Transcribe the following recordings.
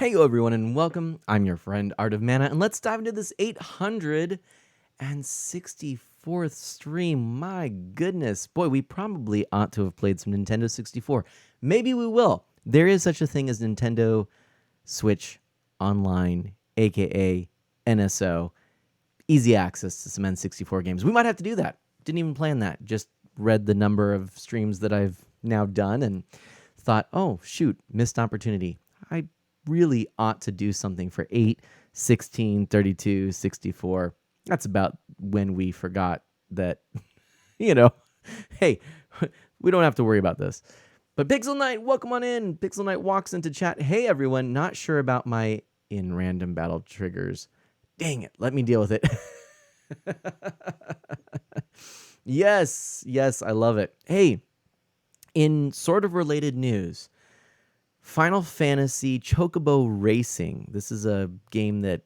Hey everyone and welcome. I'm your friend Art of Mana, and let's dive into this 864th stream. My goodness. Boy, we probably ought to have played some Nintendo 64. Maybe we will. There is such a thing as Nintendo Switch Online, aka NSO. Easy access to some N64 games. We might have to do that. Didn't even plan that. Just read the number of streams that I've now done and thought, oh, shoot, missed opportunity. I really ought to do something for 8, 16, 32, 64. That's about when we forgot that, hey, we don't have to worry about this. But Pixel Knight, welcome on in. Pixel Knight walks into chat. Hey, everyone, not sure about my in random battle triggers. Dang it, let me deal with it. Yes, I love it. Hey, in sort of related news, Final Fantasy Chocobo Racing. This is a game that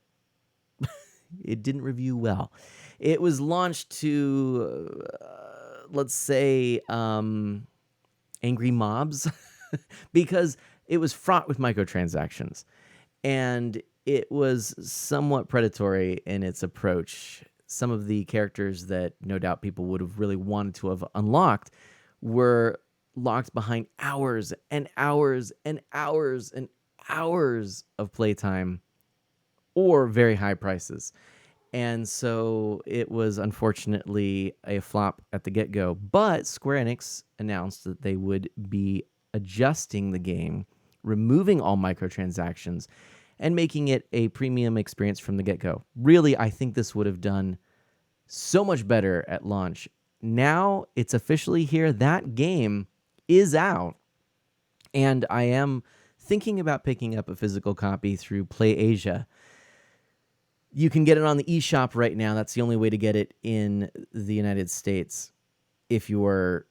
it didn't review well. It was launched to, let's say, angry mobs because it was fraught with microtransactions. And it was somewhat predatory in its approach. Some of the characters that no doubt people would have really wanted to have unlocked were locked behind hours and hours and hours and hours of playtime or very high prices. And so it was unfortunately a flop at the get-go. But Square Enix announced that they would be adjusting the game, removing all microtransactions, and making it a premium experience from the get-go. Really, I think this would have done so much better at launch. Now it's officially here. That game is out, and I am thinking about picking up a physical copy through PlayAsia. You can get it on the eShop right now. That's the only way to get it in the United States if you're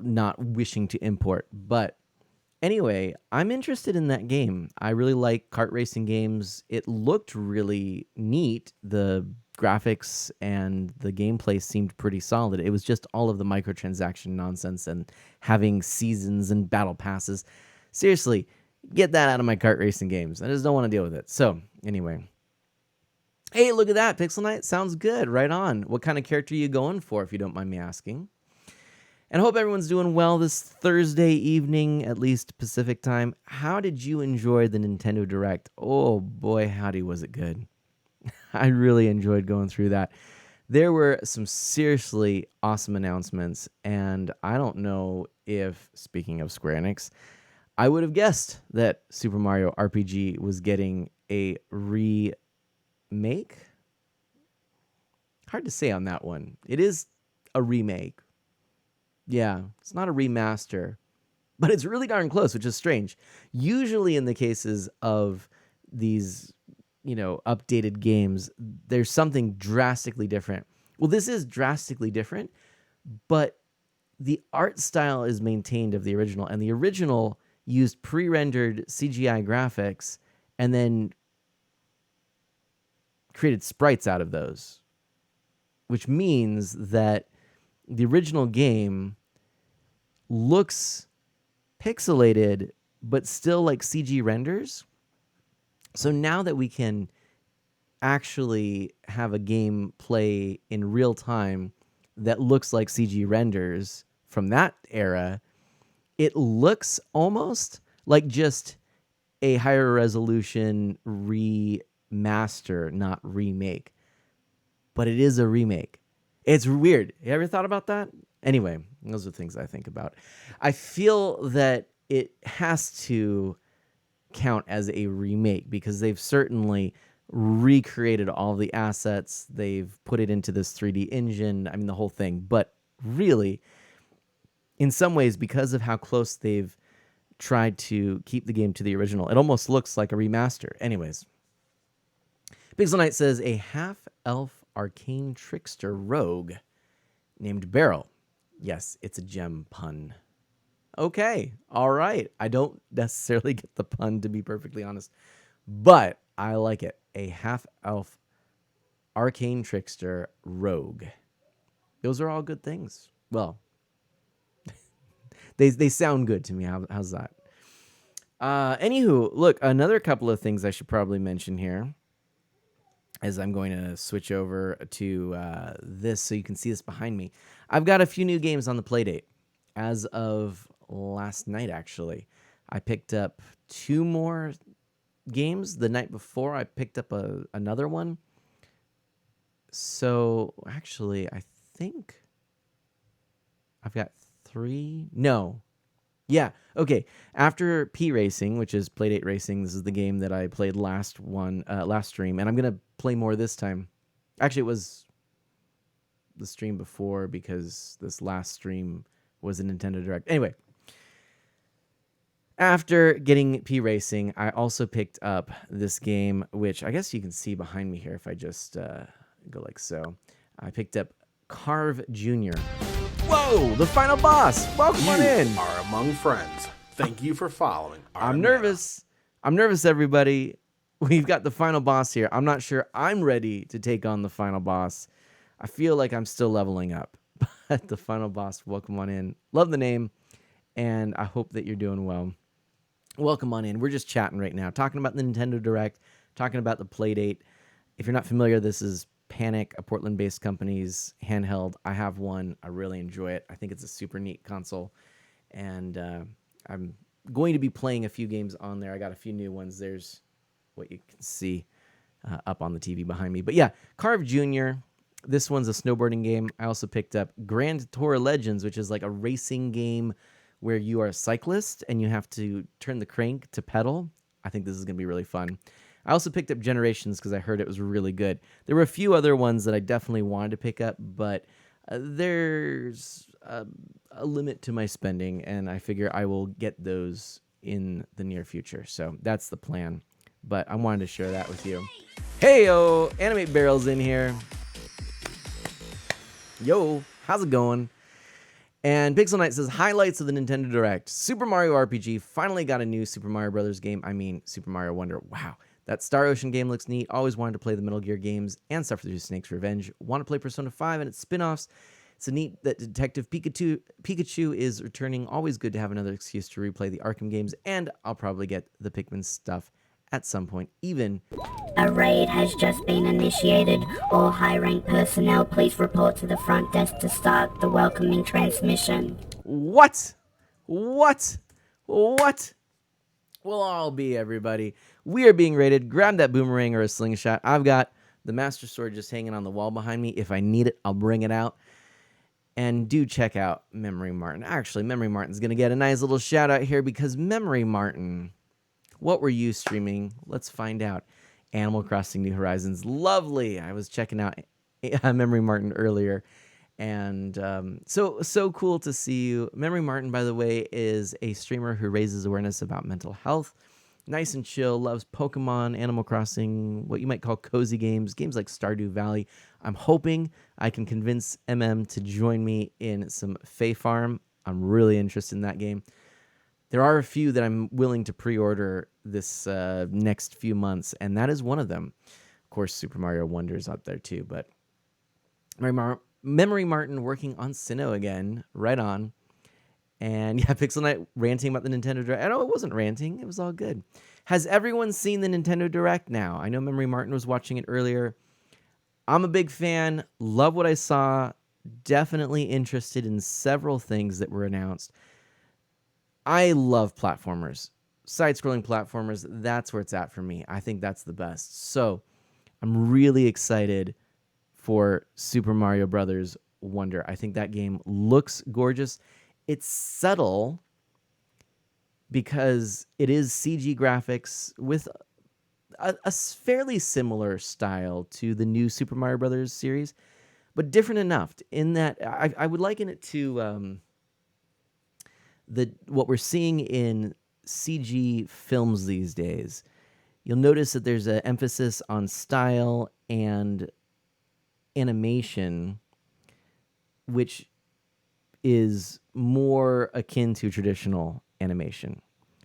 not wishing to import. But anyway, I'm interested in that game. I really like kart racing games. It looked really neat. The graphics and the gameplay seemed pretty solid. It was just all of the microtransaction nonsense and having seasons and battle passes. Seriously, get that out of my kart racing games. I just don't want to deal with it. So, anyway. Hey, look at that. Pixel Knight sounds good. Right on. What kind of character are you going for, if you don't mind me asking? And I hope everyone's doing well this Thursday evening, at least Pacific time. How did you enjoy the Nintendo Direct? Oh boy, howdy, was it good. I really enjoyed going through that. There were some seriously awesome announcements, and I don't know if, speaking of Square Enix, I would have guessed that Super Mario RPG was getting a remake. Hard to say on that one. It is a remake. Yeah, it's not a remaster, but it's really darn close, which is strange. Usually in the cases of these, updated games, there's something drastically different. Well, this is drastically different, but the art style is maintained of the original, and the original used pre-rendered CGI graphics and then created sprites out of those, which means that the original game looks pixelated, but still like CG renders. So now that we can actually have a game play in real time that looks like CG renders from that era, it looks almost like just a higher resolution remaster, not remake. But it is a remake. It's weird. You ever thought about that? Anyway, those are things I think about. I feel that it has to count as a remake because they've certainly recreated all the assets. They've put it into this 3D engine. I mean, the whole thing. But really, in some ways, because of how close they've tried to keep the game to the original, it almost looks like a remaster. Anyways, Pixel Knight says, a half-elf arcane trickster rogue named Beryl. Yes, it's a gem pun. Okay, all right. I don't necessarily get the pun, to be perfectly honest, but I like it. A half-elf arcane trickster rogue. Those are all good things. Well, they sound good to me. How's that? Anywho, look, another couple of things I should probably mention here as I'm going to switch over to this so you can see this behind me. I've got a few new games on the Playdate as of last night, actually. I picked up 2 more games. The night before, I picked up another one. So, actually, I think I've got 3. No. Yeah. Okay. After P Racing, which is Playdate Racing, this is the game that I played last stream, and I'm gonna play more this time. Actually, it was the stream before because this last stream was a Nintendo Direct. Anyway, after getting P Racing, I also picked up this game, which I guess you can see behind me here if I just go like so. I picked up Carve Jr. Whoa, the final boss. Welcome on in. You are among friends. Thank you for following. I'm nervous. I'm nervous, everybody. We've got the final boss here. I'm not sure I'm ready to take on the final boss. I feel like I'm still leveling up. But the final boss, welcome on in. Love the name, and I hope that you're doing well. Welcome on in. We're just chatting right now, talking about the Nintendo Direct, talking about the Playdate. If you're not familiar, this is Panic, a Portland-based company's handheld. I have one. I really enjoy it. I think it's a super neat console, and I'm going to be playing a few games on there. I got a few new ones. There's what you can see up on the TV behind me. But yeah, Carve Jr., this one's a snowboarding game. I also picked up Grand Tour Legends, which is like a racing game where you are a cyclist and you have to turn the crank to pedal. I think this is going to be really fun. I also picked up Generations because I heard it was really good. There were a few other ones that I definitely wanted to pick up, but there's a limit to my spending, and I figure I will get those in the near future. So that's the plan. But I wanted to share that with you. Hey-yo, Animate Barrel's in here. Yo, how's it going? And Pixel Knight says, highlights of the Nintendo Direct. Super Mario RPG finally got a new Super Mario Brothers game. I mean, Super Mario Wonder. Wow. That Star Ocean game looks neat. Always wanted to play the Metal Gear games and stuff through Snake's Revenge. Want to play Persona 5 and its spin-offs. It's a neat that Detective Pikachu is returning. Always good to have another excuse to replay the Arkham games. And I'll probably get the Pikmin stuff at some point, even. A raid has just been initiated. All high-rank personnel, please report to the front desk to start the welcoming transmission. What? We'll all be, everybody. We are being raided. Grab that boomerang or a slingshot. I've got the Master Sword just hanging on the wall behind me. If I need it, I'll bring it out. And do check out Memory Martin. Actually, Memory Martin's going to get a nice little shout out here because Memory Martin, what were you streaming? Let's find out. Animal Crossing New Horizons. Lovely. I was checking out Memory Martin earlier. And so cool to see you. Memory Martin, by the way, is a streamer who raises awareness about mental health. Nice and chill, loves Pokemon, Animal Crossing, what you might call cozy games like Stardew Valley. I'm hoping I can convince MM to join me in some Fae Farm. I'm really interested in that game. There are a few that I'm willing to pre-order this next few months, and that is one of them. Of course, Super Mario Wonder is out there too, but Memory Martin working on Sinnoh again, right on. And yeah, Pixel Knight ranting about the Nintendo Direct. I know it wasn't ranting. It was all good. Has everyone seen the Nintendo Direct now? I know Memory Martin was watching it earlier. I'm a big fan. Love what I saw. Definitely interested in several things that were announced. I love platformers. Side-scrolling platformers, that's where it's at for me. I think that's the best. So I'm really excited for Super Mario Brothers Wonder. I think that game looks gorgeous. It's subtle because it is CG graphics with a fairly similar style to the new Super Mario Brothers series, but different enough in that I would liken it to what we're seeing in CG films these days. You'll notice that there's an emphasis on style and animation, which is more akin to traditional animation.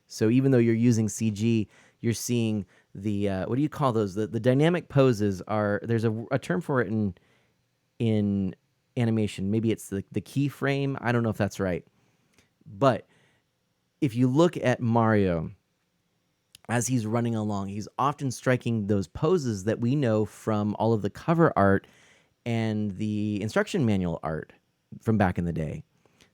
So even though you're using CG, you're seeing the what do you call those? The dynamic poses are, there's a term for it in animation. Maybe it's the keyframe. I don't know if that's right. But if you look at Mario, as he's running along, he's often striking those poses that we know from all of the cover art and the instruction manual art from back in the day.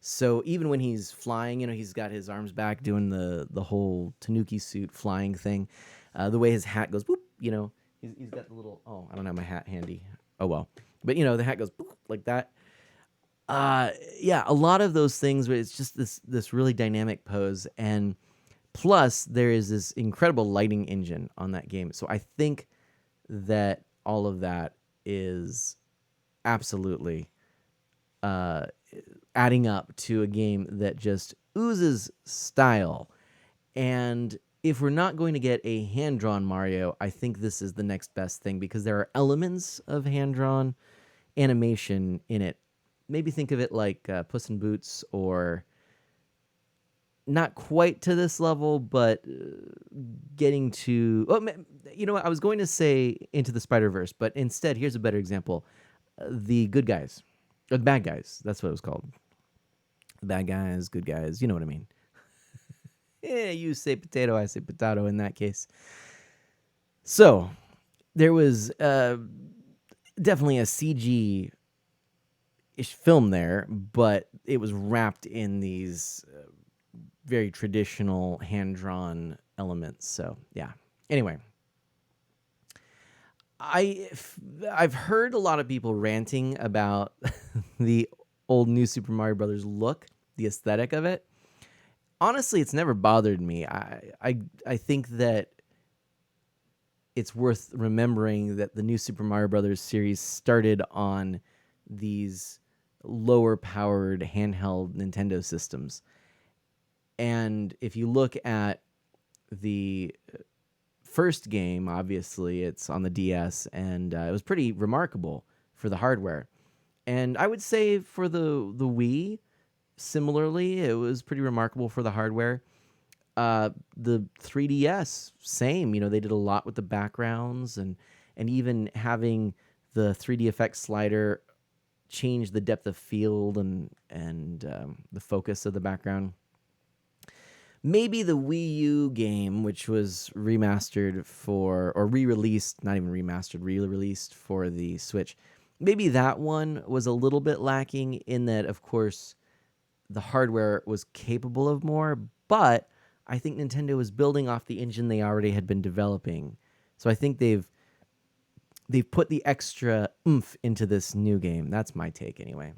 So even when he's flying, he's got his arms back doing the whole Tanuki suit flying thing. The way his hat goes, boop, he's got the little, oh, I don't have my hat handy. Oh, well. But, the hat goes boop, like that. Yeah, a lot of those things where it's just this really dynamic pose. And plus, there is this incredible lighting engine on that game. So I think that all of that is absolutely adding up to a game that just oozes style. And if we're not going to get a hand-drawn Mario, I think this is the next best thing because there are elements of hand-drawn animation in it. Maybe think of it like Puss in Boots, or not quite to this level, but getting to... Oh, you know what? I was going to say Into the Spider-Verse, but instead, here's a better example. The Good Guys. Or the Bad Guys. That's what it was called. The bad guys, good guys. You know what I mean. Yeah, you say potato, I say potato in that case. So, there was definitely a CG-ish film there, but it was wrapped in these very traditional hand-drawn elements. So, yeah. Anyway, I've heard a lot of people ranting about the old New Super Mario Brothers look, the aesthetic of it. Honestly, it's never bothered me. I think that it's worth remembering that the New Super Mario Brothers series started on these lower-powered handheld Nintendo systems. And if you look at the first game, obviously, it's on the DS, and it was pretty remarkable for the hardware. And I would say for the Wii, similarly, it was pretty remarkable for the hardware. The 3DS, same. They did a lot with the backgrounds, and even having the 3D effects slider change the depth of field and the focus of the background. Maybe the Wii U game, which was remastered or re-released, not even remastered, re-released for the Switch. Maybe that one was a little bit lacking in that, of course, the hardware was capable of more, but I think Nintendo was building off the engine they already had been developing. So I think they've put the extra oomph into this new game. That's my take anyway.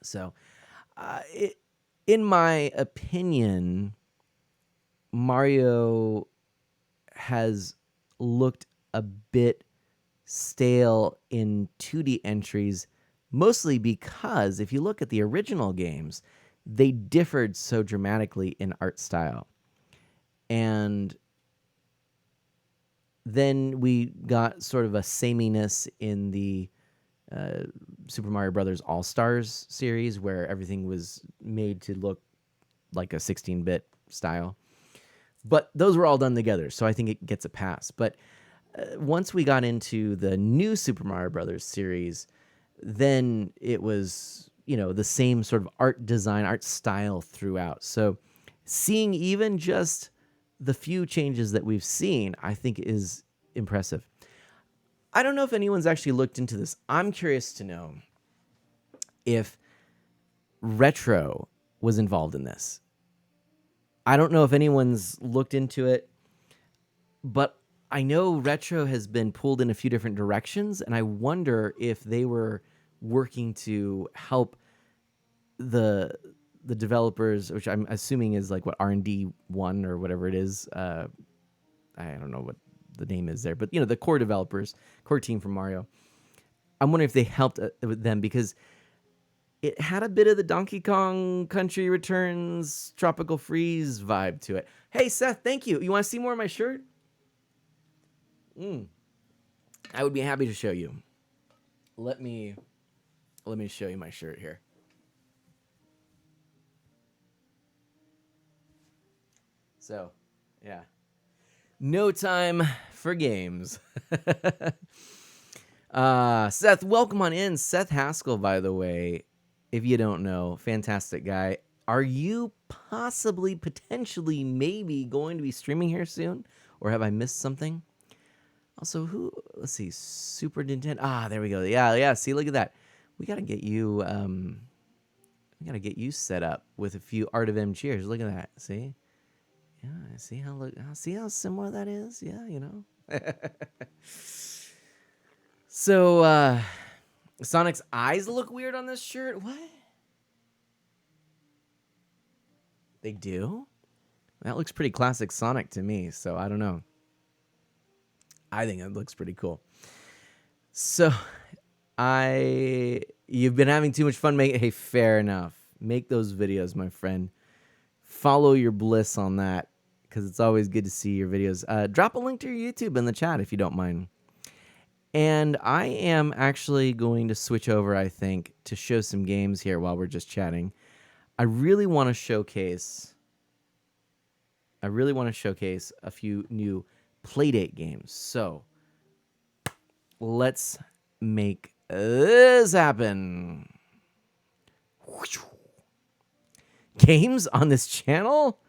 So, in my opinion, Mario has looked a bit stale in 2D entries, mostly because if you look at the original games, they differed so dramatically in art style. And then we got sort of a sameness in the Super Mario Brothers All-Stars series, where everything was made to look like a 16-bit style. But those were all done together, so I think it gets a pass. But once we got into the new Super Mario Brothers series, then it was, the same sort of art design, art style throughout. So seeing even just the few changes that we've seen, I think is impressive. I don't know if anyone's actually looked into this. I'm curious to know if Retro was involved in this. I don't know if anyone's looked into it, but I know Retro has been pulled in a few different directions, and I wonder if they were working to help the developers, which I'm assuming is like what R&D 1 or whatever it is. I don't know what the name is there, but the core developers, core team from Mario. I'm wondering if they helped with them, because it had a bit of the Donkey Kong Country Returns Tropical Freeze vibe to it. Hey, Seth, thank you. You want to see more of my shirt? I would be happy to show you. Let me show you my shirt here. So, yeah. No time for games. Seth, welcome on in. Seth Haskell, by the way, if you don't know, fantastic guy. Are you possibly, potentially, maybe going to be streaming here soon? Or have I missed something? Also, let's see, Super Nintendo. Ah, there we go. Yeah, see, look at that. We got to get you, set up with a few Art of M cheers. Look at that. See? Yeah, see how similar that is? Yeah, So, Sonic's eyes look weird on this shirt. What? They do? That looks pretty classic Sonic to me, so I don't know. I think it looks pretty cool. So, you've been having too much fun making. Hey, fair enough. Make those videos, my friend. Follow your bliss on that, because it's always good to see your videos. Drop a link to your YouTube in the chat if you don't mind. And I am actually going to switch over, I think, to show some games here while we're just chatting. I really want to showcase a few new Playdate games. So let's make this happen. Games on this channel?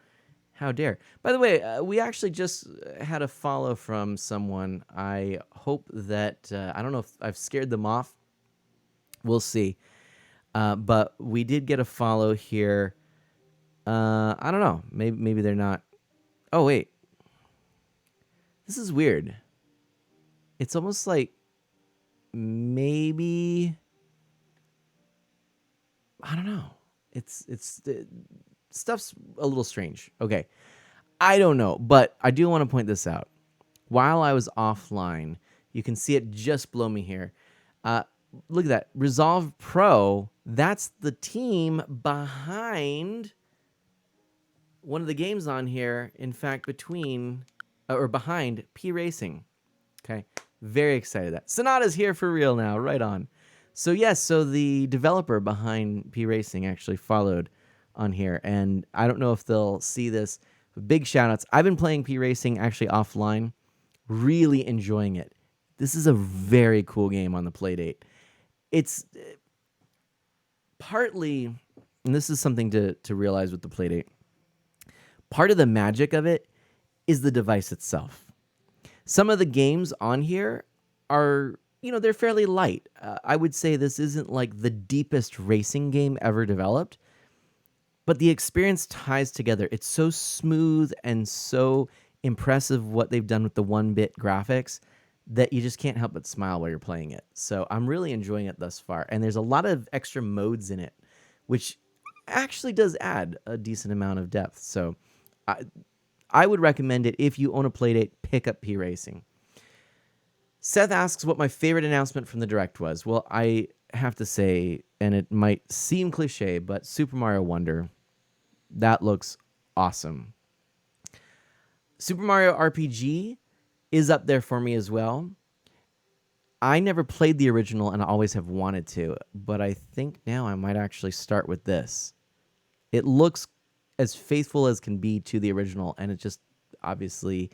How dare. By the way, we actually just had a follow from someone. I hope that, I don't know if I've scared them off. We'll see. But we did get a follow here. I don't know. Maybe they're not. Oh, wait. This is weird. It's almost like maybe, I don't know. Stuff's a little strange. Okay. I don't know, but I do want to point this out. While I was offline, you can see it just below me here. Look at that. Resolve Pro, that's the team behind one of the games on here. In fact, behind P Racing. Okay. Very excited that Sonata's here for real now. Right on. So yes, so the developer behind P Racing actually followed on here, and I don't know if they'll see this. But big shout outs. I've been playing P Racing actually offline, really enjoying it. This is a very cool game on the Playdate. It's partly, and this is something to realize with the Playdate, part of the magic of it is the device itself. Some of the games on here are, they're fairly light. I would say this isn't like the deepest racing game ever developed, but the experience ties together. It's so smooth and so impressive what they've done with the 1-bit graphics that you just can't help but smile while you're playing it. So I'm really enjoying it thus far. And there's a lot of extra modes in it, which actually does add a decent amount of depth. So I would recommend it if you own a Playdate, pick up P Racing. Seth asks what my favorite announcement from the Direct was. Well, I have to say, and it might seem cliche, but Super Mario Wonder, that looks awesome. Super Mario RPG is up there for me as well. I never played the original and I always have wanted to, but I think now I might actually start with this. It looks as faithful as can be to the original, and it just obviously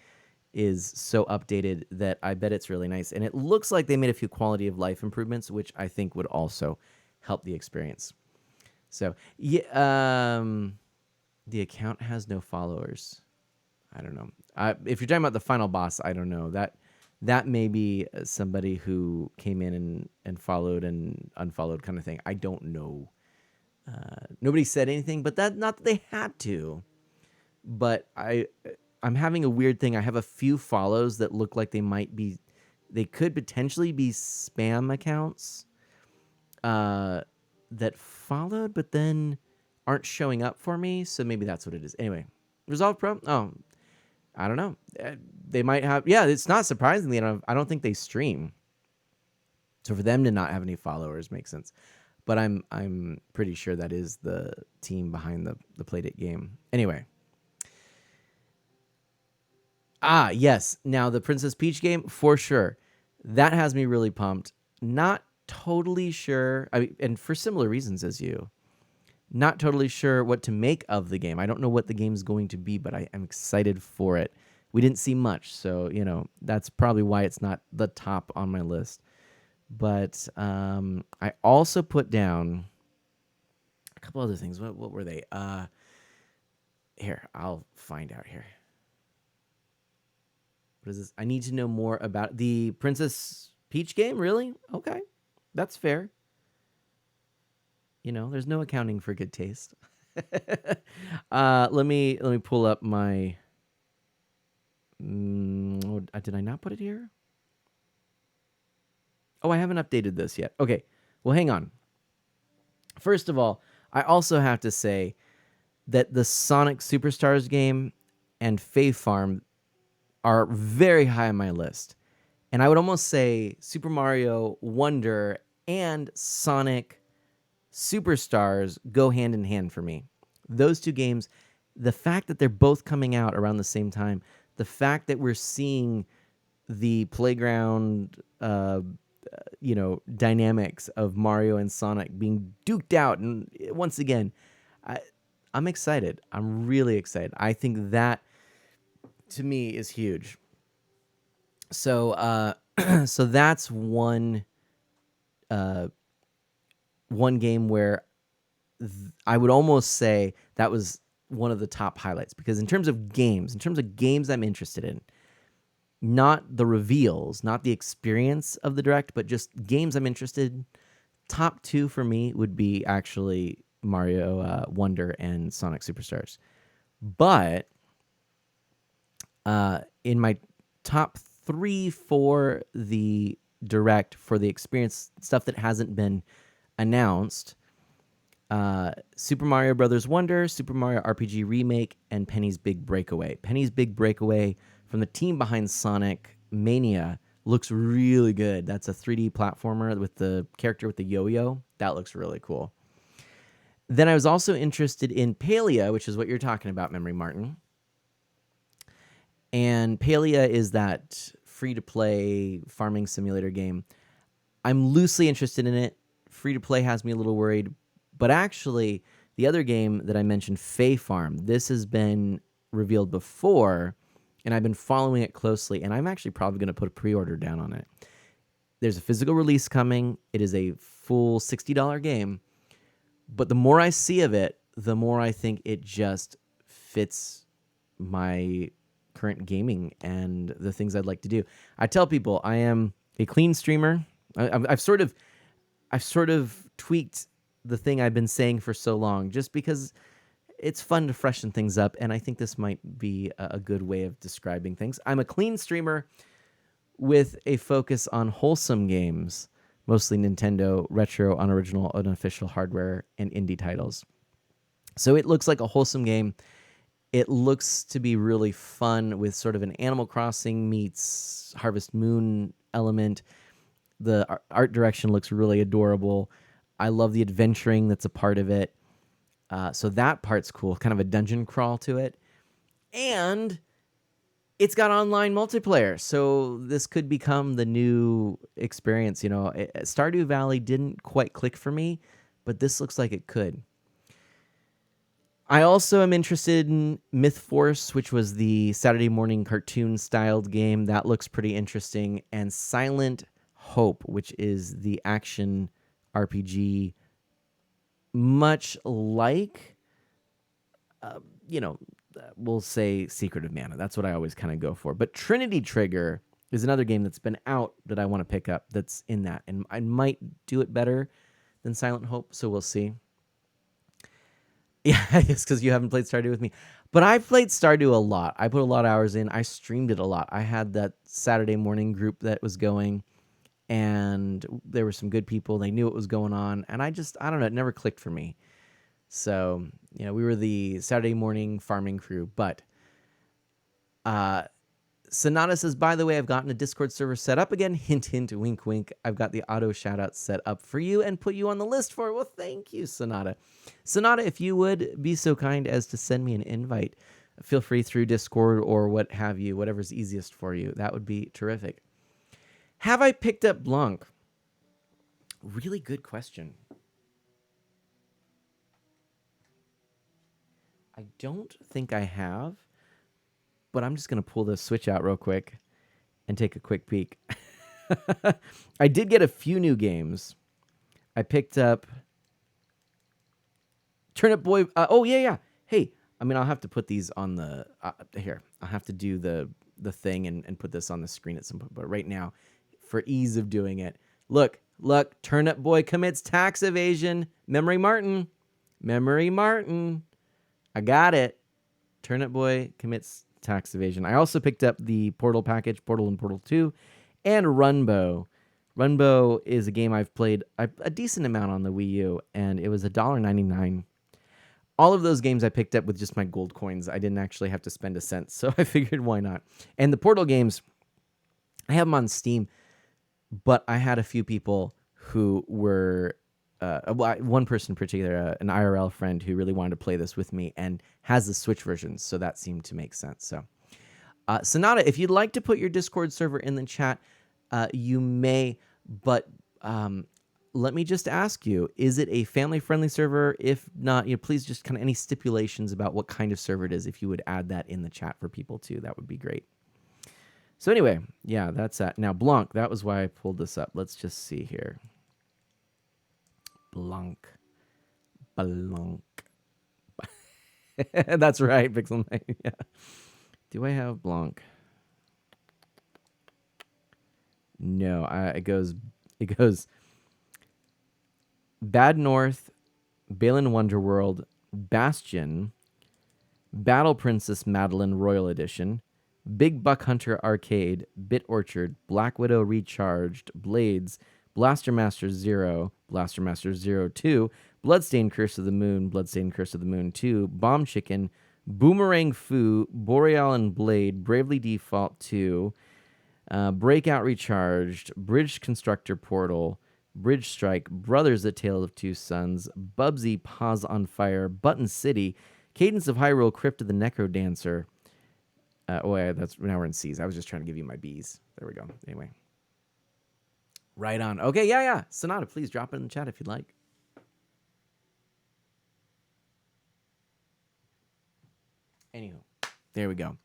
is so updated that I bet it's really nice. And it looks like they made a few quality of life improvements, which I think would also help the experience. So, yeah, the account has no followers. I don't know. If you're talking about the final boss, I don't know. That may be somebody who came in and followed and unfollowed kind of thing. I don't know. Nobody said anything, but not that they had to. But I'm having a weird thing. I have a few follows that look like they could potentially be spam accounts that followed, but then aren't showing up for me. So maybe that's what it is. Anyway, Resolve Pro. Oh, I don't know. They might have. Yeah, it's not surprisingly. I don't think they stream. So for them to not have any followers makes sense. But I'm pretty sure that is the team behind the Playdate game. Anyway. Yes. Now the Princess Peach game, for sure. That has me really pumped. Not totally sure. And for similar reasons as you. Not totally sure what to make of the game. I don't know what the game's going to be, but I am excited for it. We didn't see much, so, that's probably why it's not the top on my list. But I also put down a couple other things. What were they? Here, I'll find out here. What is this? I need to know more about the Princess Peach game. Really? Okay, that's fair. There's no accounting for good taste. Let me pull up my. Did I not put it here? Oh, I haven't updated this yet. Okay, well, hang on. First of all, I also have to say that the Sonic Superstars game and Fae Farm are very high on my list. And I would almost say Super Mario Wonder and Sonic Superstars go hand in hand for me. Those two games, the fact that they're both coming out around the same time, the fact that we're seeing the playground dynamics of Mario and Sonic being duked out, and once again, I'm excited. I'm really excited. I think that to me is huge. So so that's one game where I would almost say that was one of the top highlights, because in terms of games I'm interested in, not the reveals, not the experience of the direct, but just games I'm interested in, top two for me would be actually Mario Wonder and Sonic Superstars. But in my top three for the direct, for the experience stuff that hasn't been announced, Super Mario Brothers Wonder, Super Mario RPG Remake, and Penny's Big Breakaway. Penny's Big Breakaway, from the team behind Sonic Mania, looks really good. That's a 3D platformer with the character with the yo-yo. That looks really cool. Then I was also interested in Palia, which is what you're talking about, Memory Martin. And Palia is that free-to-play farming simulator game. I'm loosely interested in it. Free-to-play has me a little worried. But actually, the other game that I mentioned, Fae Farm, this has been revealed before, and I've been following it closely, and I'm actually probably going to put a pre-order down on it. There's a physical release coming. It is a full $60 game. But the more I see of it, the more I think it just fits my current gaming and the things I'd like to do. I tell people I am a clean streamer. I've sort of tweaked the thing I've been saying for so long, just because it's fun to freshen things up, and I think this might be a good way of describing things. I'm a clean streamer with a focus on wholesome games, mostly Nintendo, retro, unoriginal, unofficial hardware, and indie titles. So it looks like a wholesome game. It looks to be really fun, with sort of an Animal Crossing meets Harvest Moon element. The art direction looks really adorable. I love the adventuring that's a part of it. So that part's cool, kind of a dungeon crawl to it. And it's got online multiplayer, so this could become the new experience. Stardew Valley didn't quite click for me, but this looks like it could. I also am interested in Myth Force, which was the Saturday morning cartoon-styled game. That looks pretty interesting. And Silent Hope, which is the action RPG, much like, we'll say Secret of Mana. That's what I always kind of go for. But Trinity Trigger is another game that's been out that I want to pick up that's in that. And I might do it better than Silent Hope, so we'll see. Yeah, it's because you haven't played Stardew with me. But I've played Stardew a lot. I put a lot of hours in. I streamed it a lot. I had that Saturday morning group that was going, and there were some good people. They knew what was going on, and I don't know, it never clicked for me. So, we were the Saturday morning farming crew. But Sonata says, by the way, I've gotten a Discord server set up again. Hint, hint, wink, wink. I've got the auto shout-out set up for you and put you on the list for it. Well, thank you, Sonata. Sonata, if you would be so kind as to send me an invite, feel free through Discord or what have you, whatever's easiest for you. That would be terrific. Have I picked up Blanc? Really good question. I don't think I have, but I'm just going to pull the Switch out real quick and take a quick peek. I did get a few new games. I picked up Turnip Boy. Oh yeah. Hey, I mean, I'll have to put these on the here. I'll have to do the thing and put this on the screen at some point. But right now, for ease of doing it, look. Turnip Boy commits tax evasion. Memory Martin. I got it. Turnip Boy commits tax evasion. I also picked up the Portal package, Portal and Portal 2, and Runbow. Runbow is a game I've played a decent amount on the Wii U, and it was $1.99. All of those games I picked up with just my gold coins. I didn't actually have to spend a cent, so I figured why not. And the Portal games, I have them on Steam, but I had a few people who were, one person in particular, an IRL friend who really wanted to play this with me and has the Switch version, so that seemed to make sense. So, Sonata, if you'd like to put your Discord server in the chat, you may, but let me just ask you, is it a family-friendly server? If not, please just kind of any stipulations about what kind of server it is. If you would add that in the chat for people too, that would be great. So anyway, yeah, that's that. Now, Blanc, that was why I pulled this up. Let's just see here. Blanc. That's right, Pixel Knight. Yeah. Do I have Blanc? No, it goes Bad North, Balin Wonderworld, Bastion, Battle Princess Madeline Royal Edition, Big Buck Hunter Arcade, Bit Orchard, Black Widow Recharged, Blades, Blaster Master 0, Blaster Master 02, Bloodstained Curse of the Moon, Bloodstained Curse of the Moon 2, Bomb Chicken, Boomerang Fu, Boreal and Blade, Bravely Default 2, Breakout Recharged, Bridge Constructor Portal, Bridge Strike, Brothers: A Tale of Two Sons, Bubsy Paws on Fire, Button City, Cadence of Hyrule, Crypt of the Necro Dancer. That's now we're in C's. I was just trying to give you my B's. There we go. Anyway, right on. Okay, yeah. Sonata, please drop it in the chat if you'd like. Anywho, there we go.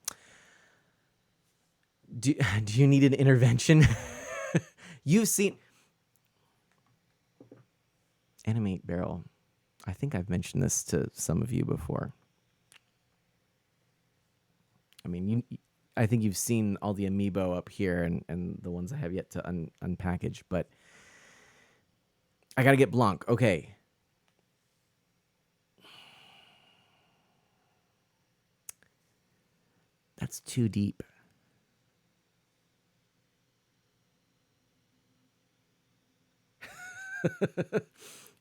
Do you need an intervention? You've seen Animate Barrel. I think I've mentioned this to some of you before. I mean, I think you've seen all the amiibo up here and the ones I have yet to unpackage, but I got to get Blanc. Okay. That's too deep.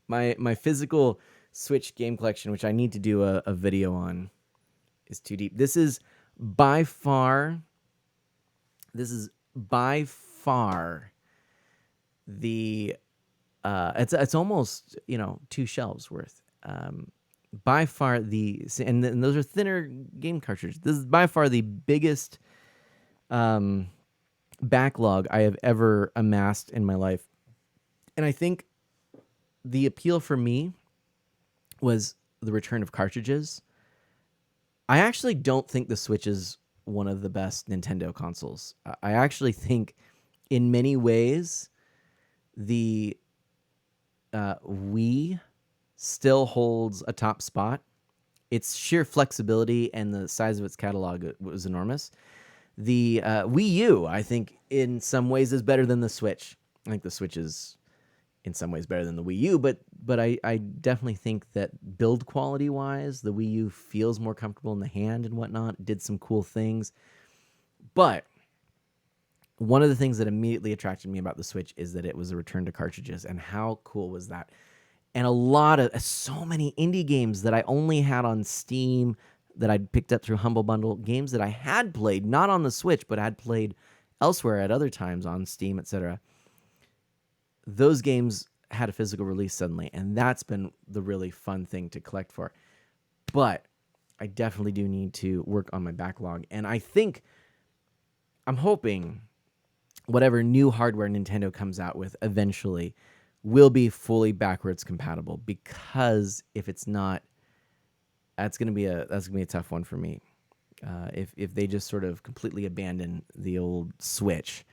My physical Switch game collection, which I need to do a video on, is too deep. This is by far the it's almost two shelves worth. By far and those are thinner game cartridges. This is by far the biggest backlog I have ever amassed in my life, and I think the appeal for me was the return of cartridges. I actually don't think the Switch is one of the best Nintendo consoles. I actually think in many ways the Wii still holds a top spot. Its sheer flexibility and the size of its catalog was enormous. The Wii U, I think, in some ways is better than the Switch. I think the Switch is in some ways better than the Wii U, but I definitely think that build quality wise, the Wii U feels more comfortable in the hand and whatnot. It did some cool things. But one of the things that immediately attracted me about the Switch is that it was a return to cartridges, and how cool was that? And so many indie games that I only had on Steam that I'd picked up through Humble Bundle, games that I had played, not on the Switch, but had played elsewhere at other times on Steam, etc. Those games had a physical release suddenly, and that's been the really fun thing to collect for. But I definitely do need to work on my backlog, and I'm hoping whatever new hardware Nintendo comes out with eventually will be fully backwards compatible, because if it's not, that's gonna be a tough one for me. If they just sort of completely abandon the old Switch,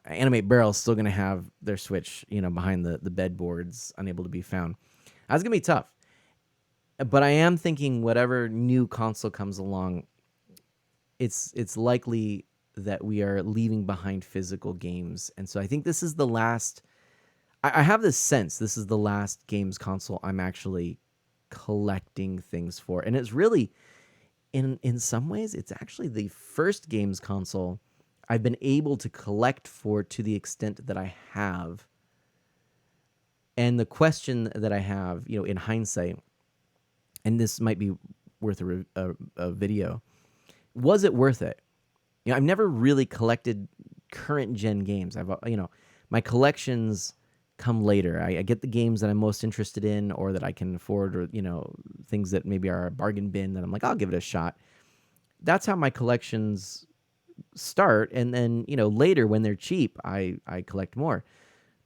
Animate Barrel's still gonna have their Switch, behind the bedboards, unable to be found. That's gonna be tough. But I am thinking whatever new console comes along, it's likely that we are leaving behind physical games. And so I think this is the last. I have this sense this is the last games console I'm actually collecting things for, and it's really in some ways it's actually the first games console I've been able to collect for to the extent that I have. And the question that I have, in hindsight, and this might be worth a video, was it worth it? I've never really collected current gen games. My collections come later. I get the games that I'm most interested in or that I can afford, or, things that maybe are a bargain bin that I'm like, I'll give it a shot. That's how my collections start. And then, later when they're cheap, I collect more.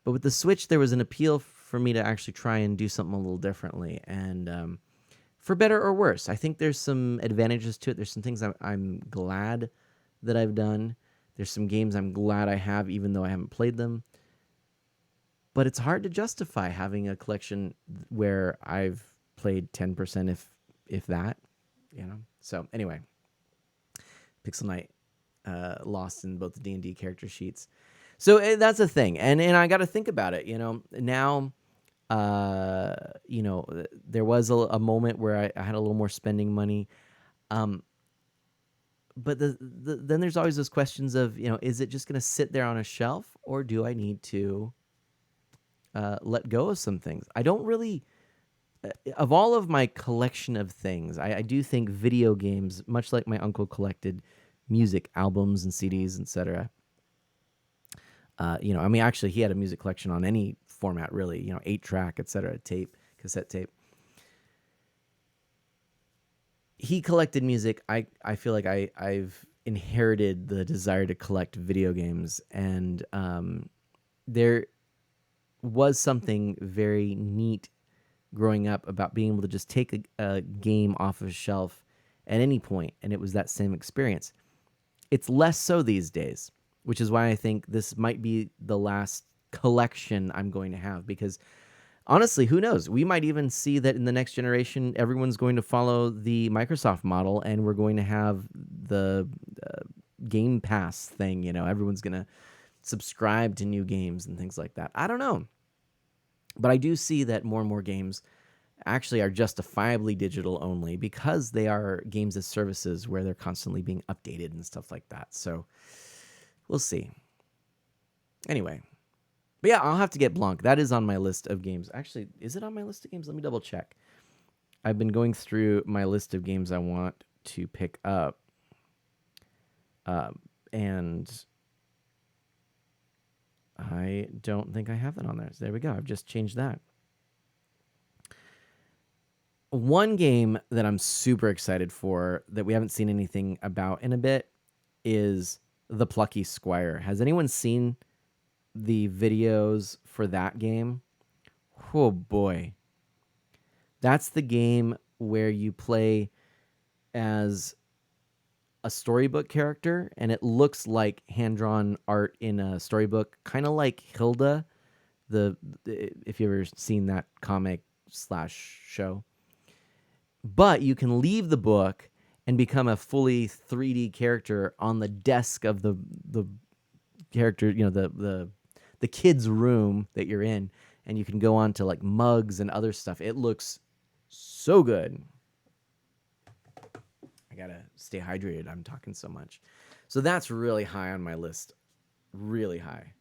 But with the Switch, there was an appeal for me to actually try and do something a little differently. And for better or worse, I think there's some advantages to it. There's some things I'm glad that I've done. There's some games I'm glad I have, even though I haven't played them. But it's hard to justify having a collection where I've played 10%, if that, So anyway, Pixel Knight lost in both the D&D character sheets. So that's a thing, and I got to think about it. Now, there was a moment where I had a little more spending money. But then there's always those questions of, is it just going to sit there on a shelf, or do I need to let go of some things? I don't really, of all of my collection of things, I do think video games, much like my uncle collected music albums and CDs, etc. Actually, he had a music collection on any format, really, 8-track, etc., tape, cassette tape. He collected music. I feel like I've inherited the desire to collect video games, and there was something very neat growing up about being able to just take a game off of a shelf at any point, and it was that same experience. It's less so these days, which is why I think this might be the last collection I'm going to have, because honestly, who knows? We might even see that in the next generation, everyone's going to follow the Microsoft model, and we're going to have the Game Pass thing. Everyone's going to subscribe to new games and things like that. I don't know. But I do see that more and more games actually are justifiably digital only, because they are games as services where they're constantly being updated and stuff like that. So we'll see. Anyway. But yeah, I'll have to get Blanc. That is on my list of games. Actually, is it on my list of games? Let me double check. I've been going through my list of games I want to pick up. And I don't think I have that on there. So there we go. I've just changed that. One game that I'm super excited for that we haven't seen anything about in a bit is The Plucky Squire. Has anyone seen the videos for that game? Oh boy. That's the game where you play as a storybook character, and it looks like hand-drawn art in a storybook, kind of like Hilda, if you've ever seen that comic / show. But you can leave the book and become a fully 3D character on the desk of the character, the kid's room that you're in, and you can go on to like mugs and other stuff. It looks so good. I gotta stay hydrated. I'm talking so much. So that's really high on my list. Really high.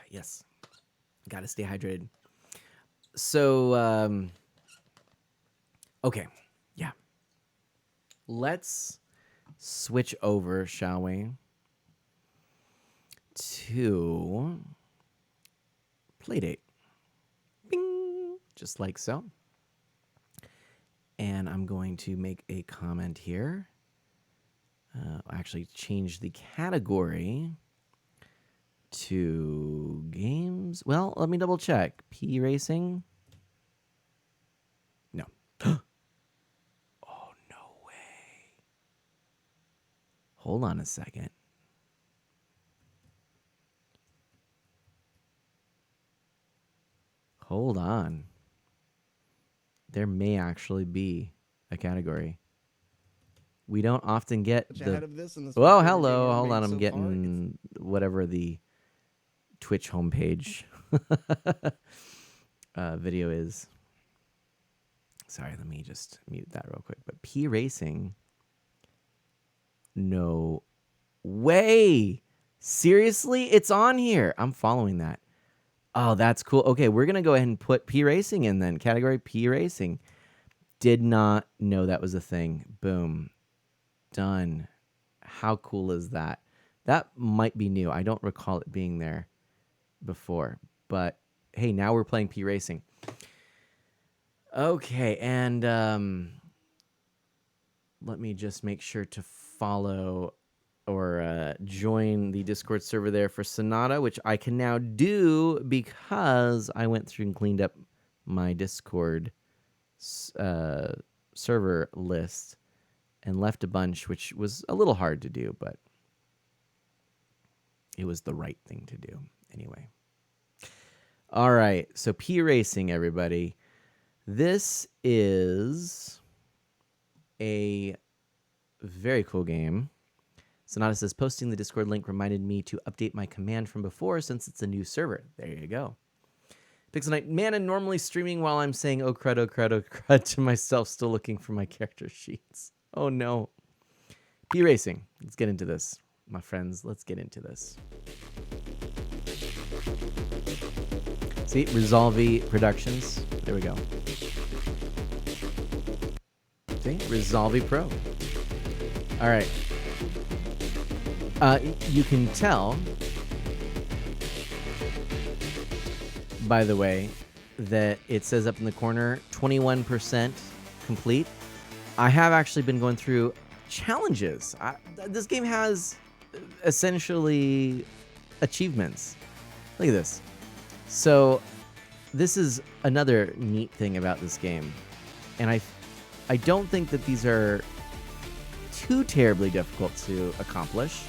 Yes. Gotta stay hydrated. So, okay. Yeah. Let's switch over, shall we, to Playdate. Bing! Just like so. And I'm going to make a comment here. Actually change the category to games. Well, let me double check. P Racing? No. Oh, no way. Hold on a second. hold on. There may actually be a category. We don't often get Ahead of this in this Whoa, favorite game hello. ever Hold made on. I'm so far. getting whatever the Twitch homepage video is. Sorry, let me just mute that real quick. But P Racing, no way. Seriously? It's on here. I'm following that. Oh, that's cool. Okay, we're going to go ahead and put P Racing in then. Category P Racing. Did not know that was a thing. Boom. Done. How cool is that? That might be new. I don't recall it being there before. But hey, now we're playing P Racing. Okay, and let me just make sure to follow or join the Discord server there for Sonata, which I can now do because I went through and cleaned up my Discord server list and left a bunch, which was a little hard to do, but it was the right thing to do anyway. All right, so P Racing, everybody. This is a very cool game. Sonata says, posting the Discord link reminded me to update my command from before since it's a new server. There you go. Pixel Knight, man, and normally streaming while I'm saying, oh crud, oh crud, oh crud to myself, still looking for my character sheets. Oh no. P Racing. Let's get into this, my friends. Let's get into this. See, Resolve Productions. There we go. See, Resolve Pro. All right. You can tell, by the way, that it says up in the corner, 21% complete. I have actually been going through challenges. This game has essentially achievements. Look at this. So this is another neat thing about this game. And I don't think that these are too terribly difficult to accomplish.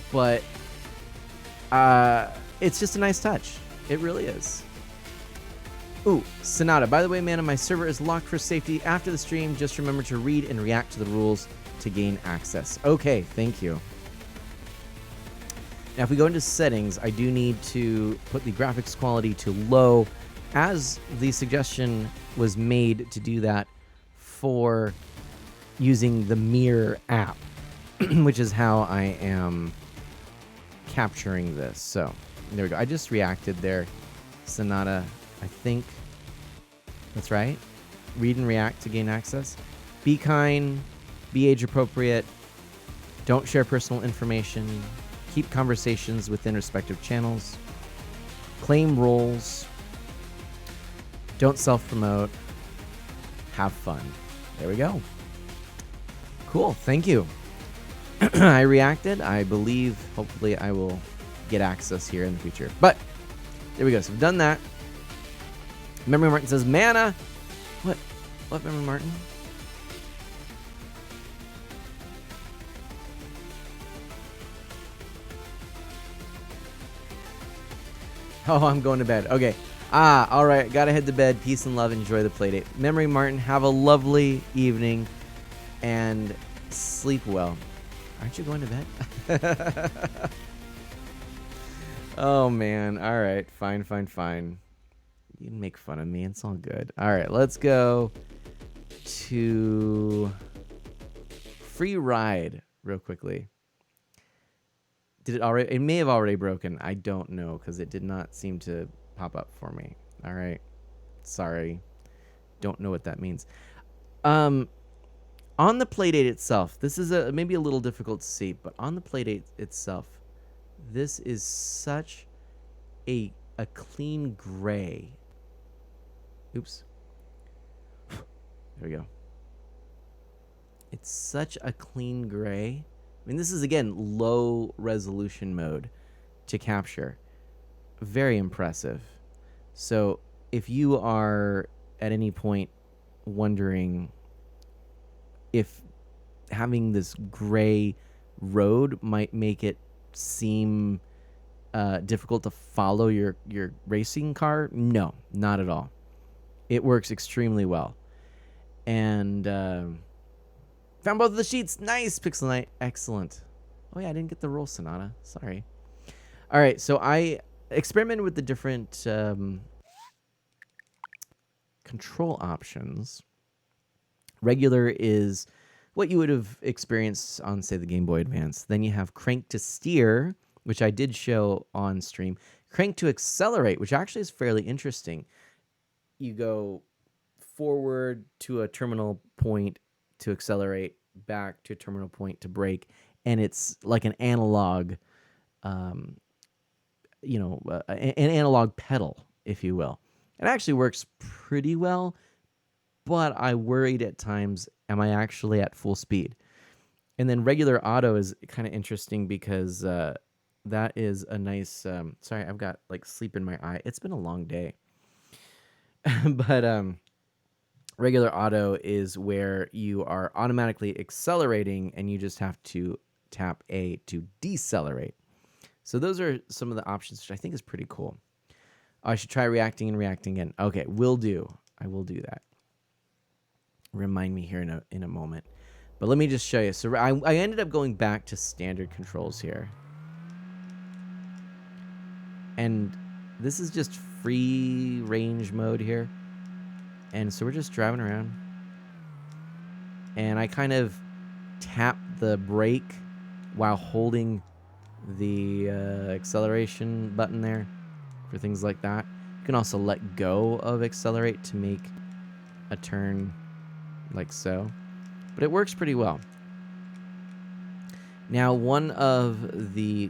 But it's just a nice touch. It really is. Ooh, Sonata. By the way, man, my server is locked for safety. After the stream, just remember to read and react to the rules to gain access. Okay, thank you. Now, if we go into settings, I do need to put the graphics quality to low, as the suggestion was made to do that for using the Mirror app, which is how I am capturing this. So there we go. I just reacted there. Sonata, I think that's right. Read and react to gain access. Be kind, be age appropriate, don't share personal information, keep conversations within respective channels, claim roles, don't self-promote, have fun. There we go. Cool, thank you. I reacted. I believe, hopefully, I will get access here in the future. But, there we go. So, we've done that. Memory Martin says, mana. What? What, Memory Martin? Oh, I'm going to bed. Okay. All right. Gotta head to bed. Peace and love. Enjoy the playdate. Memory Martin, have a lovely evening and sleep well. Aren't you going to bed? Oh, man. All right. Fine, fine, fine. You can make fun of me. It's all good. All right. Let's go to free ride real quickly. Did it already? It may have already broken. I don't know because it did not seem to pop up for me. All right. Sorry. Don't know what that means. On the playdate itself, this is maybe a little difficult to see, but on the playdate itself, this is such a clean gray. Oops. There we go. It's such a clean gray. I mean, this is, again, low resolution mode to capture. Very impressive. So if you are at any point wondering if having this gray road might make it seem difficult to follow your racing car. No, not at all. It works extremely well. And found both of the sheets. Nice, Pixel Knight. Excellent. Oh yeah, I didn't get the roll, Sonata. Sorry. All right, so I experimented with the different control options. Regular is what you would have experienced on, say, the Game Boy Advance. Then you have crank to steer, which I did show on stream. Crank to accelerate, which actually is fairly interesting. You go forward to a terminal point to accelerate, back to a terminal point to brake, and it's like an analog, an analog pedal, if you will. It actually works pretty well, but I worried at times, am I actually at full speed? And then regular auto is kind of interesting because that is a nice. Sorry, I've got like sleep in my eye. It's been a long day. But regular auto is where you are automatically accelerating and you just have to tap A to decelerate. So those are some of the options, which I think is pretty cool. I should try reacting and reacting again. Okay, will do. I will do that. Remind me here in a moment. But let me just show you. So I ended up going back to standard controls here. And this is just free range mode here. And so we're just driving around. And I kind of tap the brake while holding the acceleration button there for things like that. You can also let go of accelerate to make a turn like so. But it works pretty well. Now, one of the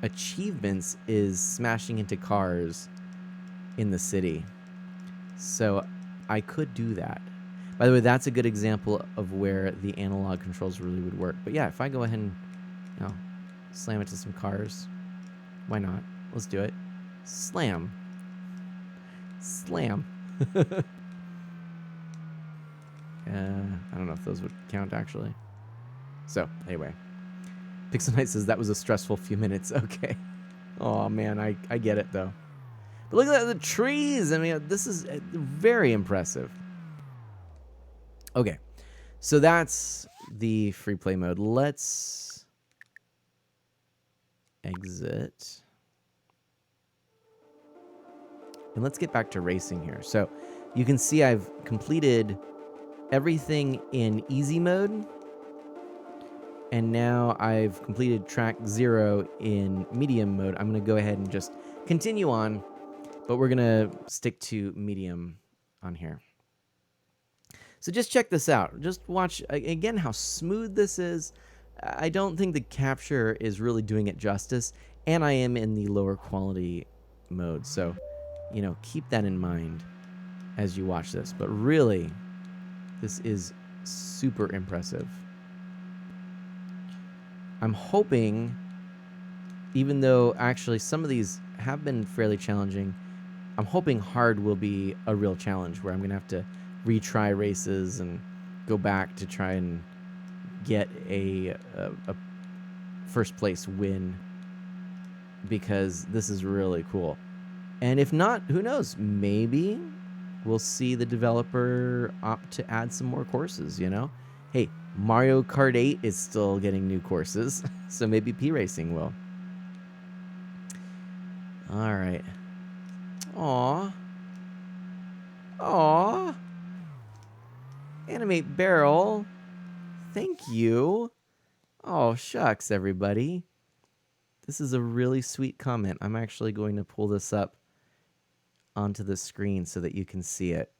achievements is smashing into cars in the city. So I could do that. By the way, that's a good example of where the analog controls really would work. But yeah, if I go ahead and slam into some cars, why not? Let's do it. Slam. Slam. I don't know if those would count, actually. So, anyway. Pixel Knight says that was a stressful few minutes. Okay. Oh, man, I get it, though. But look at the trees. I mean, this is very impressive. Okay. So that's the free play mode. Let's exit. And let's get back to racing here. So you can see I've completed everything in easy mode. And now I've completed track 0 in medium mode. I'm going to go ahead and just continue on, but we're going to stick to medium on here. So just check this out. Just watch, again, how smooth this is. I don't think the capture is really doing it justice, and I am in the lower quality mode. So, keep that in mind as you watch this. But really, this is super impressive. I'm hoping, even though actually some of these have been fairly challenging, I'm hoping hard will be a real challenge where I'm going to have to retry races and go back to try and get a first place win, because this is really cool. And if not, who knows? Maybe we'll see the developer opt to add some more courses, Hey, Mario Kart 8 is still getting new courses, so maybe P-Racing will. All right. Aw. Aw. Animate Barrel. Thank you. Oh, shucks, everybody. This is a really sweet comment. I'm actually going to pull this up onto the screen so that you can see it.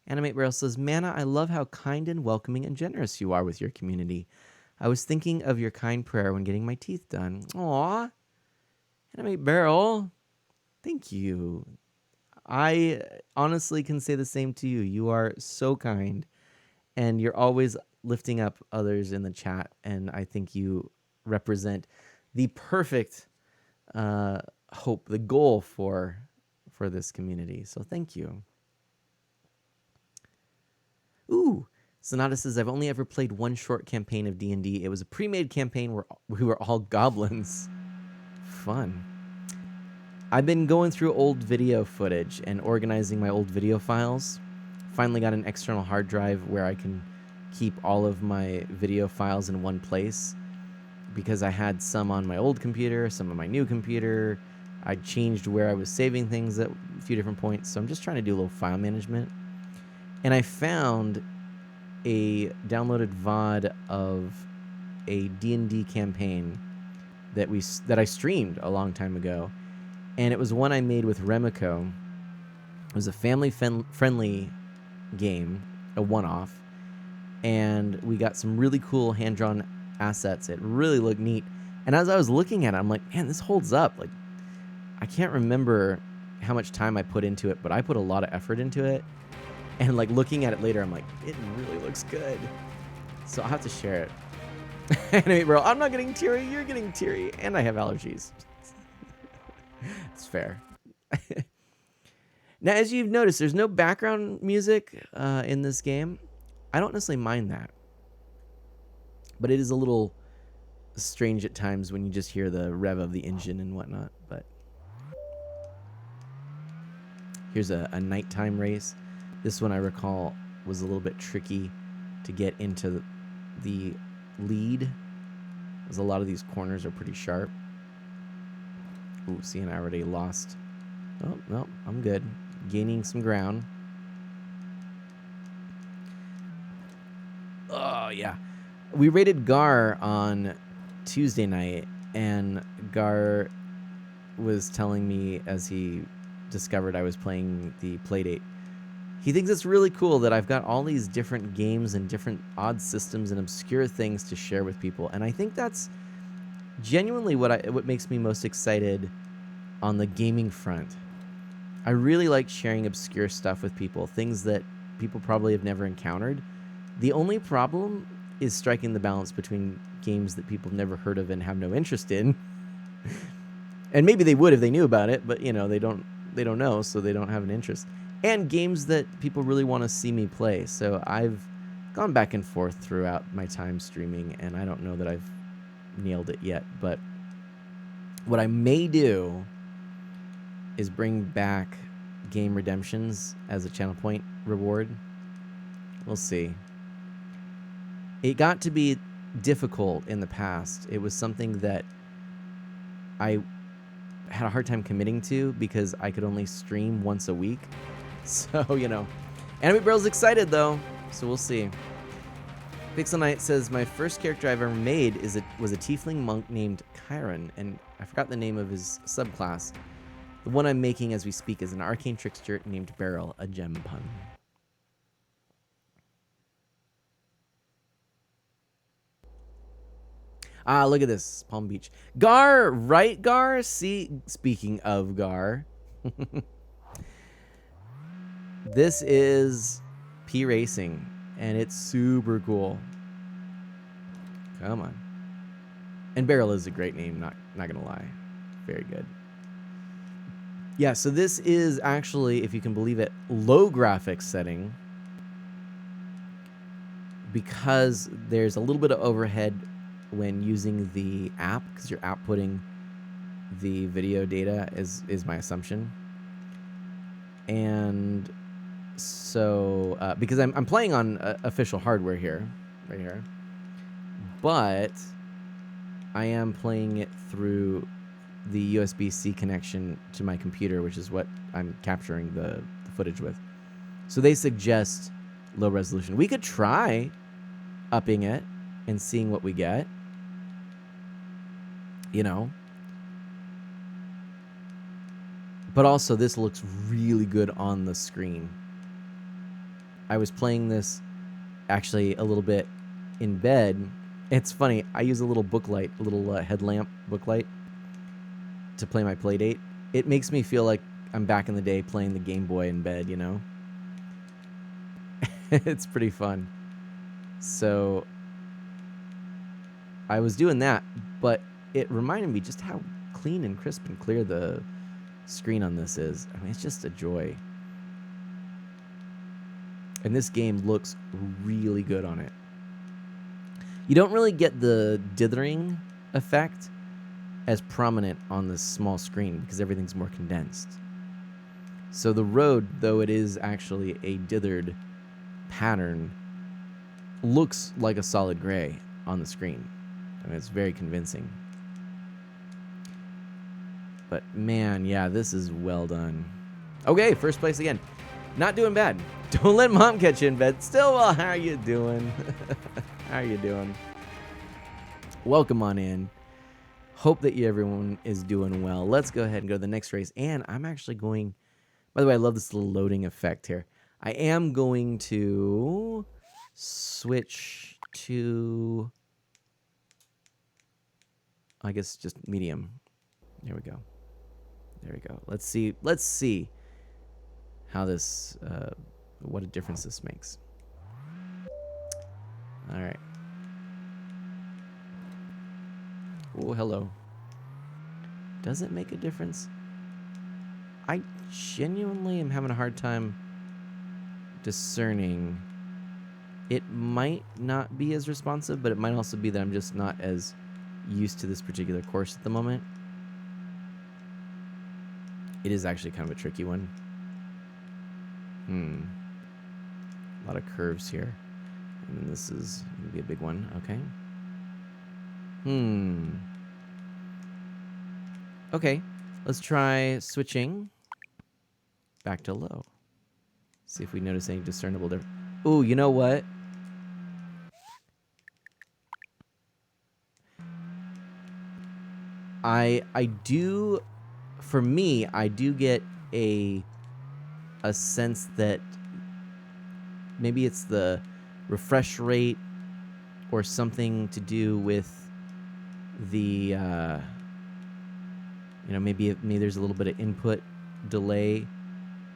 Animate Barrel says, Mana, I love how kind and welcoming and generous you are with your community. I was thinking of your kind prayer when getting my teeth done. Aw. Animate Barrel. Thank you. I honestly can say the same to you. You are so kind, and you're always lifting up others in the chat, and I think you represent the perfect hope, the goal for this community. So thank you. Ooh, Sonata says, I've only ever played one short campaign of D&D. It was a pre-made campaign where we were all goblins. Fun. I've been going through old video footage and organizing my old video files. Finally got an external hard drive where I can keep all of my video files in one place, because I had some on my old computer, some on my new computer. I changed where I was saving things at a few different points, so I'm just trying to do a little file management. And I found a downloaded VOD of a D&D campaign that I streamed a long time ago, and it was one I made with Remiko. It was a family-friendly game, a one-off, and we got some really cool hand-drawn assets. It really looked neat, and as I was looking at it, I'm like, man, this holds up. Like, I can't remember how much time I put into it, but I put a lot of effort into it, and like looking at it later, I'm like, it really looks good. So I'll have to share it. Anyway, bro, I'm not getting teary, you're getting teary, and I have allergies. It's fair. Now, as you've noticed, there's no background music in this game. I don't necessarily mind that, but it is a little strange at times when you just hear the rev of the engine and whatnot. But here's a nighttime race. This one, I recall, was a little bit tricky to get into the lead, as a lot of these corners are pretty sharp. Ooh, see, and I already lost. Oh, no, I'm good. Gaining some ground. Oh, yeah. We rated Gar on Tuesday night, and Gar was telling me, as he discovered I was playing the Playdate, he thinks it's really cool that I've got all these different games and different odd systems and obscure things to share with people. And I think that's genuinely what makes me most excited on the gaming front. I really like sharing obscure stuff with people, things that people probably have never encountered. The only problem is striking the balance between games that people have never heard of and have no interest in. And maybe they would if they knew about it, but you know, they don't know, so they don't have an interest. And games that people really want to see me play. So I've gone back and forth throughout my time streaming, and I don't know that I've nailed it yet. But what I may do is bring back game redemptions as a channel point reward. We'll see. It got to be difficult in the past. It was something that I had a hard time committing to because I could only stream once a week. So, you know. Anime Barrel's excited, though. So we'll see. Pixel Knight says, my first character I've ever made was a tiefling monk named Chiron, and I forgot the name of his subclass. The one I'm making as we speak is an arcane trickster named Beryl, a gem pun. Ah, look at this. Palm Beach. Gar, right, Gar? See, speaking of Gar. This is P Racing, and it's super cool. Come on. And Beryl is a great name, not gonna lie. Very good. Yeah, so this is actually, if you can believe it, low graphics setting, because there's a little bit of overhead when using the app, because you're outputting the video data is my assumption. And so because I'm playing on official hardware here, right here, but I am playing it through the USB-C connection to my computer, which is what I'm capturing the footage with. So they suggest low resolution. We could try upping it and seeing what we get, you know. But also, this looks really good on the screen. I was playing this actually a little bit in bed. It's funny, I use a little booklight, a little headlamp booklight to play my Playdate. It makes me feel like I'm back in the day playing the Game Boy in bed, you know? It's pretty fun. So I was doing that, but it reminded me just how clean and crisp and clear the screen on this is. I mean, it's just a joy. And this game looks really good on it. You don't really get the dithering effect as prominent on this small screen because everything's more condensed. So the road, though it is actually a dithered pattern, looks like a solid gray on the screen. I mean, it's very convincing. But man, yeah, this is well done. Okay, first place again. Not doing bad. Don't let mom catch you in bed. Still well, how are you doing? How are you doing? Welcome on in. Hope that everyone is doing well. Let's go ahead and go to the next race. And I'm actually going... By the way, I love this little loading effect here. I am going to switch to... I guess just medium. There we go. There we go. Let's see how this... what a difference this makes. All right. Oh, hello. Does it make a difference? I genuinely am having a hard time discerning. It might not be as responsive, but it might also be that I'm just not as used to this particular course at the moment. It is actually kind of a tricky one. A lot of curves here. And then this is going to be a big one. Okay. Okay. Let's try switching back to low. See if we notice any discernible difference. Ooh, you know what? I do, for me, I do get a sense that maybe it's the refresh rate or something to do with the, maybe there's a little bit of input delay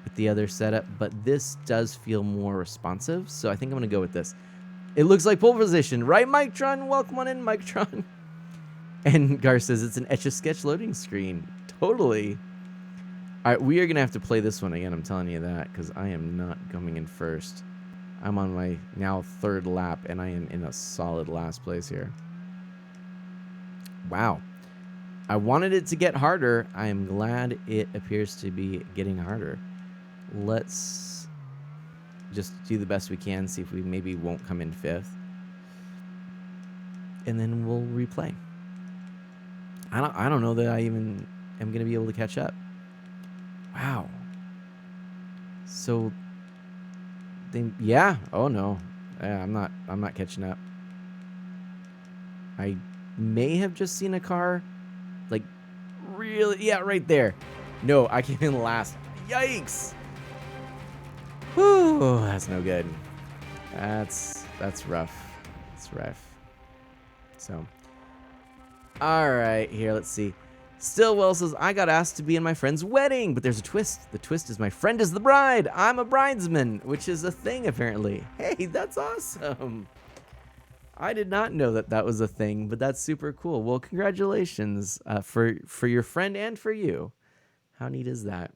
with the other setup, but this does feel more responsive, so I think I'm going to go with this. It looks like pole position, right, Mike-tron? Welcome on in, Mike-tron. And Gar says it's an Etch-a-Sketch loading screen. Totally. All right, we are going to have to play this one again, I'm telling you that, because I am not coming in first. I'm on my now third lap, and I am in a solid last place here. Wow. I wanted it to get harder. I am glad it appears to be getting harder. Let's just do the best we can, see if we maybe won't come in fifth. And then we'll replay. I don't know that I even am going to be able to catch up. Wow. So... yeah. Oh no. Yeah, I'm not catching up. I may have just seen a car, like, really. Yeah, right there. No, I came in last. Yikes. Whew. That's no good. That's rough. That's rough. So. All right. Here, let's see. Stillwell says, I got asked to be in my friend's wedding, but there's a twist. The twist is my friend is the bride. I'm a bridesman, which is a thing, apparently. Hey, that's awesome. I did not know that that was a thing, but that's super cool. Well, congratulations for your friend and for you. How neat is that?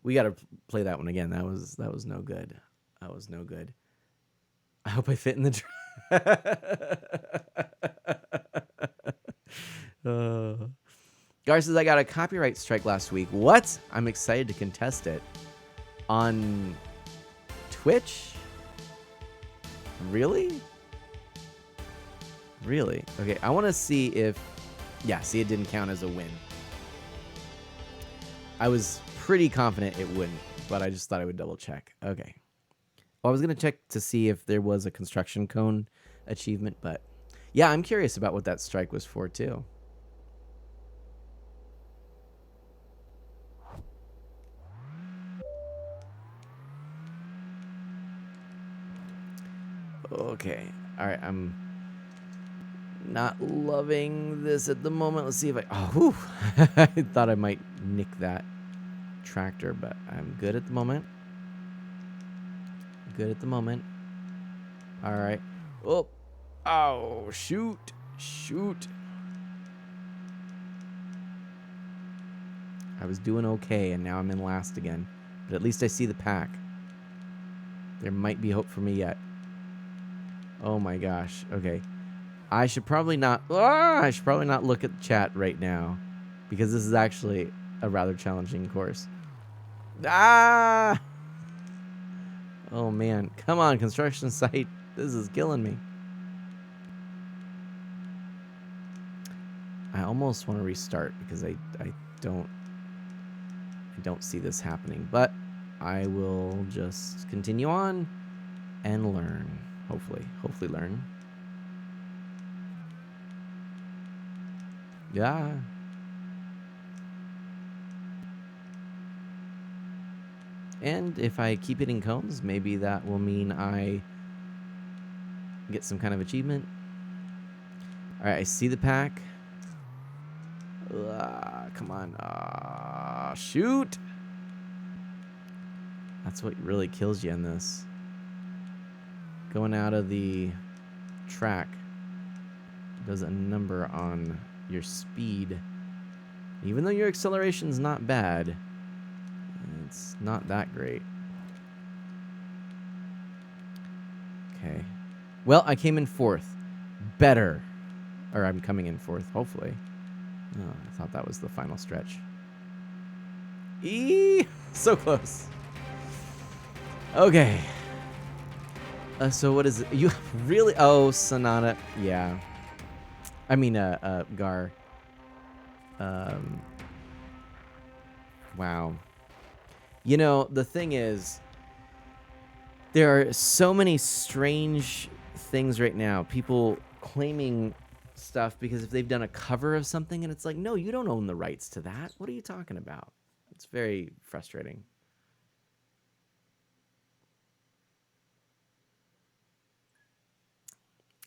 We got to play that one again. That was no good. That was no good. I hope I fit in the Gar says, I got a copyright strike last week. What? I'm excited to contest it. On Twitch? Really? Really? Okay, I want to see if... Yeah, see, it didn't count as a win. I was pretty confident it wouldn't, but I just thought I would double check. Okay. Well, I was going to check to see if there was a construction cone achievement, but... Yeah, I'm curious about what that strike was for, too. Okay. All right, I'm not loving this at the moment. Let's see if I... Oh, whew. I thought I might nick that tractor, but I'm good at the moment. Good at the moment. All right. Oh. Oh, shoot. Shoot. I was doing okay, and now I'm in last again. But at least I see the pack. There might be hope for me yet. Oh my gosh. Okay. I should probably not. I should probably not look at the chat right now, because this is actually a rather challenging course. Ah! Oh man, come on, construction site. This is killing me. I almost want to restart because I don't see this happening, but I will just continue on and learn. Hopefully learn. Yeah. And if I keep hitting cones, maybe that will mean I get some kind of achievement. All right, I see the pack. Come on. Shoot. That's what really kills you in this. Going out of the track does a number on your speed. Even though your acceleration's not bad, it's not that great. Okay. Well, I came in fourth. Better. Or I'm coming in fourth, hopefully. Oh, I thought that was the final stretch. So close. Okay. So what is it? You really? Oh, Sonata. Yeah. I mean, Gar. Wow. You know, the thing is, there are so many strange things right now. People claiming stuff because if they've done a cover of something, and it's like, no, you don't own the rights to that. What are you talking about? It's very frustrating.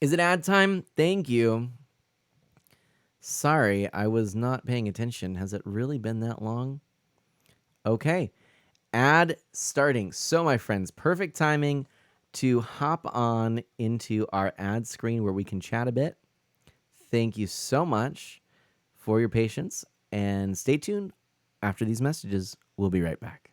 Is it ad time? Thank you. Sorry, I was not paying attention. Has it really been that long? Okay. Ad starting. So, my friends, perfect timing to hop on into our ad screen where we can chat a bit. Thank you so much for your patience, and stay tuned. After these messages, we'll be right back.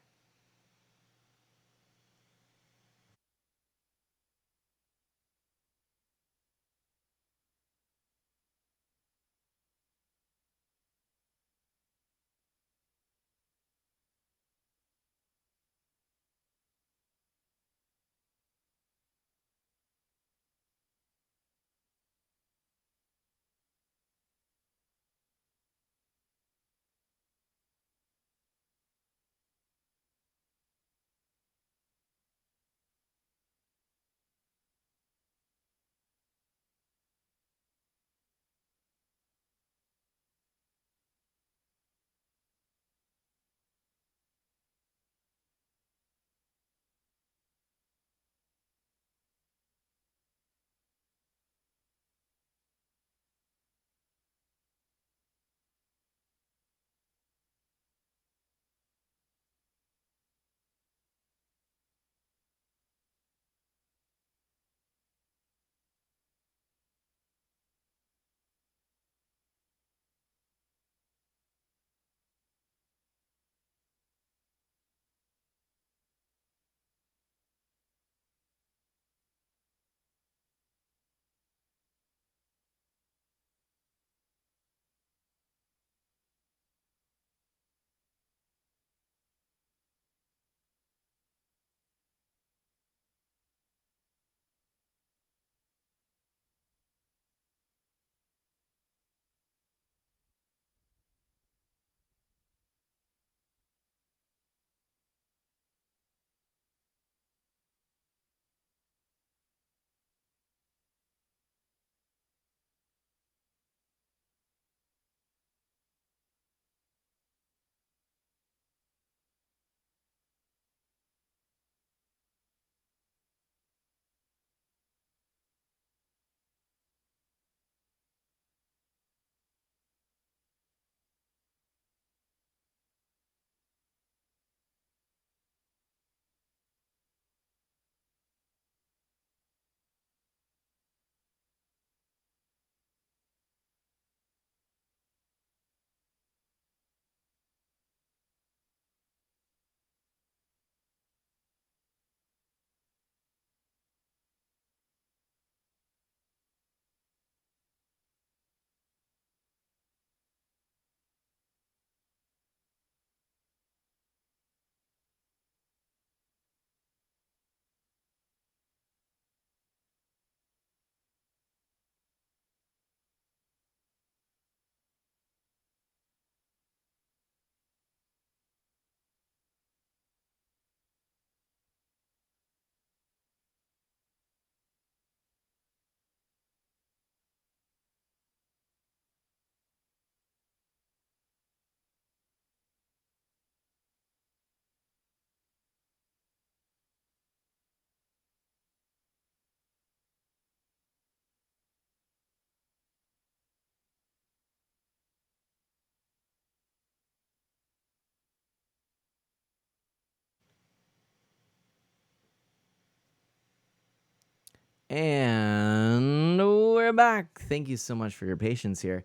And we're back. Thank you so much for your patience here.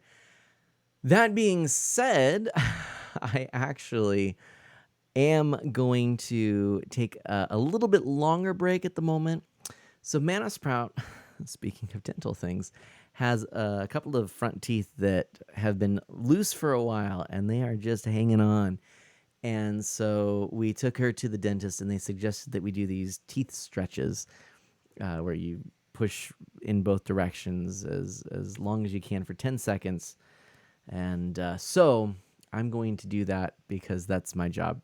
That being said, I actually am going to take a little bit longer break at the moment. So Mana Sprout, speaking of dental things, has a couple of front teeth that have been loose for a while, and they are just hanging on. And so we took her to the dentist, and they suggested that we do these teeth stretches, where you push in both directions as long as you can for 10 seconds. And so I'm going to do that because that's my job.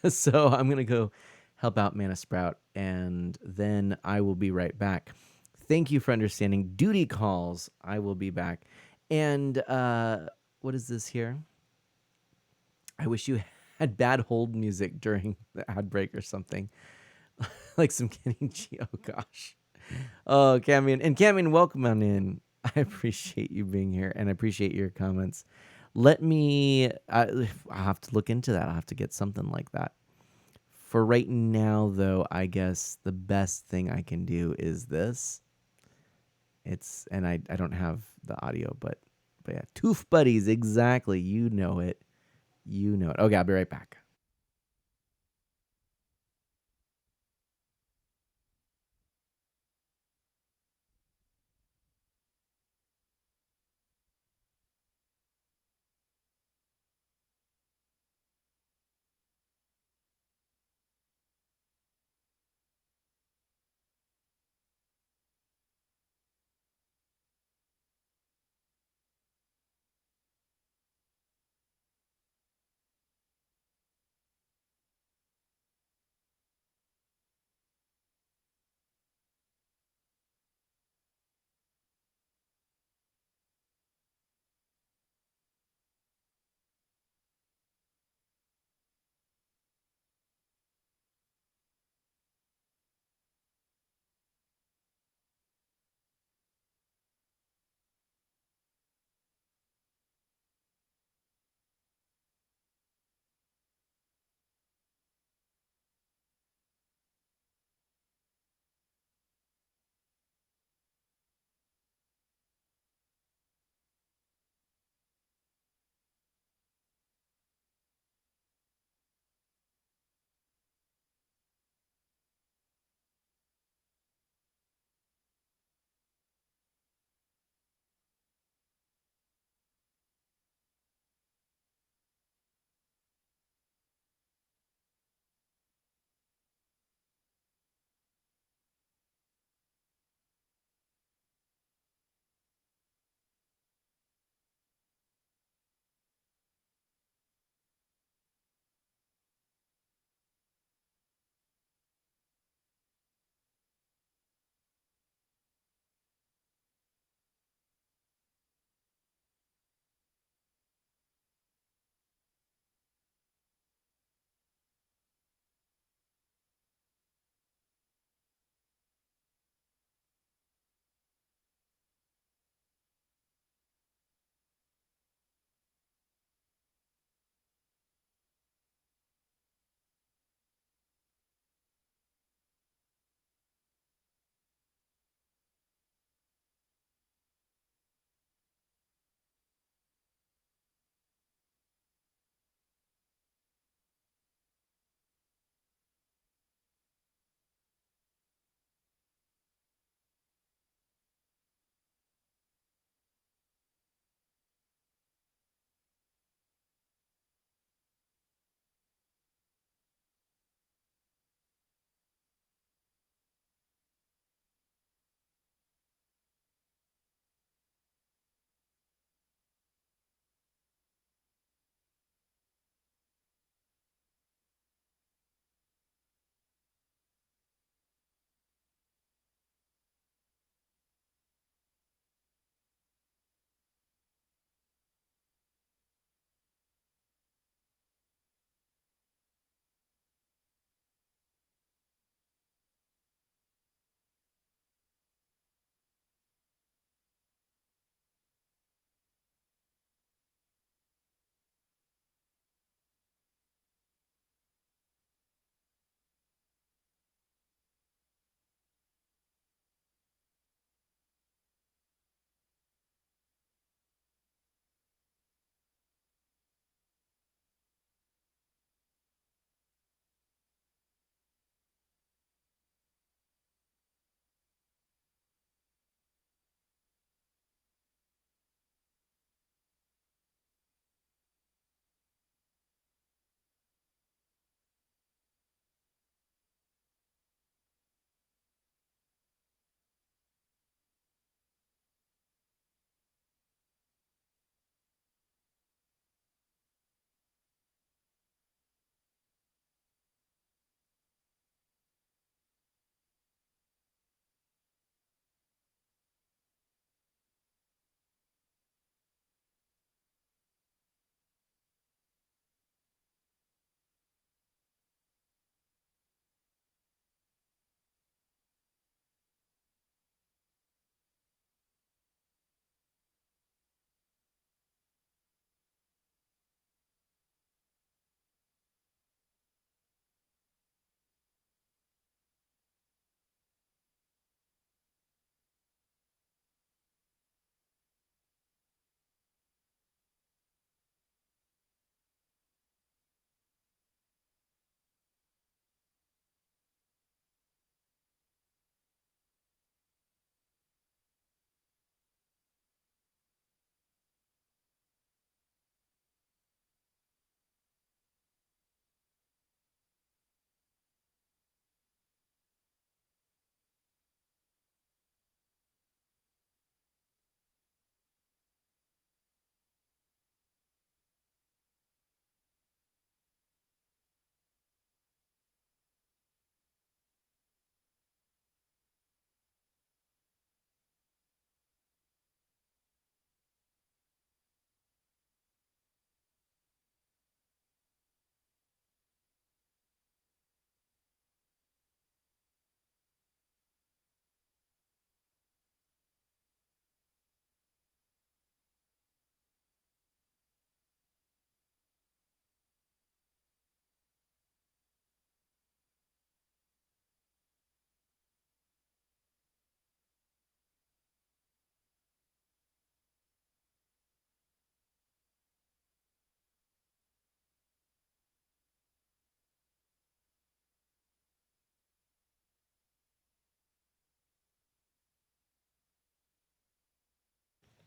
So I'm going to go help out Mana Sprout, and then I will be right back. Thank you for understanding. Duty calls. I will be back. And what is this here? I wish you had bad hold music during the ad break or something. Like some Kenny G. Oh, gosh. Oh, Camion. And Camion, welcome on in. I appreciate you being here, and I appreciate your comments. Let me, I'll have to look into that. I'll have to get something like that. For right now, though, I guess the best thing I can do is this. And I don't have the audio, but yeah, Tooth Buddies, exactly. You know it. You know it. Okay, I'll be right back.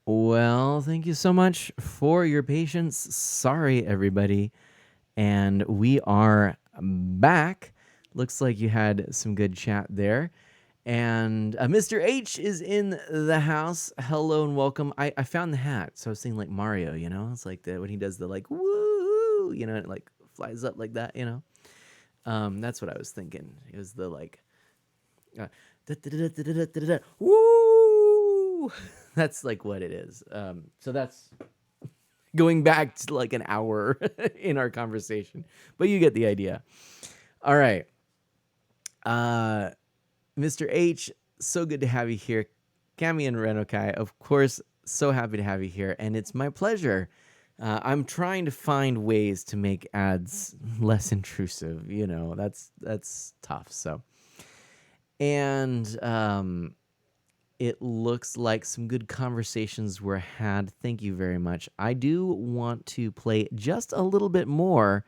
Well, thank you so much for your patience. Sorry, everybody. And we are back. Looks like you had some good chat there. And Mr. H is in the house. Hello and welcome. I found the hat. So I was thinking like Mario, you know? It's like when he does the like, woo, you know, it like flies up like that, you know? That's what I was thinking. It was the like, woo. That's like what it is. So that's going back to like an hour in our conversation, but you get the idea. All right. Mr. H, so good to have you here. Cami and Renokai, of course, so happy to have you here, and it's my pleasure. I'm trying to find ways to make ads less intrusive. You know, that's tough. So, and it looks like some good conversations were had. Thank you very much. I do want to play just a little bit more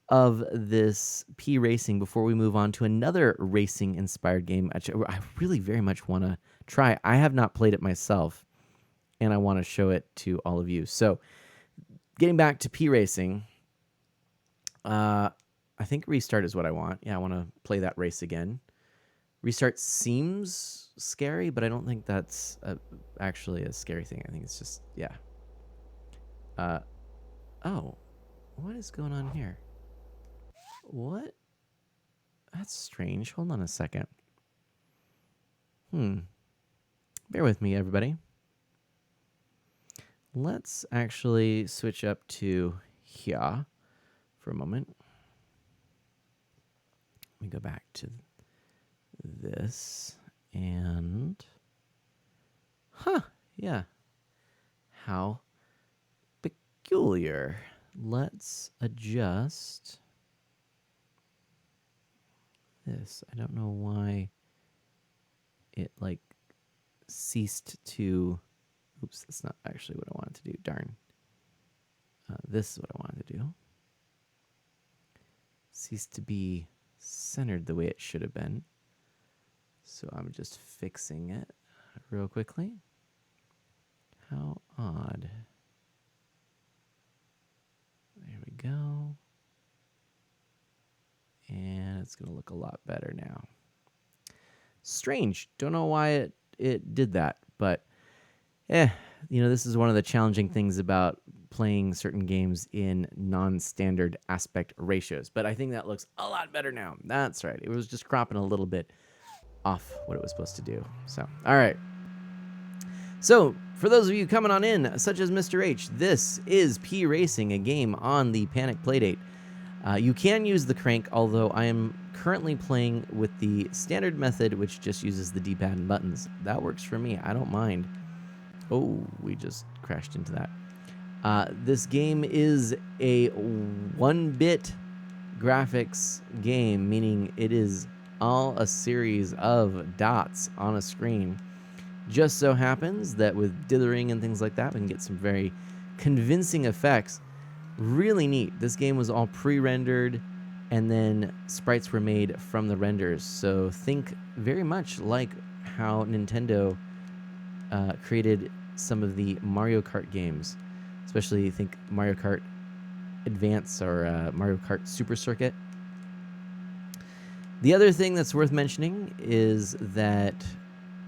of this P Racing before we move on to another racing inspired game. I really very much want to try. I have not played it myself, and I want to show it to all of you. So, getting back to P Racing, I think restart is what I want. Yeah, I want to play that race again. Restart seems scary, but I don't think that's actually a scary thing. I think it's just, yeah. Oh, what is going on here? What? That's strange. Hold on a second. Bear with me, everybody. Let's actually switch up to here for a moment. Let me go back to this and... yeah. How peculiar. Let's adjust this. I don't know why it like ceased to... Oops, that's not actually what I wanted to do. Darn. This is what I wanted to do. Ceased to be centered the way it should have been. So I'm just fixing it real quickly. How odd. There we go. And it's going to look a lot better now. Strange. Don't know why it did that, but this is one of the challenging things about playing certain games in non-standard aspect ratios. But I think that looks a lot better now. That's right. It was just cropping a little bit off what it was supposed to do. So, all right. So, for those of you coming on in, such as Mr. H, this is P Racing, a game on the Panic Playdate. You can use the crank, although I am currently playing with the standard method, which just uses the D-pad and buttons. That works for me. I don't mind. Oh, we just crashed into that. This game is a 1-bit graphics game, meaning it is all a series of dots on a screen. Just so happens that with dithering and things like that, we can get some very convincing effects. Really neat. This game was all pre-rendered, and then sprites were made from the renders. So think very much like how Nintendo created some of the Mario Kart games, especially think Mario Kart Advance or Mario Kart Super Circuit. The other thing that's worth mentioning is that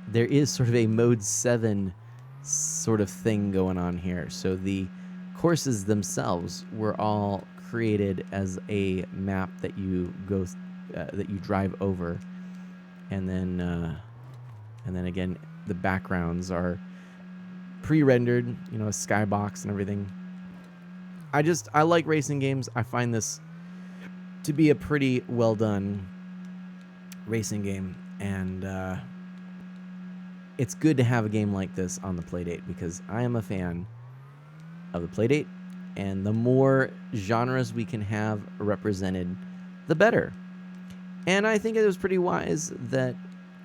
there is sort of a Mode 7 sort of thing going on here. So the courses themselves were all created as a map that you go that you drive over, and then again the backgrounds are pre-rendered, a skybox and everything. I like racing games. I find this to be a pretty well done racing game, and it's good to have a game like this on the Playdate because I am a fan of the Playdate, and the more genres we can have represented, the better. And I think it was pretty wise that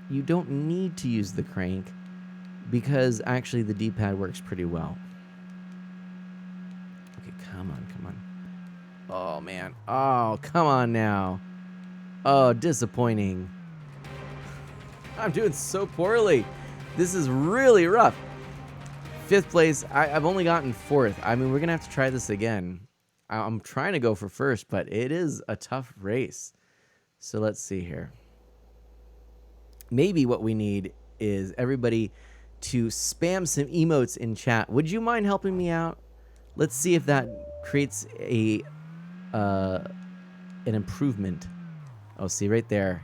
you don't need to use the crank because actually the D-pad works pretty well. Okay, come on. Oh, man. Oh, come on now. Oh, disappointing. I'm doing so poorly. This is really rough. 5th place. I've only gotten 4th. I mean, we're going to have to try this again. I'm trying to go for 1st, but it is a tough race. So let's see here. Maybe what we need is everybody to spam some emotes in chat. Would you mind helping me out? Let's see if that creates an improvement. Oh, see right there.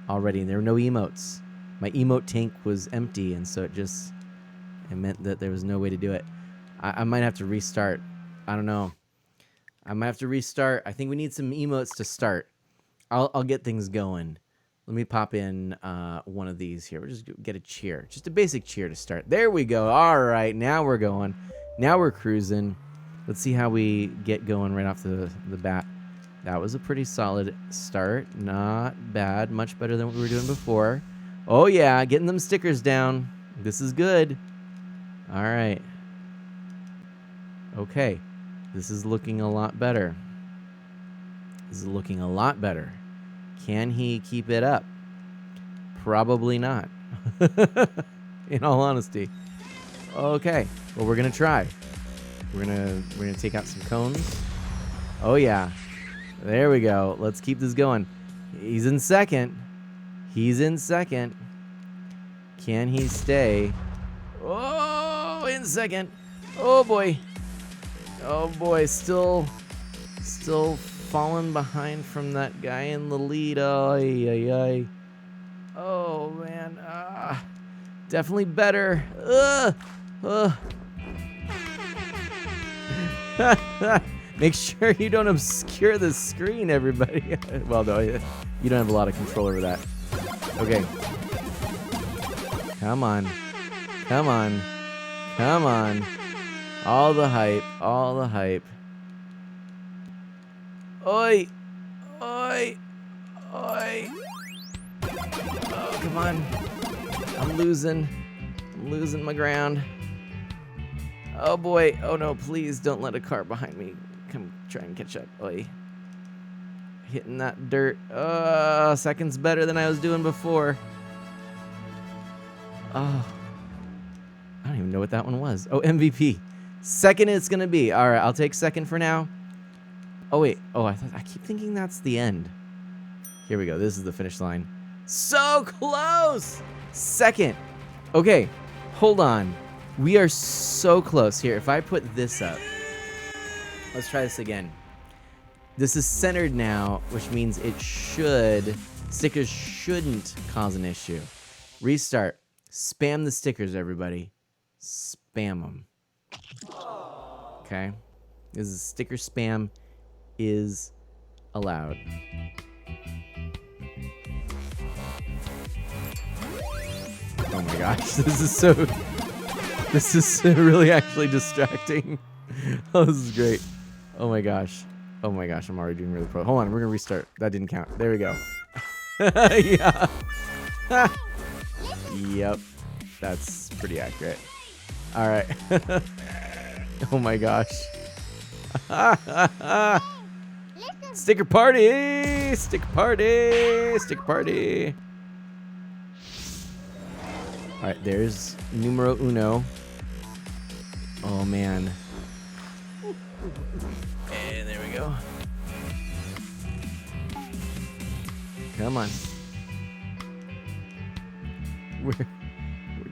Already, there were no emotes. My emote tank was empty, and so it meant that there was no way to do it. I might have to restart. I don't know. I might have to restart. I think we need some emotes to start. I'll get things going. Let me pop in one of these here. We'll just get a cheer. Just a basic cheer to start. There we go. All right, now we're going. Now we're cruising. Let's see how we get going right off the bat. That was a pretty solid start. Not bad. Much better than what we were doing before. Oh, yeah. Getting them stickers down. This is good. All right. Okay. This is looking a lot better. This is looking a lot better. Can he keep it up? Probably not. In all honesty. Okay. Well, we're going to try. We're gonna take out some cones. Oh, yeah. There we go. Let's keep this going. He's in second. He's in second. Can he stay? Oh, in second. Oh, boy. Oh, boy. Still falling behind from that guy in the lead. Ay, ay, ay. Oh, man. Definitely better. Make sure you don't obscure the screen, everybody. Well, no, you don't have a lot of control over that. Okay. Come on. Come on. Come on. All the hype. All the hype. Oi. Oi. Oi. Oh, come on. I'm losing. I'm losing my ground. Oh, boy. Oh, no. Please don't let a car behind me come try and catch up. Oi. Hitting that dirt. Seconds better than I was doing before. Oh. I don't even know what that one was. Oh, MVP. Second it's going to be. All right. I'll take second for now. Oh, wait. Oh, I keep thinking that's the end. Here we go. This is the finish line. So close. Second. Okay. Hold on. We are so close. Here, if I put this up. Let's try this again. This is centered now, which means stickers shouldn't cause an issue. Restart. Spam the stickers, everybody. Spam them. Okay? This is sticker spam is allowed. Oh my gosh, this is really actually distracting. Oh, this is great. Oh my gosh. Oh my gosh, I'm already doing really pro. Hold on, we're gonna restart. That didn't count. There we go. Yeah. Yep. That's pretty accurate. All right. Oh my gosh. Sticker party! Sticker party! Sticker party! All right, there's numero uno. Oh man. And there we go. Come on. We're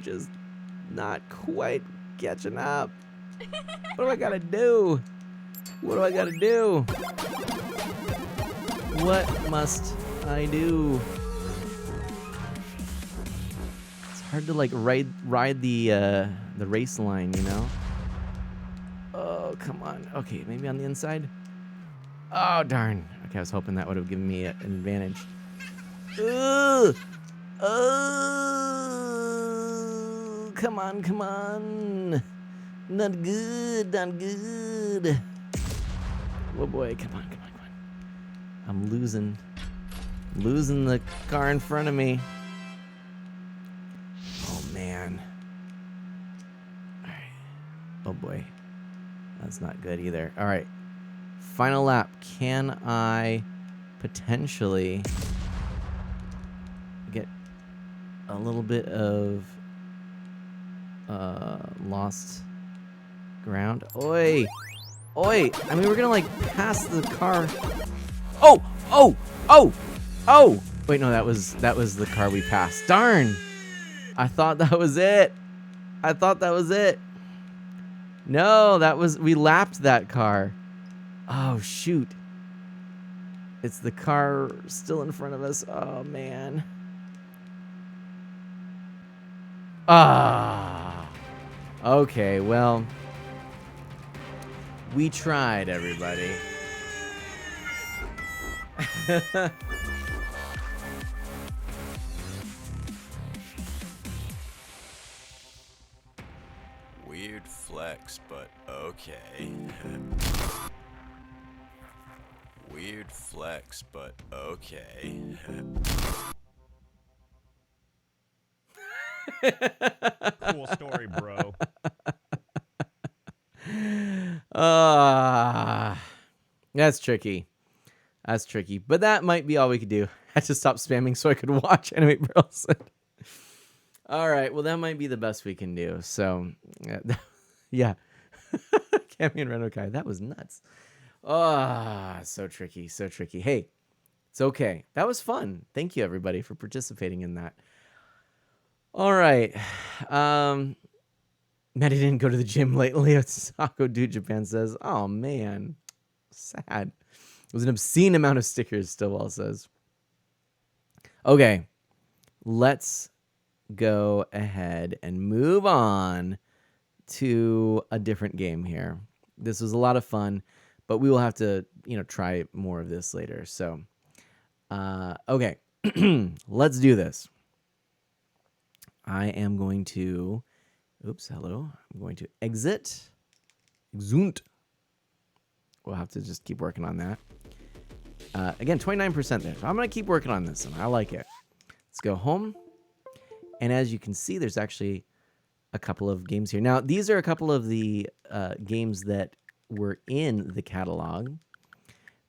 just not quite catching up. What do I gotta do? What do I gotta do? What must I do? It's hard to like ride the race line, you know? Oh, come on. Okay, maybe on the inside. Oh, darn. Okay, I was hoping that would have given me an advantage. Ugh! Oh, come on, come on. Not good, not good. Oh boy, come on, come on, come on. I'm losing the car in front of me. Oh man. All right. Oh boy. That's not good either. All right. Final lap. Can I potentially get a little bit of lost ground. Oi! Oi! I mean, we're gonna, like, pass the car. Oh! Oh! Oh! Oh! Wait, no, that was the car we passed. Darn! I thought that was it. I thought that was it. No, we lapped that car. Oh, shoot. It's the car still in front of us. Oh, man. Ah. Okay, well. We tried, everybody. Weird flex, but okay. Weird flex, but okay. Cool story, bro. That's tricky. That's tricky. But that might be all we could do. I had to stop spamming so I could watch Animate Burleson. All right. Well, that might be the best we can do. So, yeah. Cammy and Renokai. That was nuts. So tricky. So tricky. Hey, it's okay. That was fun. Thank you, everybody, for participating in that. All right. Maddie didn't go to the gym lately. Sako Dude Japan says, oh, man. Sad. It was an obscene amount of stickers, Stillwell says. Okay. Let's go ahead and move on to a different game here. This was a lot of fun, but we will have to, try more of this later. So, okay. Let's do this. I am going to... Oops, hello. I'm going to exit. Exunt. We'll have to just keep working on that. Again, 29% there. So I'm going to keep working on this one. I like it. Let's go home. And as you can see, there's actually a couple of games here. Now, these are a couple of the games that were in the catalog,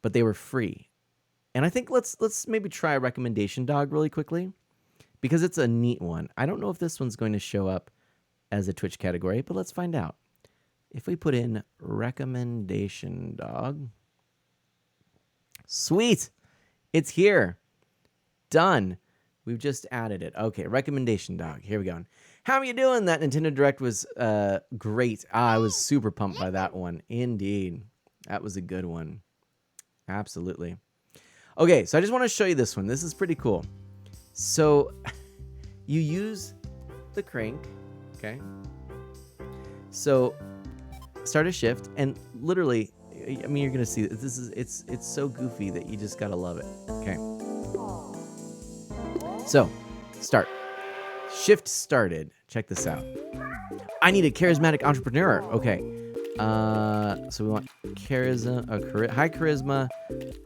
but they were free. And I think let's maybe try a recommendation dog really quickly, because it's a neat one. I don't know if this one's going to show up as a Twitch category, but let's find out. If we put in recommendation dog, sweet, it's here, done. We've just added it. Okay, recommendation dog. Here we go. How are you doing? That Nintendo Direct was great. I was super pumped by that one. Indeed, that was a good one. Absolutely. Okay, so I just want to show you this one. This is pretty cool. So you use the crank. Okay. So start a shift, and literally, I mean, you're gonna see this is it's so goofy that you just gotta love it. Okay. So start. Shift started. Check this out. I need a charismatic entrepreneur. Okay. So we want high charisma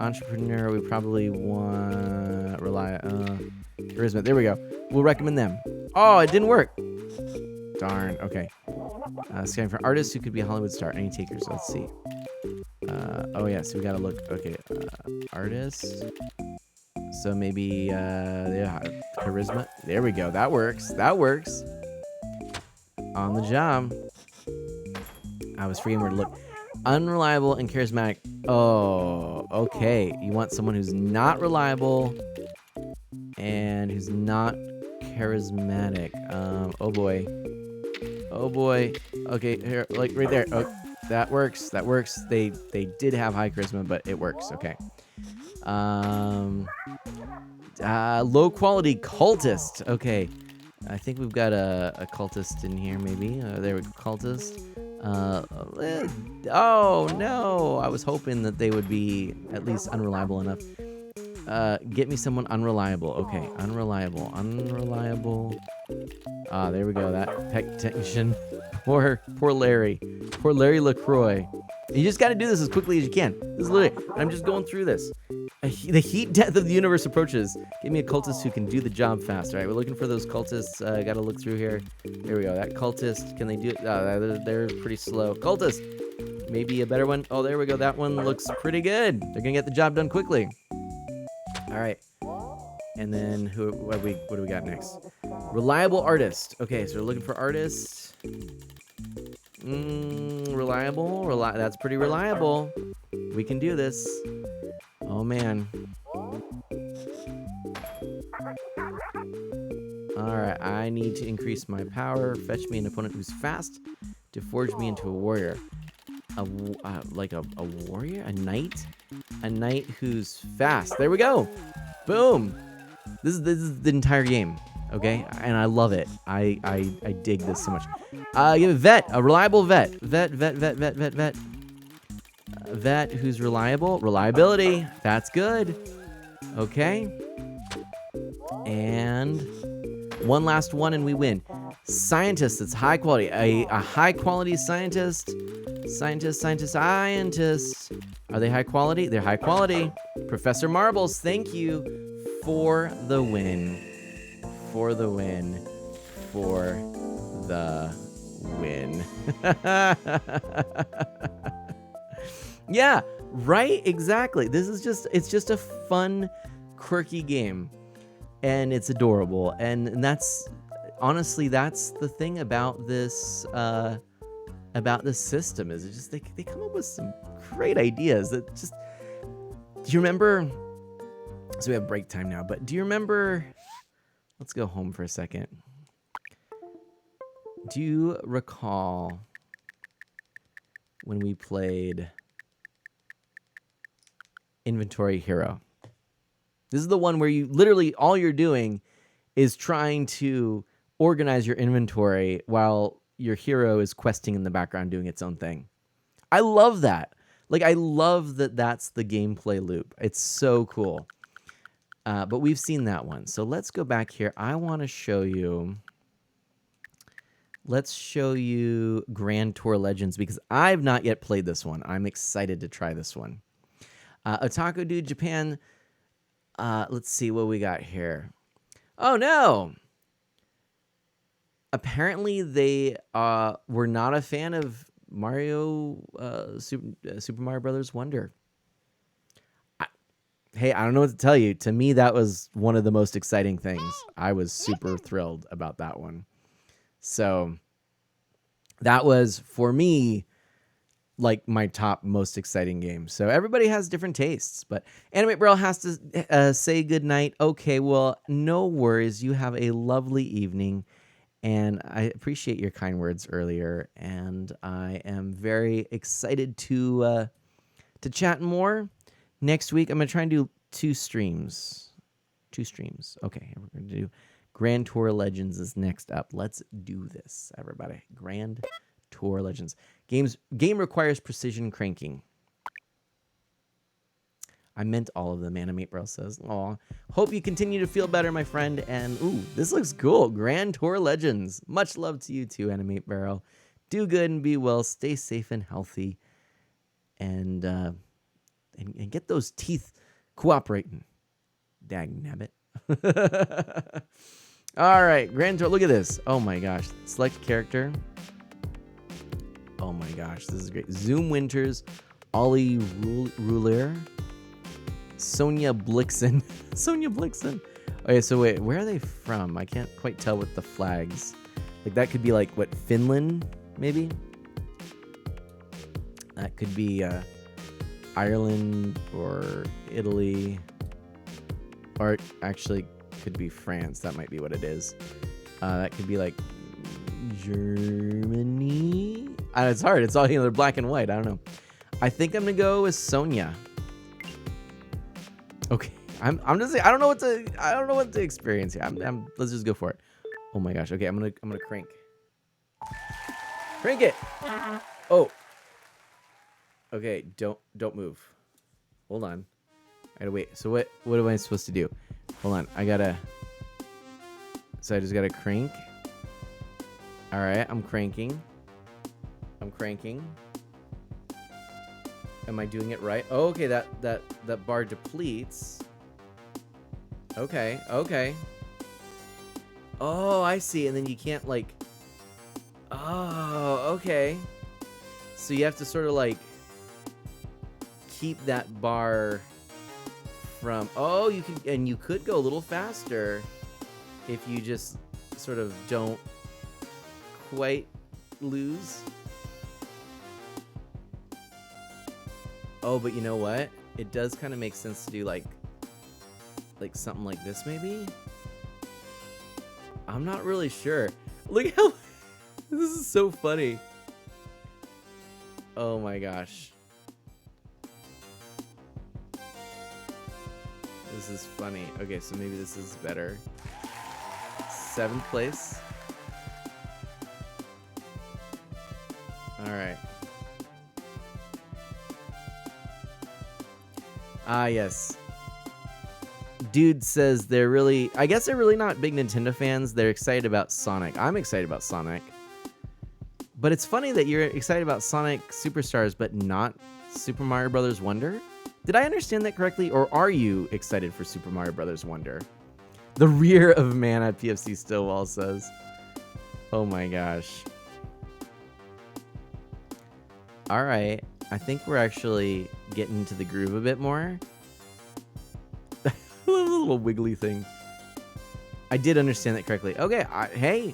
entrepreneur. We probably want charisma. There we go. We'll recommend them. Oh, it didn't work. Darn. Okay. Scanning for artists who could be a Hollywood star. Any takers? Let's see. Oh yeah. So we gotta look. Okay. Artists. So maybe charisma. There we go. That works. That works. On the job. I was forgetting where to look. Unreliable and charismatic. Oh, okay. You want someone who's not reliable and who's not charismatic. Oh boy. Oh boy. Okay, here, like right there. Oh, that works. That works. They did have high charisma, but it works. Okay. Low quality cultist. Okay. I think we've got a cultist in here, maybe. There we go, cultist. Oh no! I was hoping that they would be at least unreliable enough. Get me someone unreliable. Okay, unreliable. There we go. That technician. Poor Larry. Poor Larry LaCroix. You just got to do this as quickly as you can. This is literally. I'm just going through this. The heat death of the universe approaches. Give me a cultist who can do the job fast. All right, we're looking for those cultists. Got to look through here. There we go. That cultist. Can they do it? They're pretty slow. Cultist. Maybe a better one. Oh, there we go. That one looks pretty good. They're gonna get the job done quickly. All right. And then what do we got next? Reliable artist. Okay, so we're looking for artists. Reliable. That's pretty reliable. We can do this. Oh, man. Alright, I need to increase my power. Fetch me an opponent who's fast to forge me into a warrior. Like a warrior? A knight? A knight who's fast. There we go! Boom! This is the entire game, okay? And I love it. I dig this so much. Give a vet, a reliable vet. Vet. Vet who's reliable. Reliability. That's good. Okay. And one last one and we win. Scientist, that's high quality. A high quality scientist. Scientist. Are they high quality? They're high quality. Professor Marbles, thank you for the win. For the win. Yeah, right? Exactly. It's just a fun, quirky game. And it's adorable. And that's, honestly, that's the thing about this system, is it's just, they come up with some great ideas that just, do you remember, so we have break time now, but do you remember, let's go home for a second. Do you recall when we played Inventory Hero? This is the one where you literally, all you're doing is trying to organize your inventory while your hero is questing in the background doing its own thing. I love that. Like, I love that that's the gameplay loop. It's so cool. But we've seen that one. So let's go back here. I want to show you... Let's show you Grand Tour Legends, because I've not yet played this one. I'm excited to try this one. Otaku Dude Japan... let's see what we got here. Oh, no! Apparently, they were not a fan of Mario, Super Mario Brothers Wonder. Hey, I don't know what to tell you. To me, that was one of the most exciting things. I was super thrilled about that one. So, that was, for me, like my top most exciting game. So everybody has different tastes, but Animate Bro has to say goodnight. Okay, well, no worries. You have a lovely evening, and I appreciate your kind words earlier, and I am very excited to chat more. Next week, I'm going to try and do 2 streams. 2 streams. Okay, we're going to do Grand Tour Legends is next up. Let's do this, everybody. Grand Tour Legends. Game requires precision cranking. I meant all of them, Animate Bro says. Aw. Hope you continue to feel better, my friend. And, ooh, this looks cool. Grand Tour Legends. Much love to you too, Animate Barrel. Do good and be well. Stay safe and healthy. And get those teeth cooperating. Dagnabbit. All right, Grand Tour. Look at this. Oh, my gosh. Select character. Oh my gosh, this is great. Zoom Winters, Ollie Ruler, Sonia Blixen. Sonia Blixen. Okay, so wait, where are they from? I can't quite tell with the flags. Like, that could be like, what, Finland, maybe? That could be Ireland or Italy. Or actually could be France. That might be what it is. That could be like Germany. It's hard. It's all, they're black and white. I don't know. I think I'm gonna go with Sonia. Okay, I'm just saying. I don't know what to experience here. Let's just go for it. Oh my gosh. Okay, I'm gonna crank it. Oh. Okay, don't move. Hold on. I gotta wait. So what am I supposed to do? Hold on. So I just gotta crank. All right, I'm cranking. Am I doing it right? Oh, okay, that bar depletes. Okay. Oh, I see. And then you can't like... Oh, okay. So you have to sort of like keep that bar from... Oh, you can, and you could go a little faster if you just sort of don't quite lose. Oh, but you know what? It does kind of make sense to do like something like this, maybe? I'm not really sure. Look how this is so funny. Oh my gosh. This is funny. Okay, so maybe this is better. 7th place. All right. Ah, yes. Dude says I guess they're really not big Nintendo fans. They're excited about Sonic. I'm excited about Sonic. But it's funny that you're excited about Sonic Superstars, but not Super Mario Bros. Wonder? Did I understand that correctly? Or are you excited for Super Mario Bros. Wonder? The rear of mana, PFC Stillwell says. Oh my gosh. All right. I think we're actually getting into the groove a bit more. A little wiggly thing. I did understand that correctly. Okay, hey,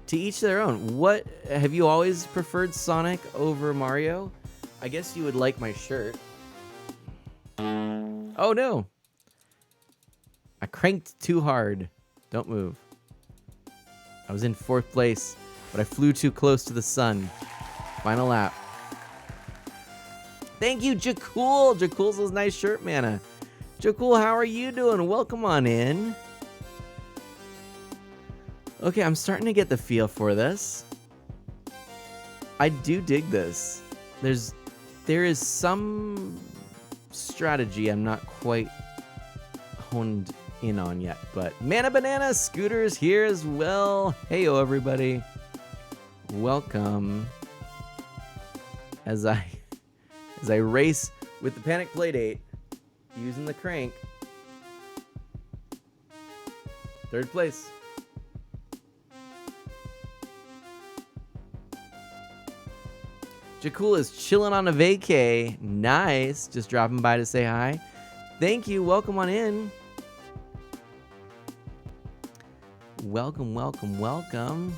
to each their own. What have you always preferred Sonic over Mario? I guess you would like my shirt. Oh no. I cranked too hard. Don't move. I was in 4th place, but I flew too close to the sun. Final lap. Thank you, Jakul. Jakul says nice shirt, mana. Jakul, how are you doing? Welcome on in. Okay, I'm starting to get the feel for this. I do dig this. There is some strategy I'm not quite honed in on yet, but Mana Banana Scooter's here as well. Heyo, everybody. Welcome. As I race with the Panic Playdate using the crank. 3rd place. Jakul is chilling on a vacay. Nice. Just dropping by to say hi. Thank you. Welcome on in. Welcome, welcome, welcome.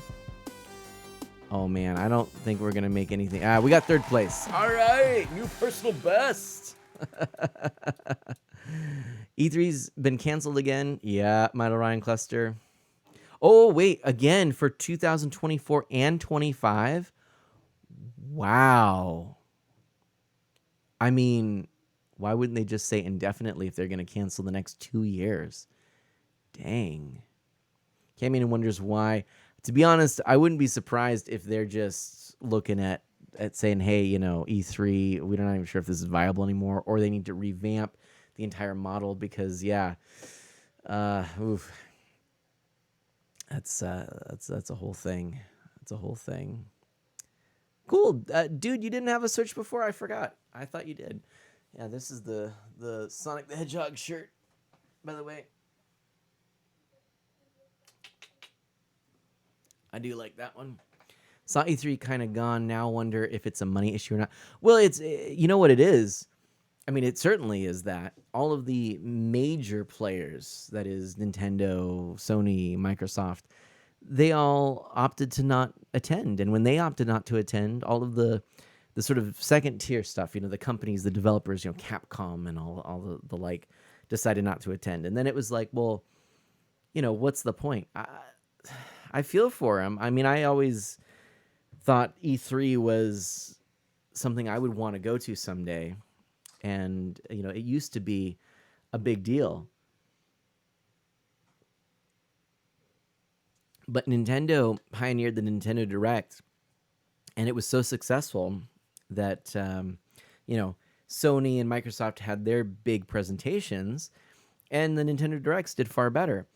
Oh, man. I don't think we're going to make anything. We got 3rd place. All right. New personal best. E3's been canceled again. Yeah, Midal Ryan Cluster. Oh, wait. Again for 2024 and 25. Wow. I mean, why wouldn't they just say indefinitely if they're going to cancel the next 2 years? Dang. Camien wonders why. To be honest, I wouldn't be surprised if they're just looking at saying, hey, E3, we're not even sure if this is viable anymore, or they need to revamp the entire model because, yeah, oof. That's a whole thing. That's a whole thing. Cool. Dude, you didn't have a search before? I forgot. I thought you did. Yeah, this is the Sonic the Hedgehog shirt, by the way. I do like that one. Saw E3 kind of gone. Now wonder if it's a money issue or not. Well, it's, you know what it is? I mean, it certainly is that. All of the major players, that is Nintendo, Sony, Microsoft, they all opted to not attend. And when they opted not to attend, all of the sort of second tier stuff, the companies, the developers, Capcom and all the like, decided not to attend. And then it was like, well, what's the point? I feel for them. I mean, I always thought E3 was something I would want to go to someday. And, it used to be a big deal. But Nintendo pioneered the Nintendo Direct, and it was so successful that, Sony and Microsoft had their big presentations, and the Nintendo Directs did far better.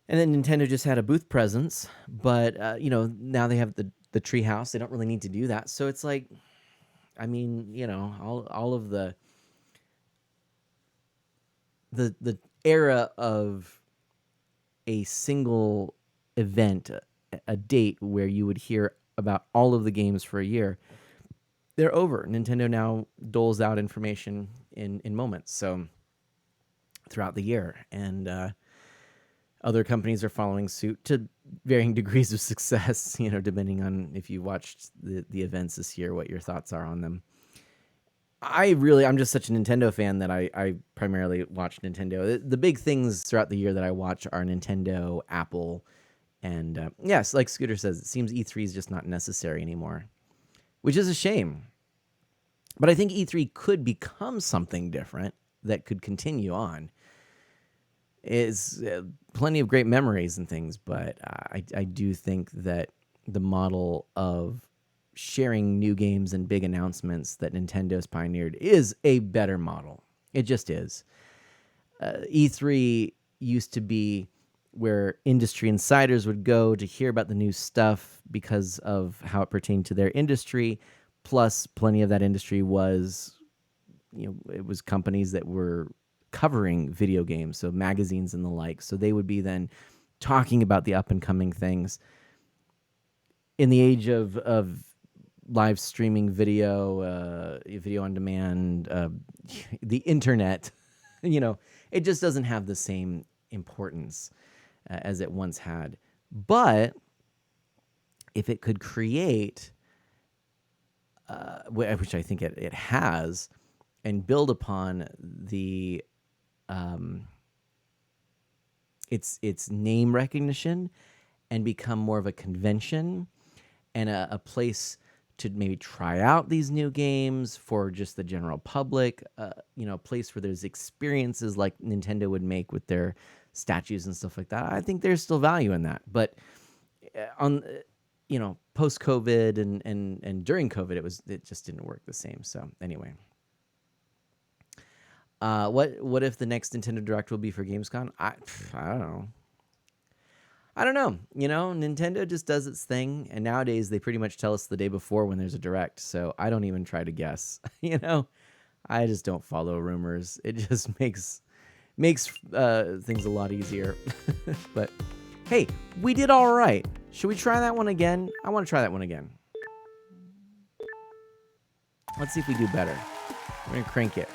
And then Nintendo just had a booth presence, but, now they have the Treehouse. They don't really need to do that. So it's like, I mean, all of the era of a single event, a date where you would hear about all of the games for a year, they're over. Nintendo now doles out information in moments, so throughout the year. And other companies are following suit to varying degrees of success, depending on if you watched the events this year, what your thoughts are on them. I'm just such a Nintendo fan that I primarily watch Nintendo. The big things throughout the year that I watch are Nintendo, Apple, and yes, like Scooter says, it seems E3 is just not necessary anymore, which is a shame. But I think E3 could become something different that could continue on. It's plenty of great memories and things, but I do think that the model of sharing new games and big announcements that Nintendo's pioneered is a better model. It just is. E3 used to be where industry insiders would go to hear about the new stuff because of how it pertained to their industry. Plus, plenty of that industry was, it was companies that were covering video games, so magazines and the like. So they would be then talking about the up and coming things. In the age of live streaming video, video on demand, the internet, it just doesn't have the same importance as it once had. But if it could create, which I think it has, and build upon its name recognition and become more of a convention and a place to maybe try out these new games for just the general public, a place where there's experiences like Nintendo would make with their statues and stuff like that. I think there's still value in that. But post COVID and during COVID, it just didn't work the same. So anyway, what if the next Nintendo Direct will be for Gamescom? I don't know. Nintendo just does its thing, and nowadays they pretty much tell us the day before when there's a Direct, so I don't even try to guess. I just don't follow rumors. It just makes things a lot easier. But hey, we did all right. Should we try that one again? I want to try that one again. Let's see if we do better. We're gonna crank it.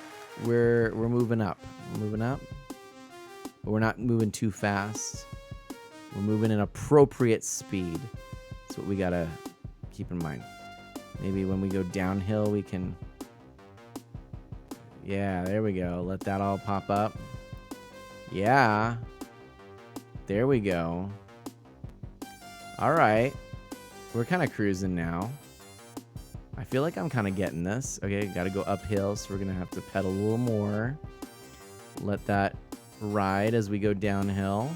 We're moving up. We're moving up, but we're not moving too fast. We're moving in appropriate speed. That's what we gotta keep in mind. Maybe when we go downhill, we can... Yeah, there we go. Let that all pop up. Yeah. There we go. All right. We're kind of cruising now. I feel like I'm kind of getting this. Okay, gotta go uphill, so we're gonna have to pedal a little more. Let that ride as we go downhill.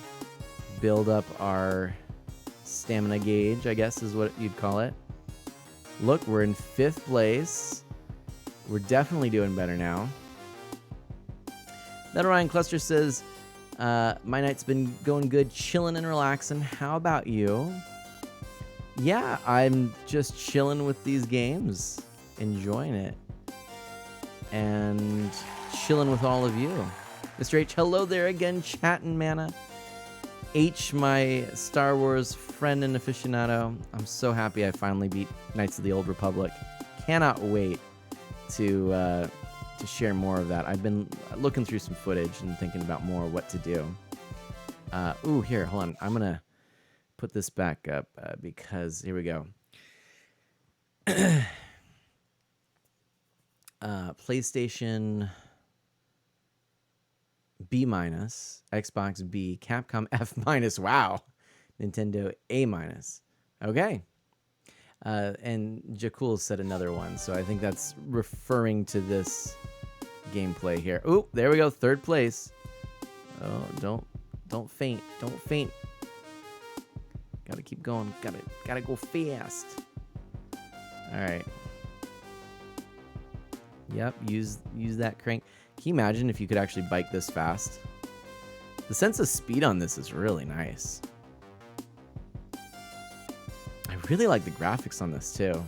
Build up our stamina gauge, I guess is what you'd call it. Look, we're in 5th place. We're definitely doing better now. Then Ryan Cluster says, my night's been going good, chilling and relaxing. How about you? Yeah, I'm just chilling with these games, enjoying it, and chilling with all of you. Mr. H, hello there again, chatting mana. H, my Star Wars friend and aficionado. I'm so happy I finally beat Knights of the Old Republic. Cannot wait to share more of that. I've been looking through some footage and thinking about more what to do. Here, hold on. I'm going to put this back up because here we go. PlayStation B-, Xbox B, Capcom F-. Wow. Nintendo A-. Okay. And Jakul said another one, so I think that's referring to this gameplay here. Oh, there we go, 3rd place. Oh, don't faint. Don't faint. Gotta keep going. Gotta go fast. All right. Yep, use that crank. Can you imagine if you could actually bike this fast? The sense of speed on this is really nice. I really like the graphics on this too.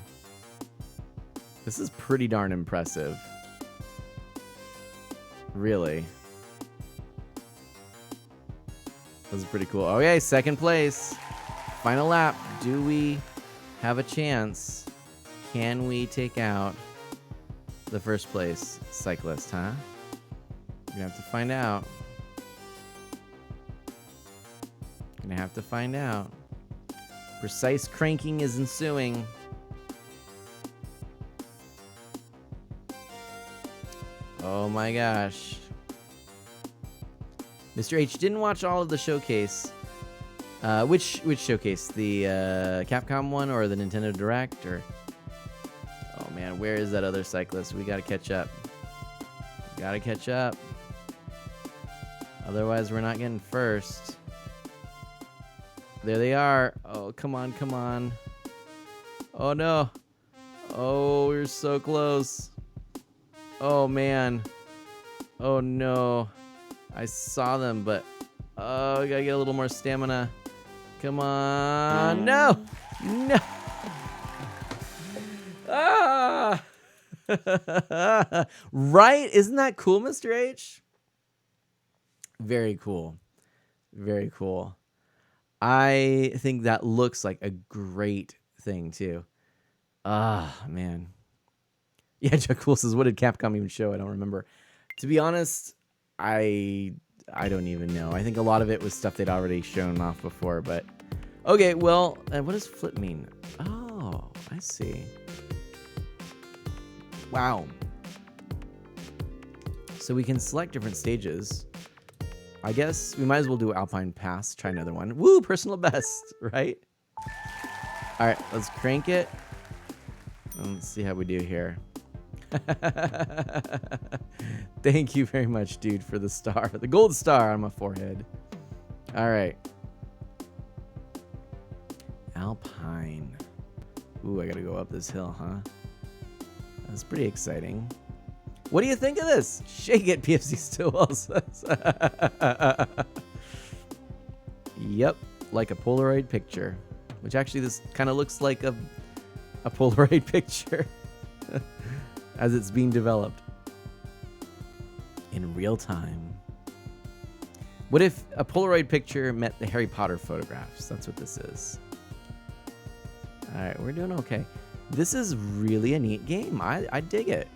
This is pretty darn impressive. Really. This is pretty cool. Okay, 2nd place. Final lap. Do we have a chance? Can we take out the 1st place cyclist, huh? We're gonna have to find out. Gonna have to find out. Precise cranking is ensuing. Oh my gosh. Mr. H didn't watch all of the showcase. Which showcase? The Capcom one or the Nintendo Direct? Or oh man, where is that other cyclist? We gotta catch up. Gotta catch up. Otherwise, we're not getting first. There they are. Oh, come on, come on. Oh no. Oh, we're so close. Oh man. Oh no. I saw them, but oh, I gotta get a little more stamina. Come on. No. No. Ah. Right? Isn't that cool, Mr. H? Very cool. Very cool. I think that looks like a great thing, too. Ah, man. Yeah, Chuck Cool says, what did Capcom even show? I don't remember. To be honest, I don't even know. I think a lot of it was stuff they'd already shown off before, but... Okay, well, what does flip mean? Oh, I see. Wow. So we can select different stages. I guess we might as well do Alpine Pass, try another one. Woo, personal best, right? All right, let's crank it. And let's see how we do here. Thank you very much, dude, for the star. The gold star on my forehead. All right. Alpine. Ooh, I gotta go up this hill, huh? That's pretty exciting. What do you think of this? Shake it, PFC Stillwell says. Yep, like a Polaroid picture. Which actually this kind of looks like a Polaroid picture as it's being developed in real time. What if a Polaroid picture met the Harry Potter photographs? That's what this is. All right, we're doing okay. This is really a neat game. I dig it.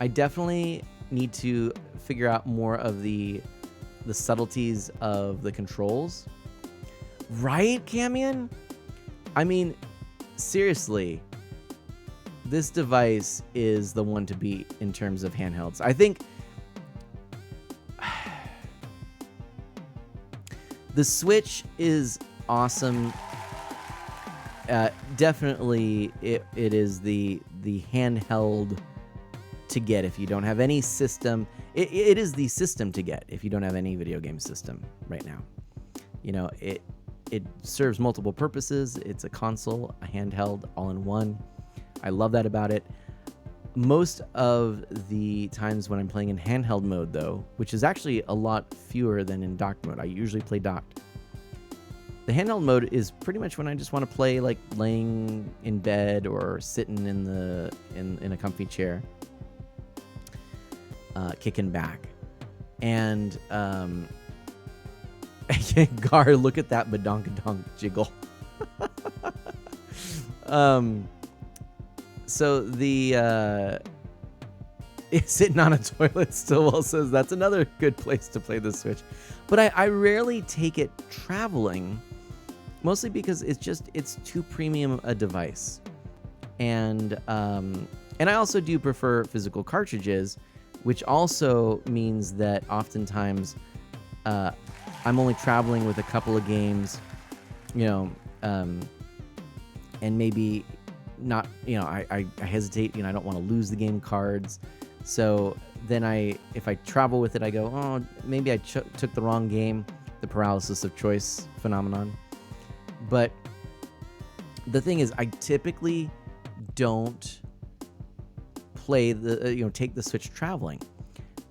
I definitely need to figure out more of the subtleties of the controls. Right, Camion? I mean, seriously, this device is the one to beat in terms of handhelds. I think the Switch is awesome. Definitely, it is the handheld to get if you don't have any system. It is the system to get if you don't have any video game system right now. You know, it serves multiple purposes. It's a console, a handheld, all in one. I love that about it. Most of the times when I'm playing in handheld mode, though, which is actually a lot fewer than in docked mode, I usually play docked. The handheld mode is pretty much when I just want to play like laying in bed or sitting in a comfy chair, kicking back. And Gar, look at that badonkadonk jiggle. So the sitting on a toilet Stillwell says that's another good place to play the Switch. But I rarely take it traveling, mostly because it's too premium a device. And I also do prefer physical cartridges, which also means that oftentimes I'm only traveling with a couple of games, you know, and maybe not, you know, I hesitate, you know, I don't want to lose the game cards. So then if I travel with it, I go, oh, maybe I took the wrong game, the paralysis of choice phenomenon. But the thing is, I typically don't play take the Switch traveling.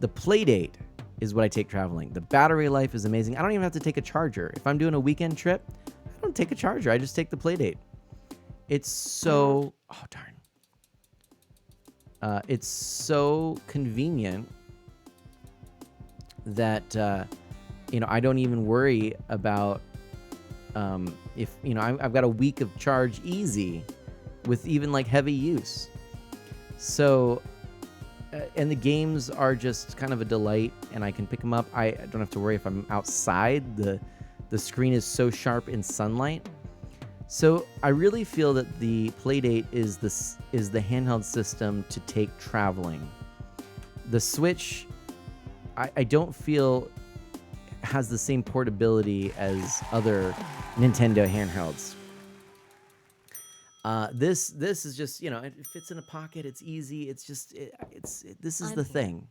The Playdate is what I take traveling. The battery life is amazing. I don't even have to take a charger. If I'm doing a weekend trip, I don't take a charger. I just take the Playdate. It's so, oh darn. It's so convenient that, I don't even worry about if, I've got a week of charge easy with even like heavy use. So, and the games are just kind of a delight and I can pick them up. I don't have to worry if I'm outside. The screen is so sharp in sunlight. So I really feel that the Playdate is the handheld system to take traveling. The Switch, I don't feel has the same portability as other Nintendo handhelds. This is just, it fits in a pocket. It's easy. It's just this is the thing.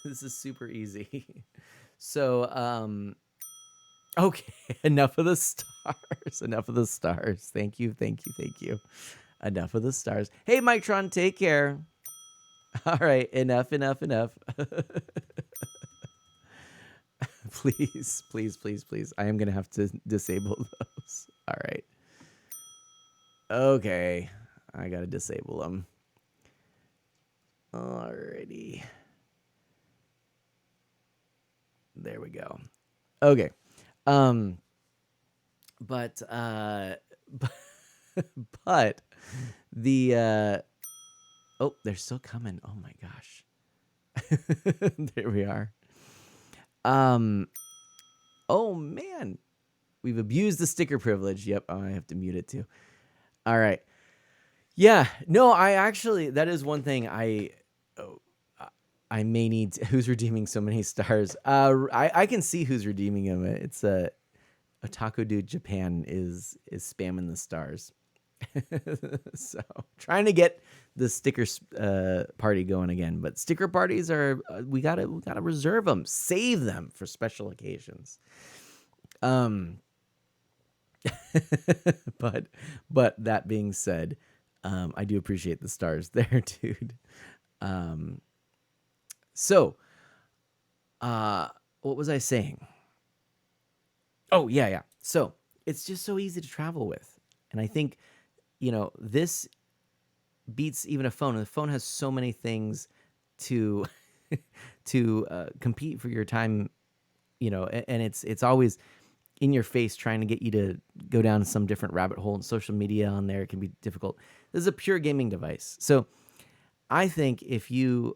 This is super easy. So okay, enough of the stars. Enough of the stars. Thank you. Enough of the stars. Hey, Mictron, take care. All right, enough. Please. I am going to have to disable those. All right. Okay. I got to disable them. Alrighty. There we go. Okay. But the oh, they're still coming. Oh my gosh. There we are. Oh man. We've abused the sticker privilege. Yep, I have to mute it too. All right. Yeah, no, I actually, that is one thing I may need who's redeeming so many stars. I can see who's redeeming them. It's Otaku Dude Japan is spamming the stars. So trying to get the sticker party going again, but sticker parties are we gotta reserve them, save them for special occasions. But that being said, I do appreciate the stars there, dude. So what was I saying? Oh yeah. So it's just so easy to travel with, and I think this beats even a phone. And the phone has so many things to compete for your time, and it's always in your face trying to get you to go down some different rabbit hole, and social media on there can be difficult. This is a pure gaming device. So I think if you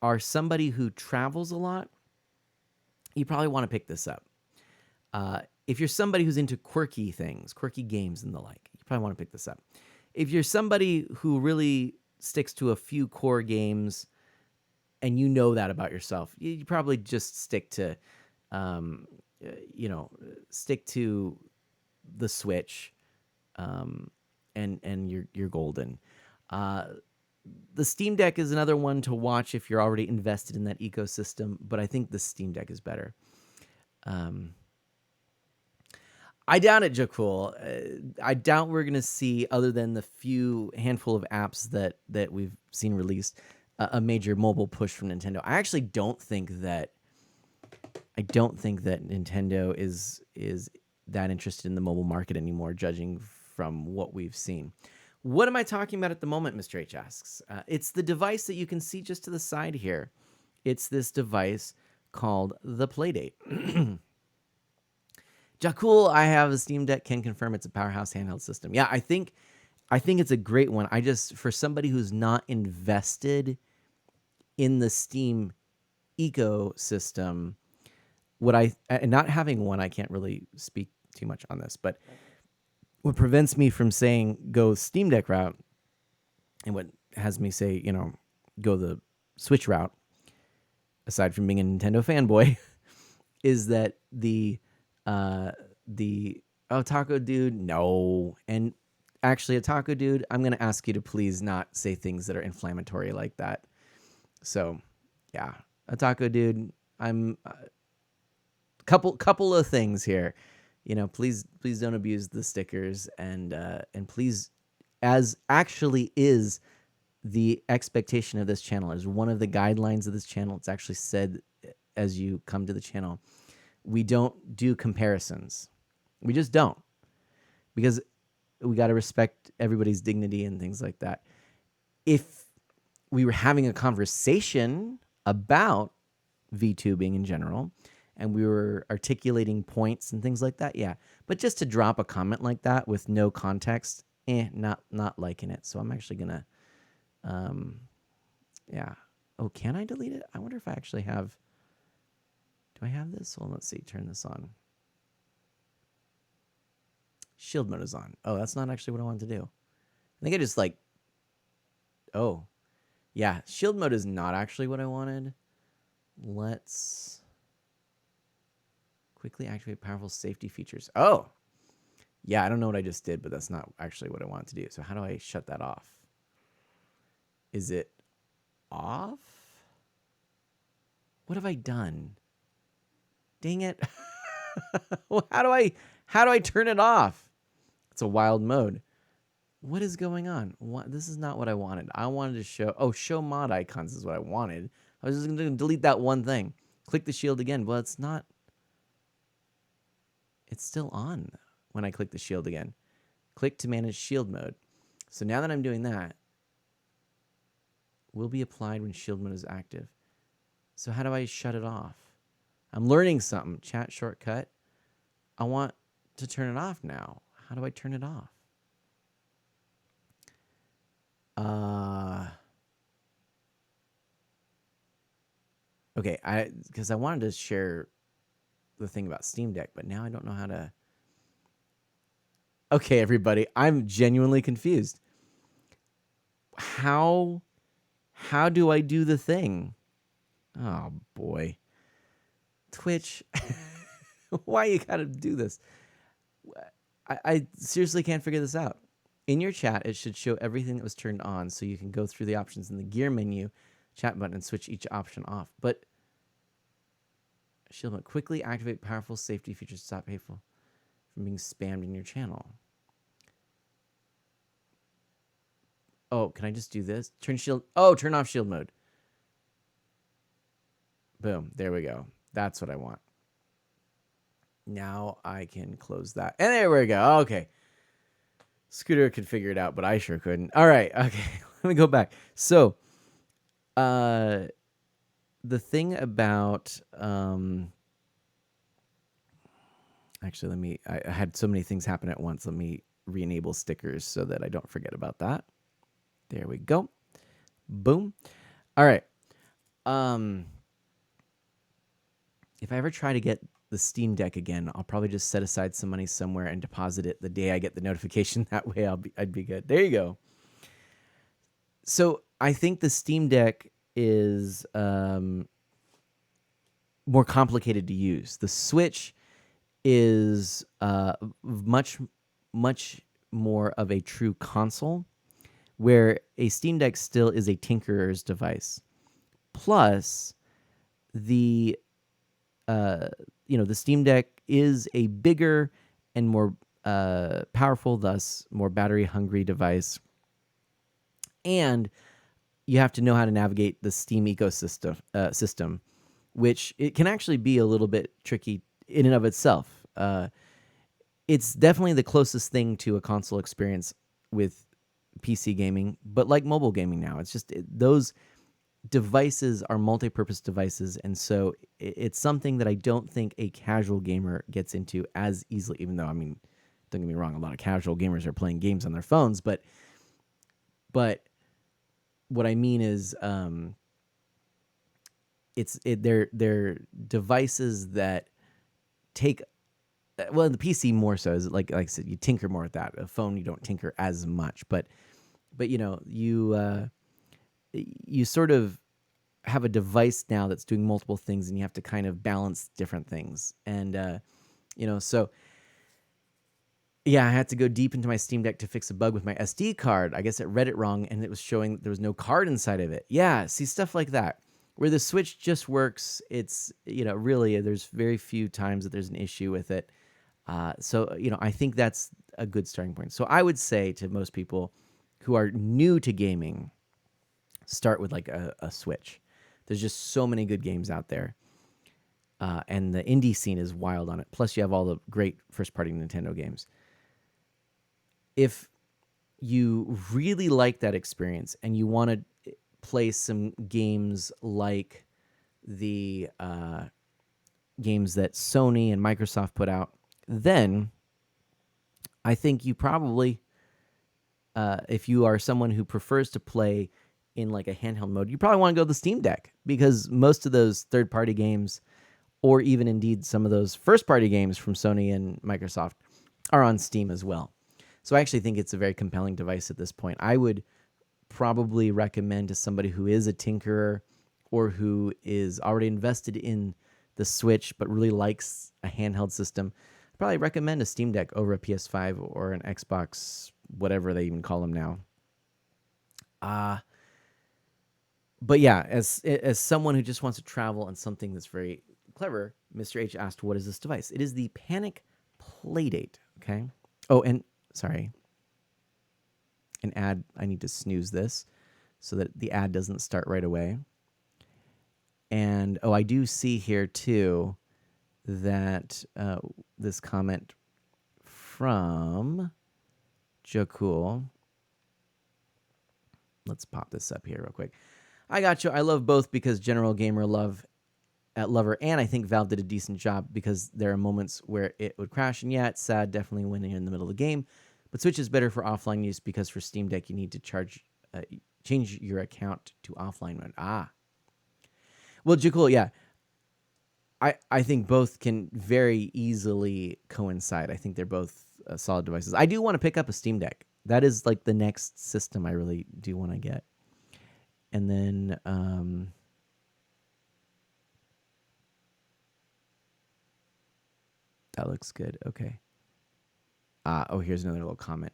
are somebody who travels a lot, you probably want to pick this up. If you're somebody who's into quirky things, quirky games and the like, you probably want to pick this up. If you're somebody who really sticks to a few core games and you know that about yourself, you probably just stick to the Switch, and you're golden. The Steam Deck is another one to watch if you're already invested in that ecosystem, but I think the Steam Deck is better. I doubt it, Jakul. I doubt we're going to see, other than the few handful of apps that we've seen released, a major mobile push from Nintendo. I actually don't think that Nintendo is that interested in the mobile market anymore, judging from what we've seen. What am I talking about at the moment, Mr. H asks? It's the device that you can see just to the side here. It's this device called the Playdate. Jakul, I have a Steam Deck, can confirm it's a powerhouse handheld system. Yeah, I think it's a great one. I just, for somebody who's not invested in the Steam ecosystem, and not having one, I can't really speak too much on this, but what prevents me from saying go Steam Deck route, and what has me say, go the Switch route, aside from being a Nintendo fanboy, is that the Taco Dude, no. And actually, a Taco Dude, I'm going to ask you to please not say things that are inflammatory like that. So, yeah, a Taco Dude, I'm couple of things here. Please don't abuse the stickers, and please, as actually is the expectation of this channel, as one of the guidelines of this channel, it's actually said as you come to the channel, we don't do comparisons. We just don't, because we got to respect everybody's dignity and things like that. If we were having a conversation about VTubing in general, and we were articulating points and things like that, yeah. But just to drop a comment like that with no context, not liking it. So I'm actually gonna, yeah. Oh, can I delete it? I wonder if I actually have. Do I have this? Well, let's see. Turn this on. Shield mode is on. Oh, that's not actually what I wanted to do. I think I just oh, Yeah, shield mode is not actually what I wanted. Let's quickly activate powerful safety features. Oh, yeah, I don't know what I just did, but that's not actually what I wanted to do. So how do I shut that off? Is it off? What have I done? Dang it. Well, how do I turn it off? It's a wild mode. What is going on? This is not what I wanted. I wanted to show mod icons is what I wanted. I was just going to delete that one thing. Click the shield again. Well, it's not. It's still on when I click the shield again. Click to manage shield mode. So now that I'm doing that, will be applied when shield mode is active. So how do I shut it off? I'm learning something. Chat shortcut. I want to turn it off now. How do I turn it off? Okay, because I wanted to share the thing about Steam Deck, but now I don't know how to. Okay, everybody, I'm genuinely confused. How do I do the thing? Oh boy. Twitch, why you gotta do this? I seriously can't figure this out. In your chat, it should show everything that was turned on, so you can go through the options in the gear menu, chat button, and switch each option off. But shield mode, quickly activate powerful safety features to stop hateful from being spammed in your channel. Oh, can I just do this? Turn off shield mode. Boom, there we go. That's what I want. Now I can close that. And there we go. Okay. Scooter could figure it out, but I sure couldn't. All right. Okay. Let me go back. So, the thing about, actually, I had so many things happen at once. Let me re-enable stickers so that I don't forget about that. There we go. Boom. All right. If I ever try to get the Steam Deck again, I'll probably just set aside some money somewhere and deposit it the day I get the notification. That way I'd be good. There you go. So I think the Steam Deck is more complicated to use. The Switch is much more of a true console, where a Steam Deck still is a tinkerer's device. Plus, the Steam Deck is a bigger and more powerful, thus more battery-hungry device. And you have to know how to navigate the Steam ecosystem, which it can actually be a little bit tricky in and of itself. It's definitely the closest thing to a console experience with PC gaming, but like mobile gaming now. It's just those devices are multi-purpose devices, and so it's something that I don't think a casual gamer gets into as easily, even though, I mean, don't get me wrong, a lot of casual gamers are playing games on their phones, but what I mean is they're devices that take, well, the PC more so, is like I said, you tinker more with that. A phone, you don't tinker as much, but you sort of have a device now that's doing multiple things, and you have to kind of balance different things. And, so yeah, I had to go deep into my Steam Deck to fix a bug with my SD card. I guess it read it wrong, and it was showing there was no card inside of it. Yeah, see, stuff like that. Where the Switch just works, it's, really, there's very few times that there's an issue with it. So, I think that's a good starting point. So I would say to most people who are new to gaming, start with like a Switch. There's just so many good games out there. And the indie scene is wild on it. Plus you have all the great first-party Nintendo games. If you really like that experience and you want to play some games like the games that Sony and Microsoft put out, then I think you probably, if you are someone who prefers to play in like a handheld mode, you probably want to go to the Steam Deck, because most of those third-party games, or even indeed some of those first-party games from Sony and Microsoft, are on Steam as well. So I actually think it's a very compelling device at this point. I would probably recommend to somebody who is a tinkerer or who is already invested in the Switch but really likes a handheld system, I'd probably recommend a Steam Deck over a PS5 or an Xbox, whatever they even call them now. But yeah, as someone who just wants to travel and something that's very clever, Mr. H asked, what is this device? It is the Panic Playdate, okay? Oh, and sorry. An ad, I need to snooze this so that the ad doesn't start right away. And, oh, I do see here, too, that this comment from Joe. Let's pop this up here real quick. I got you. I love both because general gamer lover, and I think Valve did a decent job because there are moments where it would crash, and yeah, it's sad, definitely when you're in the middle of the game. But Switch is better for offline use because for Steam Deck you need to change your account to offline mode. Well, Jakul, yeah. I think both can very easily coincide. I think they're both solid devices. I do want to pick up a Steam Deck. That is like the next system I really do want to get. And then that looks good. Okay. Oh, here's another little comment.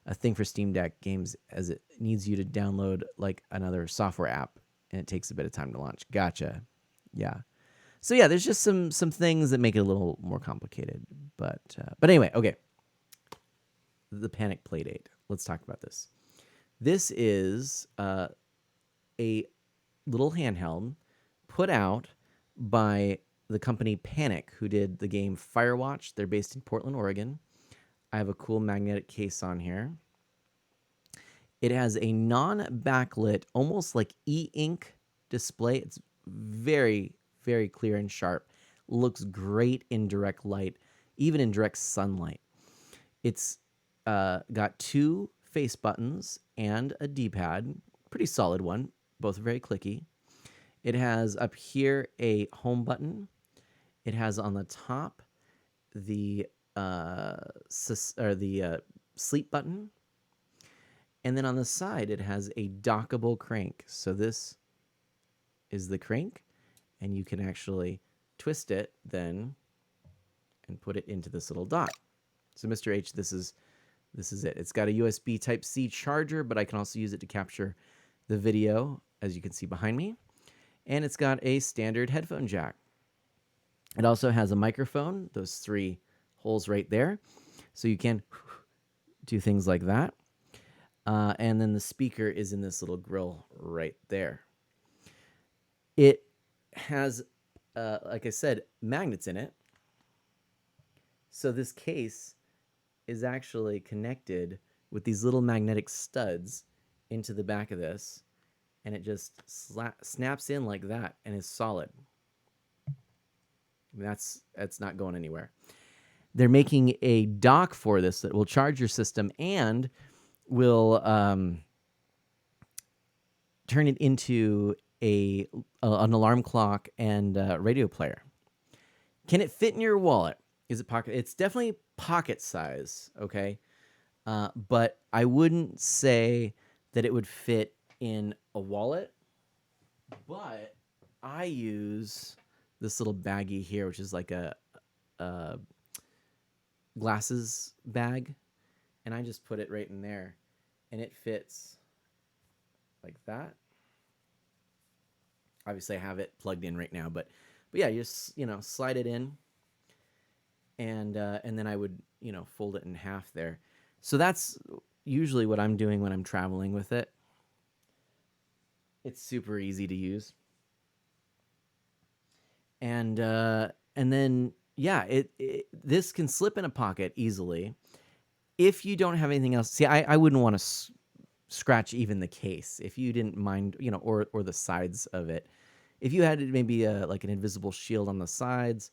A thing for Steam Deck games as it needs you to download like another software app, and it takes a bit of time to launch. Gotcha. Yeah. So yeah, there's just some things that make it a little more complicated. But anyway, okay. The Panic Playdate. Let's talk about this. This is a little handheld put out by the company Panic, who did the game Firewatch. They're based in Portland, Oregon. I have a cool magnetic case on here. It has a non-backlit, almost like e-ink display. It's very, very clear and sharp. Looks great in direct light, even in direct sunlight. It's got 2 face buttons and a D-pad. Pretty solid one. Both are very clicky. It has up here a home button. It has on the top the sleep button. And then on the side, it has a dockable crank. So this is the crank, and you can actually twist it then and put it into this little dock. So Mr. H, this is it. It's got a USB Type-C charger, but I can also use it to capture the video, as you can see behind me. And it's got a standard headphone jack. It also has a microphone, those 3 holes right there. So you can do things like that. And then the speaker is in this little grill right there. It has, like I said, magnets in it. So this case is actually connected with these little magnetic studs into the back of this. And it just snaps in like that and is solid. I mean, that's not going anywhere. They're making a dock for this that will charge your system and will turn it into an alarm clock and radio player. Can it fit in your wallet? Is it pocket? It's definitely pocket size, okay? But I wouldn't say that it would fit in a wallet. But I use this little baggie here, which is like a glasses bag, and I just put it right in there, and it fits like that. Obviously, I have it plugged in right now, but yeah, you just slide it in, and then I would fold it in half there. So that's usually what I'm doing when I'm traveling with it. It's super easy to use, and then yeah, this can slip in a pocket easily if you don't have anything else. See, I wouldn't want to scratch even the case if you didn't mind, or the sides of it. If you had maybe like an invisible shield on the sides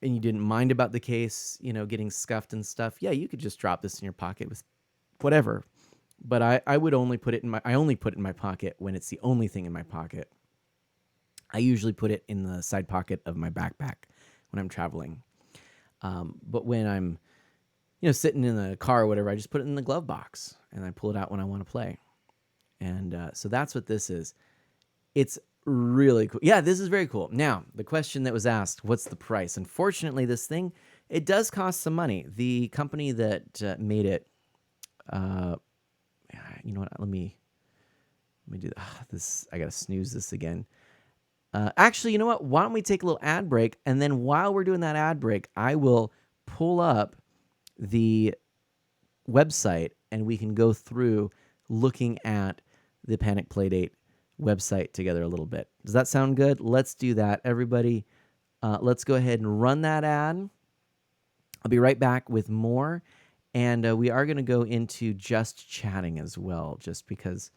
and you didn't mind about the case, getting scuffed and stuff, yeah, you could just drop this in your pocket with whatever. But I would only put it in my pocket when it's the only thing in my pocket. I usually put it in the side pocket of my backpack when I'm traveling. But when I'm, sitting in the car or whatever, I just put it in the glove box and I pull it out when I want to play. And so that's what this is. It's really cool. Yeah, this is very cool. Now, the question that was asked, what's the price? Unfortunately, this thing, it does cost some money. The company that made it, uh, you know what? Let me do this. I gotta snooze this again. Actually, you know what? Why don't we take a little ad break, and then while we're doing that ad break, I will pull up the website and we can go through looking at the Panic Playdate website together a little bit. Does that sound good? Let's do that, everybody. Let's go ahead and run that ad. I'll be right back with more. And we are going to go into just chatting as well, just because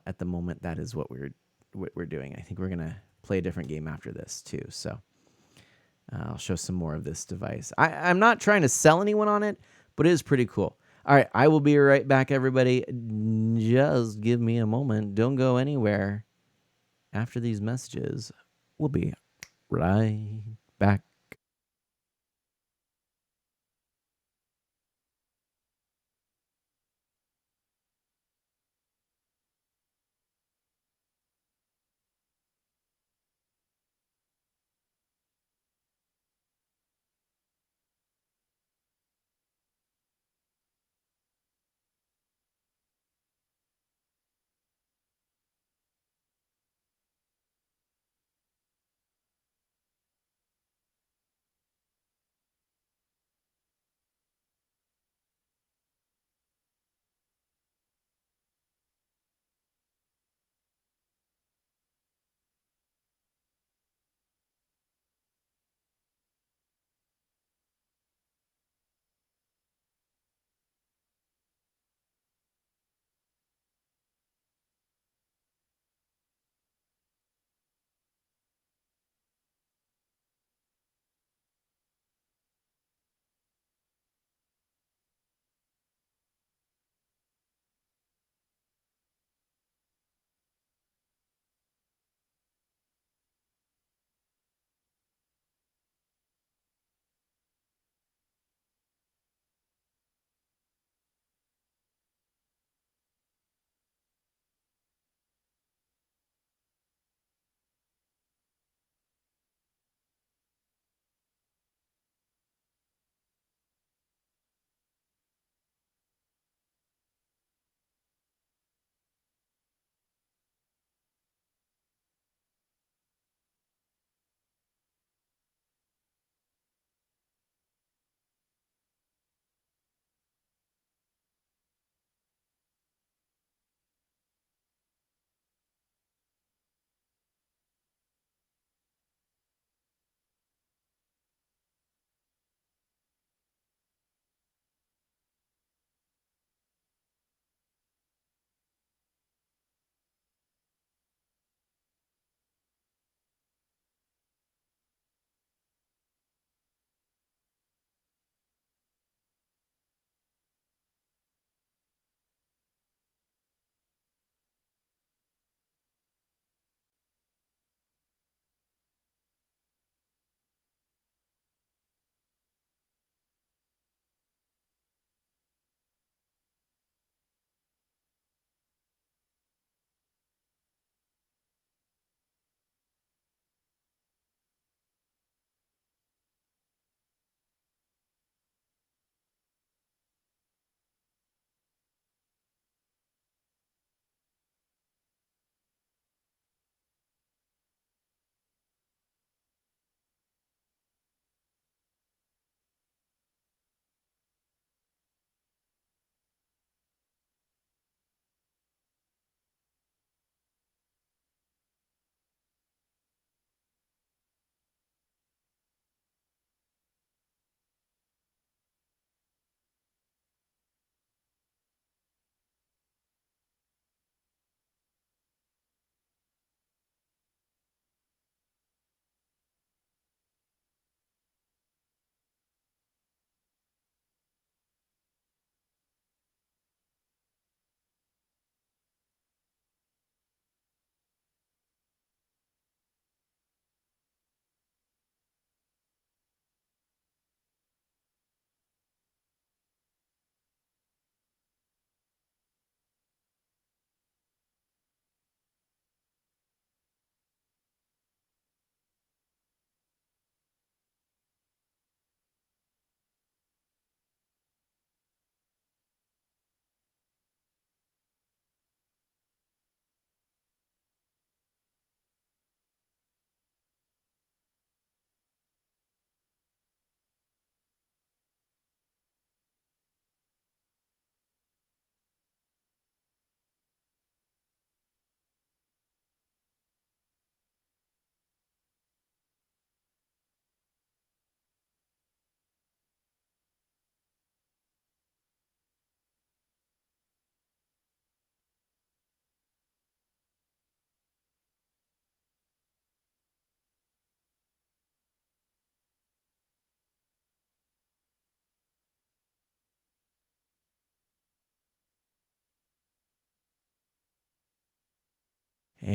at the moment that is what we're doing. I think we're going to play a different game after this too. So I'll show some more of this device. I'm not trying to sell anyone on it, but it is pretty cool. All right, I will be right back, everybody. Just give me a moment. Don't go anywhere. After these messages, we'll be right back.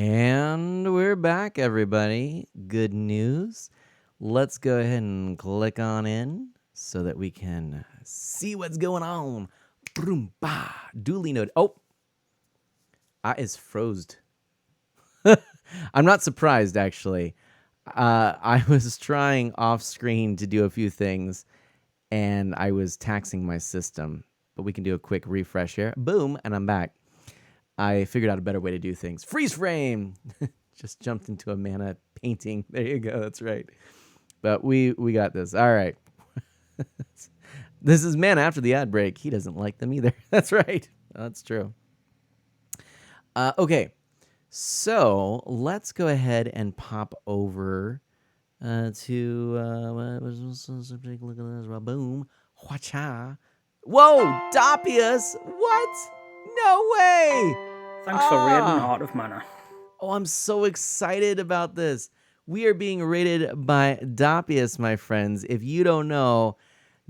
And we're back, everybody. Good news. Let's go ahead and click on in so that we can see what's going on. Boom, bah, duly noted. Oh, I is frozed. I'm not surprised, actually. I was trying off screen to do a few things, and I was taxing my system. But we can do a quick refresh here. Boom, and I'm back. I figured out a better way to do things. Freeze frame! Just jumped into a mana painting. There you go. That's right. But we got this. All right. This is Mana after the ad break. He doesn't like them either. That's right. That's true. Okay. So let's go ahead and pop over to take a look at this. Boom. Whacha. Whoa, Dopius. What? No way. Thanks for raiding Art of Mana. Oh, I'm so excited about this. We are being rated by Dopius, my friends. If you don't know,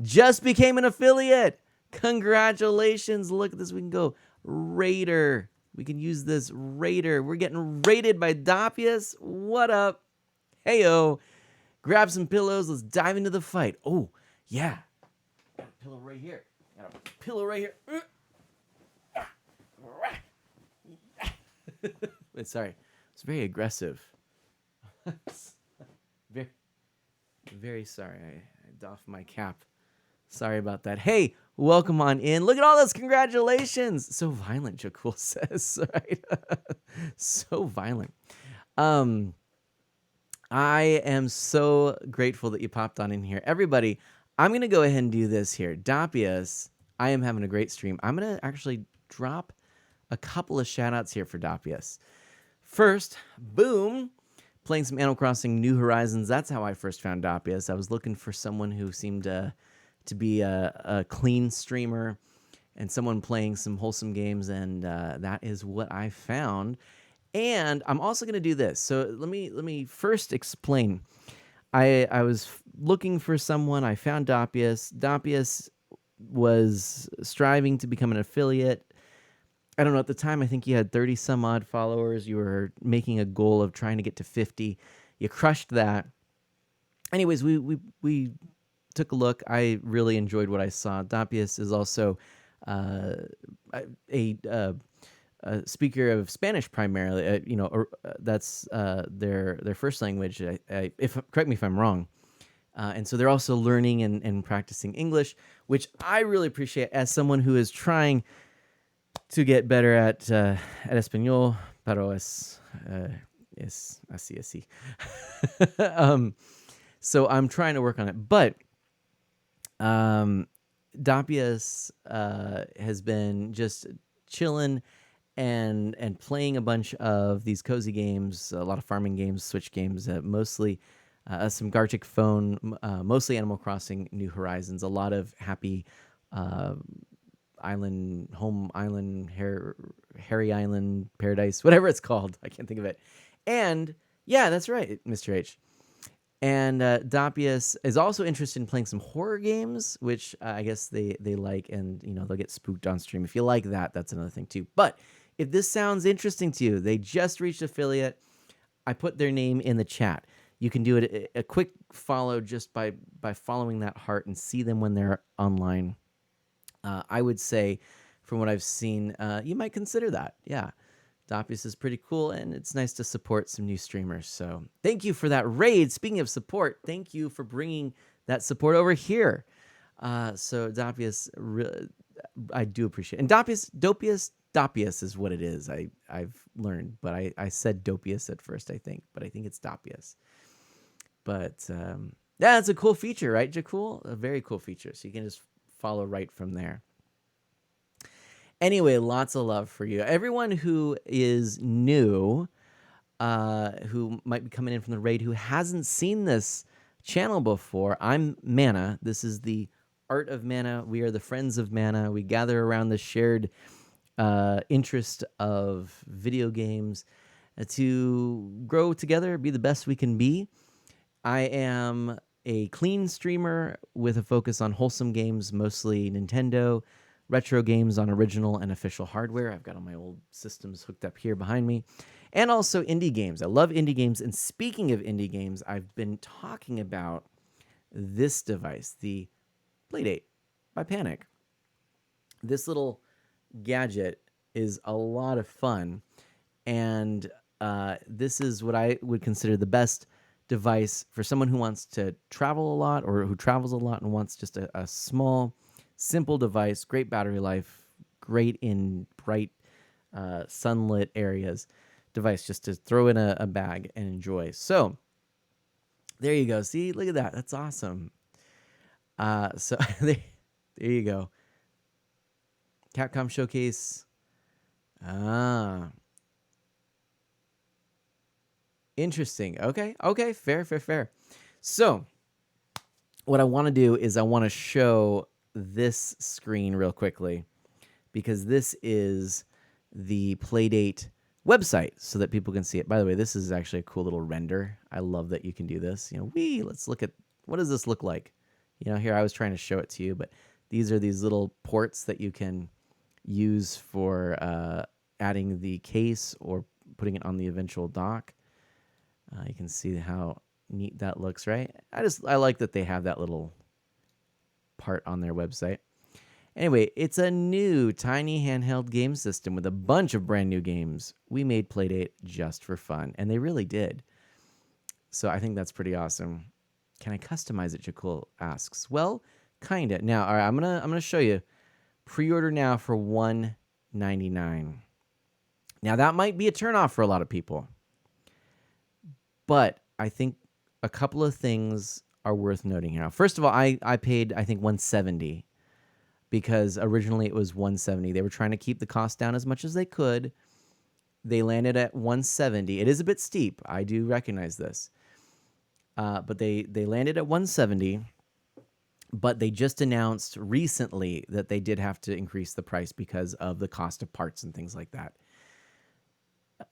just became an affiliate. Congratulations. Look at this. We can go Raider. We can use this Raider. We're getting rated by Dopius. What up? Heyo. Grab some pillows. Let's dive into the fight. Oh, yeah. Got a pillow right here. Got a pillow right here. Sorry. It's very aggressive. very, very sorry. I doffed my cap. Sorry about that. Hey, welcome on in. Look at all this. Congratulations. So violent, Jakul says. Right? So violent. I am so grateful that you popped on in here. Everybody, I'm going to go ahead and do this here. Dopius, I am having a great stream. I'm going to actually drop a couple of shout outs here for Dopius. First, boom, playing some Animal Crossing New Horizons. That's how I first found Dopius. I was looking for someone who seemed to be a clean streamer and someone playing some wholesome games, and that is what I found. And I'm also going to do this. So let me first explain. I was looking for someone. I found Dopius. Dopius was striving to become an affiliate. I don't know, at the time, I think you had 30 some odd followers. You were making a goal of trying to get to 50. You crushed that. Anyways, we took a look. I really enjoyed what I saw. Dopius is also a speaker of Spanish primarily. That's their first language. Correct me if I'm wrong. And so they're also learning and practicing English, which I really appreciate as someone who is trying to get better at español, pero es así. So I'm trying to work on it. But Dopius has been just chilling and playing a bunch of these cozy games, a lot of farming games, Switch games, mostly some Gartic Phone, mostly Animal Crossing New Horizons, a lot of happy home island, Harry Island, Paradise, whatever it's called. I can't think of it. And yeah, that's right, Mr. H. And Dopius is also interested in playing some horror games, which I guess they like, and they'll get spooked on stream. If you like that, that's another thing too. But if this sounds interesting to you, they just reached affiliate. I put their name in the chat. You can do it a quick follow just by following that heart and see them when they're online. I would say, from what I've seen, you might consider that. Yeah, Dopius is pretty cool, and it's nice to support some new streamers. So thank you for that raid. Speaking of support, thank you for bringing that support over here. So Dopius, I do appreciate it. And Dopius is what it is. I've learned, but I said Dopius at first, I think, but I think it's Dopius. But yeah, it's a cool feature, right, Jakul? A very cool feature. So you can just follow right from there. Anyway, lots of love for you. Everyone who is new, who might be coming in from the raid, who hasn't seen this channel before, I'm Mana. This is the Art of Mana. We are the Friends of Mana. We gather around the shared interest of video games to grow together, be the best we can be. I am a clean streamer with a focus on wholesome games, mostly Nintendo, retro games on original and official hardware. I've got all my old systems hooked up here behind me. And also indie games. I love indie games. And speaking of indie games, I've been talking about this device, the Playdate by Panic. This little gadget is a lot of fun. And this is what I would consider the best device for someone who wants to travel a lot or who travels a lot and wants just a small, simple device, great battery life, great in bright, sunlit areas device just to throw in a bag and enjoy. So there you go. See, look at that. That's awesome. So there you go. Capcom Showcase. Interesting. Okay. Fair. So what I want to do is I want to show this screen real quickly because this is the Playdate website so that people can see it. By the way, this is actually a cool little render. I love that you can do this. Let's look at, what does this look like? Here I was trying to show it to you, but these are these little ports that you can use for adding the case or putting it on the eventual dock. You can see how neat that looks, right? I like that they have that little part on their website. Anyway, it's a new tiny handheld game system with a bunch of brand new games. We made Playdate just for fun, and they really did. So I think that's pretty awesome. Can I customize it? Jakul asks. Well, kinda. Now, all right, I'm gonna show you. Pre-order now for $199. Now that might be a turnoff for a lot of people, but I think a couple of things are worth noting here. Now, first of all, I paid I think $170 because originally it was $170. They were trying to keep the cost down as much as they could. They landed at $170. It is a bit steep. I do recognize this. But they landed at $170, but they just announced recently that they did have to increase the price because of the cost of parts and things like that.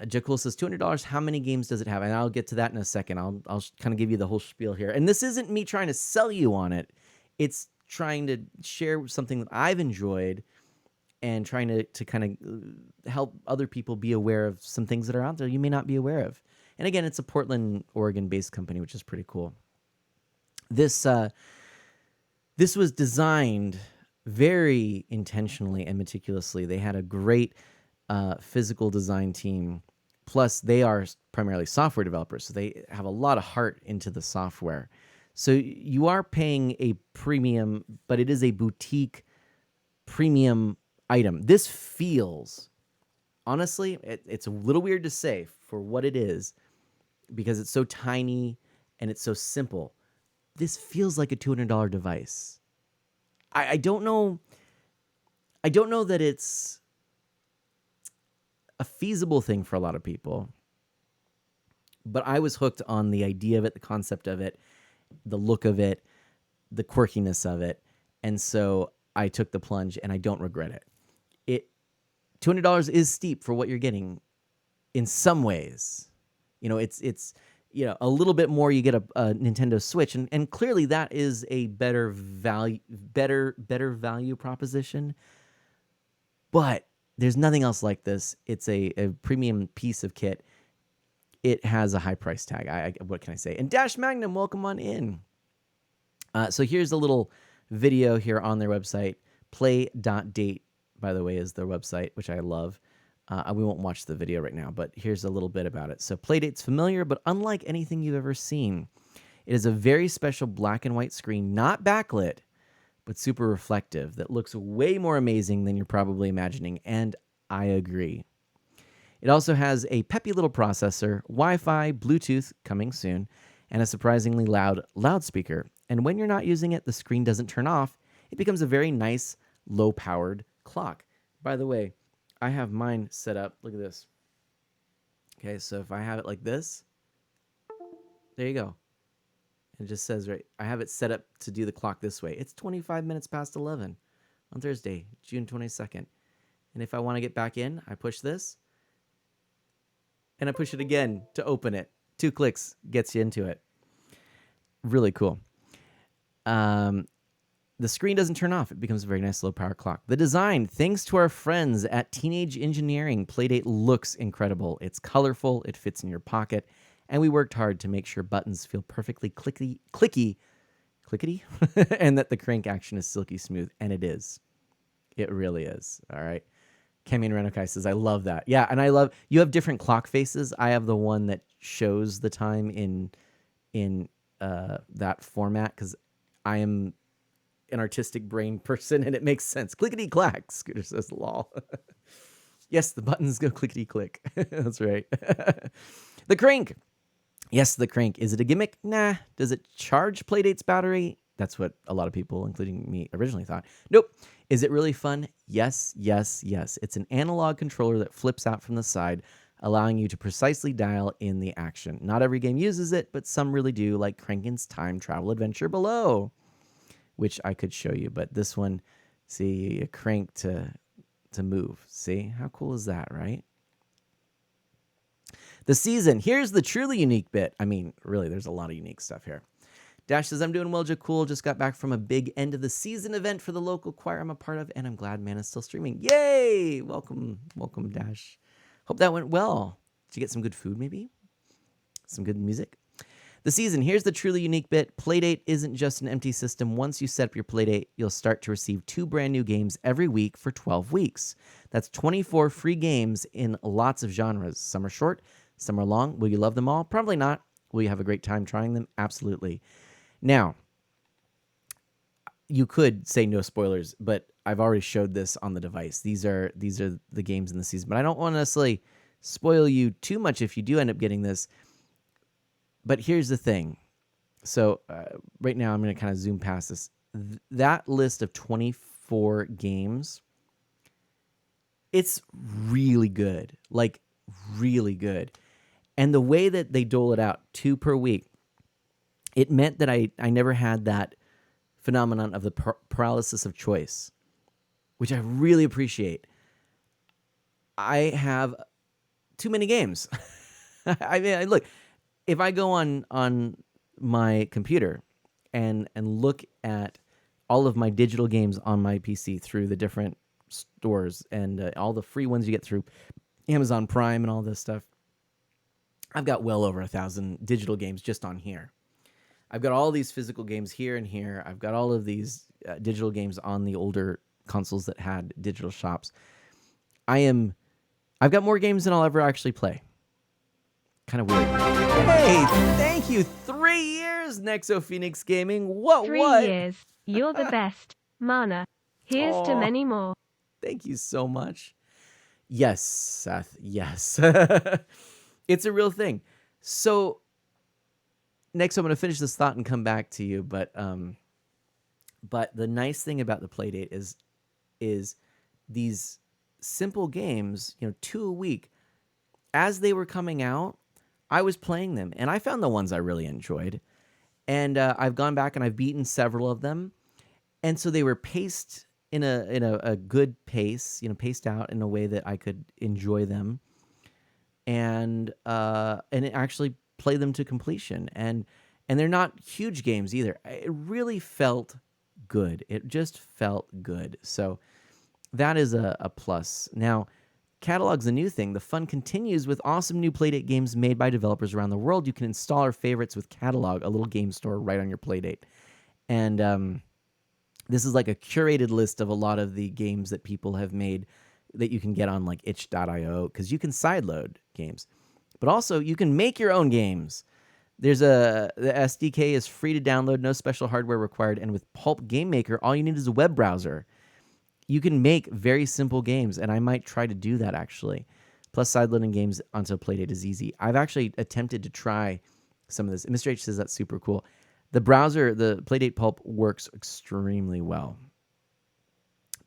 Jakul says $200. How many games does it have? And I'll get to that in a second. I'll kind of give you the whole spiel here. And this isn't me trying to sell you on it. It's trying to share something that I've enjoyed and trying to kind of help other people be aware of some things that are out there you may not be aware of. And again, it's a Portland, Oregon-based company, which is pretty cool. This was designed very intentionally and meticulously. They had a great physical design team. Plus, they are primarily software developers, so they have a lot of heart into the software. So you are paying a premium, but it is a boutique premium item. This feels, honestly, it's a little weird to say for what it is because it's so tiny and it's so simple. This feels like a $200 device. I don't know. I don't know that it's a feasible thing for a lot of people, but I was hooked on the idea of it, the concept of it, the look of it, the quirkiness of it, and so I took the plunge, and I don't regret it. $200 is steep for what you're getting. In some ways, it's a little bit more. You get a Nintendo Switch, and clearly that is a better value proposition. But there's nothing else like this. It's a premium piece of kit. It has a high price tag. What can I say? And Dash Magnum, welcome on in. So here's a little video here on their website. Play.date, by the way, is their website, which I love. We won't watch the video right now, but here's a little bit about it. So Playdate's familiar, but unlike anything you've ever seen. It is a very special black and white screen, not backlit, but super reflective, that looks way more amazing than you're probably imagining, and I agree. It also has a peppy little processor, Wi-Fi, Bluetooth coming soon, and a surprisingly loud loudspeaker. And when you're not using it, the screen doesn't turn off. It becomes a very nice, low-powered clock. By the way, I have mine set up. Look at this. Okay, so if I have it like this, there you go. It just says, right, I have it set up to do the clock this way. It's 25 minutes past 11 on Thursday, June 22nd. And if I want to get back in, I push this. And I push it again to open it. 2 clicks gets you into it. Really cool. The screen doesn't turn off. It becomes a very nice low power clock. The design, thanks to our friends at Teenage Engineering, Playdate looks incredible. It's colorful, it fits in your pocket, and we worked hard to make sure buttons feel perfectly clickety, and that the crank action is silky smooth, and it is. It really is. All right. Kemi Renokai says, I love that. Yeah, and I love, you have different clock faces. I have the one that shows the time in that format because I am an artistic brain person and it makes sense. Clickety clack, Scooter says, lol. Yes, the buttons go clickety click. That's right. The crank. Yes, the crank. Is it a gimmick? Nah. Does it charge Playdate's battery? That's what a lot of people, including me, originally thought. Nope. Is it really fun? Yes, yes, yes. It's an analog controller that flips out from the side, allowing you to precisely dial in the action. Not every game uses it, but some really do, like Crankin's Time Travel Adventure below, which I could show you. But this one, see, you crank to move. See? How cool is that, right? The season. Here's the truly unique bit. I mean, really, there's a lot of unique stuff here. Dash says, I'm doing well, Cool. Just got back from a big end of the season event for the local choir I'm a part of, and I'm glad Man is still streaming. Yay! Welcome, Dash. Hope that went well. Did you get some good food, maybe? Some good music? The season. Here's the truly unique bit. Playdate isn't just an empty system. Once you set up your Playdate, you'll start to receive 2 brand new games every week for 12 weeks. That's 24 free games in lots of genres. Some are short, some are long. Will you love them all? Probably not. Will you have a great time trying them? Absolutely. Now, you could say no spoilers, but I've already showed this on the device. These are the games in the season, but I don't want to necessarily spoil you too much if you do end up getting this. But here's the thing. So right now I'm going to kind of zoom past this. That list of 24 games, it's really good, like really good. And the way that they dole it out, 2 per week, it meant that I never had that phenomenon of the paralysis of choice, which I really appreciate. I have too many games. I mean, look, if I go on my computer and look at all of my digital games on my PC through the different stores and all the free ones you get through Amazon Prime and all this stuff, I've got well over 1,000 digital games just on here. I've got all these physical games here and here. I've got all of these digital games on the older consoles that had digital shops. I've got more games than I'll ever actually play. Kind of weird. Hey, thank you. 3 years, Nexo Phoenix Gaming. What? 3 years. You're the best. Mana. Here's to many more. Thank you so much. Yes, Seth. Yes. It's a real thing. So next, I'm going to finish this thought and come back to you. But the nice thing about the Playdate is these simple games, 2 a week, as they were coming out, I was playing them, and I found the ones I really enjoyed. And I've gone back and I've beaten several of them, and so they were paced in a good pace, paced out in a way that I could enjoy them, and actually play them to completion. And they're not huge games either. It really felt good. It just felt good. So that is a plus. Now, catalog's a new thing. The fun continues with awesome new Playdate games made by developers around the world. You can install our favorites with Catalog, a little game store right on your Playdate. And this is like a curated list of a lot of the games that people have made that you can get on like itch.io, because you can sideload games. But also, you can make your own games. The SDK is free to download, no special hardware required, and with Pulp Game Maker, all you need is a web browser. You can make very simple games, and I might try to do that, actually. Plus, sideloading games onto Playdate is easy. I've actually attempted to try some of this. Mr. H says that's super cool. The browser, the Playdate Pulp, works extremely well.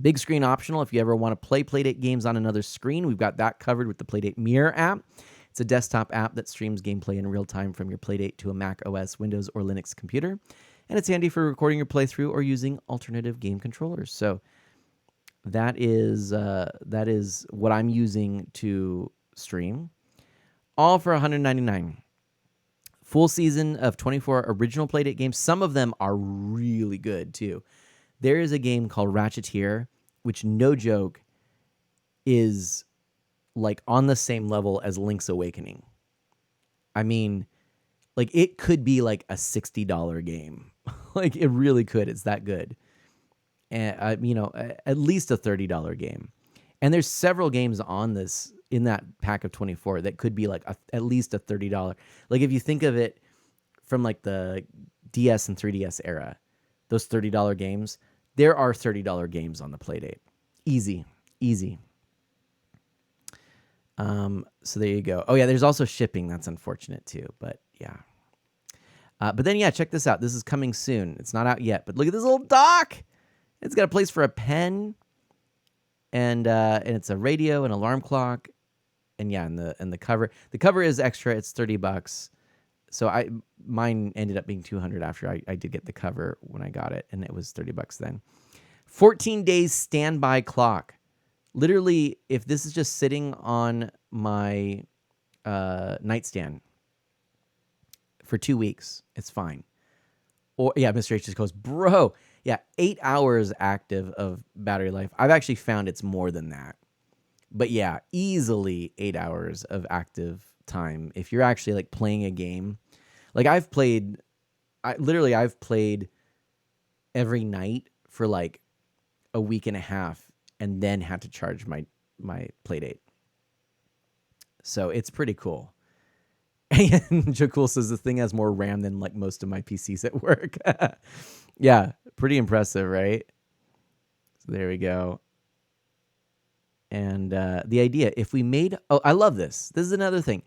Big screen optional. If you ever want to play Playdate games on another screen, we've got that covered with the Playdate Mirror app. It's a desktop app that streams gameplay in real time from your Playdate to a Mac OS, Windows, or Linux computer. And it's handy for recording your playthrough or using alternative game controllers. So that is what I'm using to stream. All for $199. Full season of 24 original Playdate games. Some of them are really good, too. There is a game called Ratcheteer, which, no joke, is like on the same level as Link's Awakening. I mean, like it could be like a $60 game. Like it really could. It's that good. And at least a $30 game. And there's several games on this in that pack of 24 that could be like at least a $30. Like if you think of it from like the DS and 3DS era, those $30 games, there are $30 games on the Playdate. Easy. So there you go. Oh yeah, there's also shipping. That's unfortunate too, but yeah. But then yeah, check this out. This is coming soon. It's not out yet, but look at this little dock. It's got a place for a pen, and it's a radio, an alarm clock, and yeah, and the cover. The cover is extra. It's $30. So mine ended up being $200 after I did get the cover when I got it, and it was $30 then. 14 days standby clock. Literally, if this is just sitting on my nightstand for 2 weeks, it's fine. Or yeah, Mr. H just goes, bro. Yeah, 8 hours active of battery life. I've actually found it's more than that. But yeah, easily 8 hours of active time. If you're actually like playing a game, like I've played every night for like a week and a half and then had to charge my Playdate. So it's pretty cool. And Jakul says the thing has more RAM than like most of my PCs at work. Yeah, pretty impressive, right? So there we go. And the idea, if we made... Oh, I love this. This is another thing.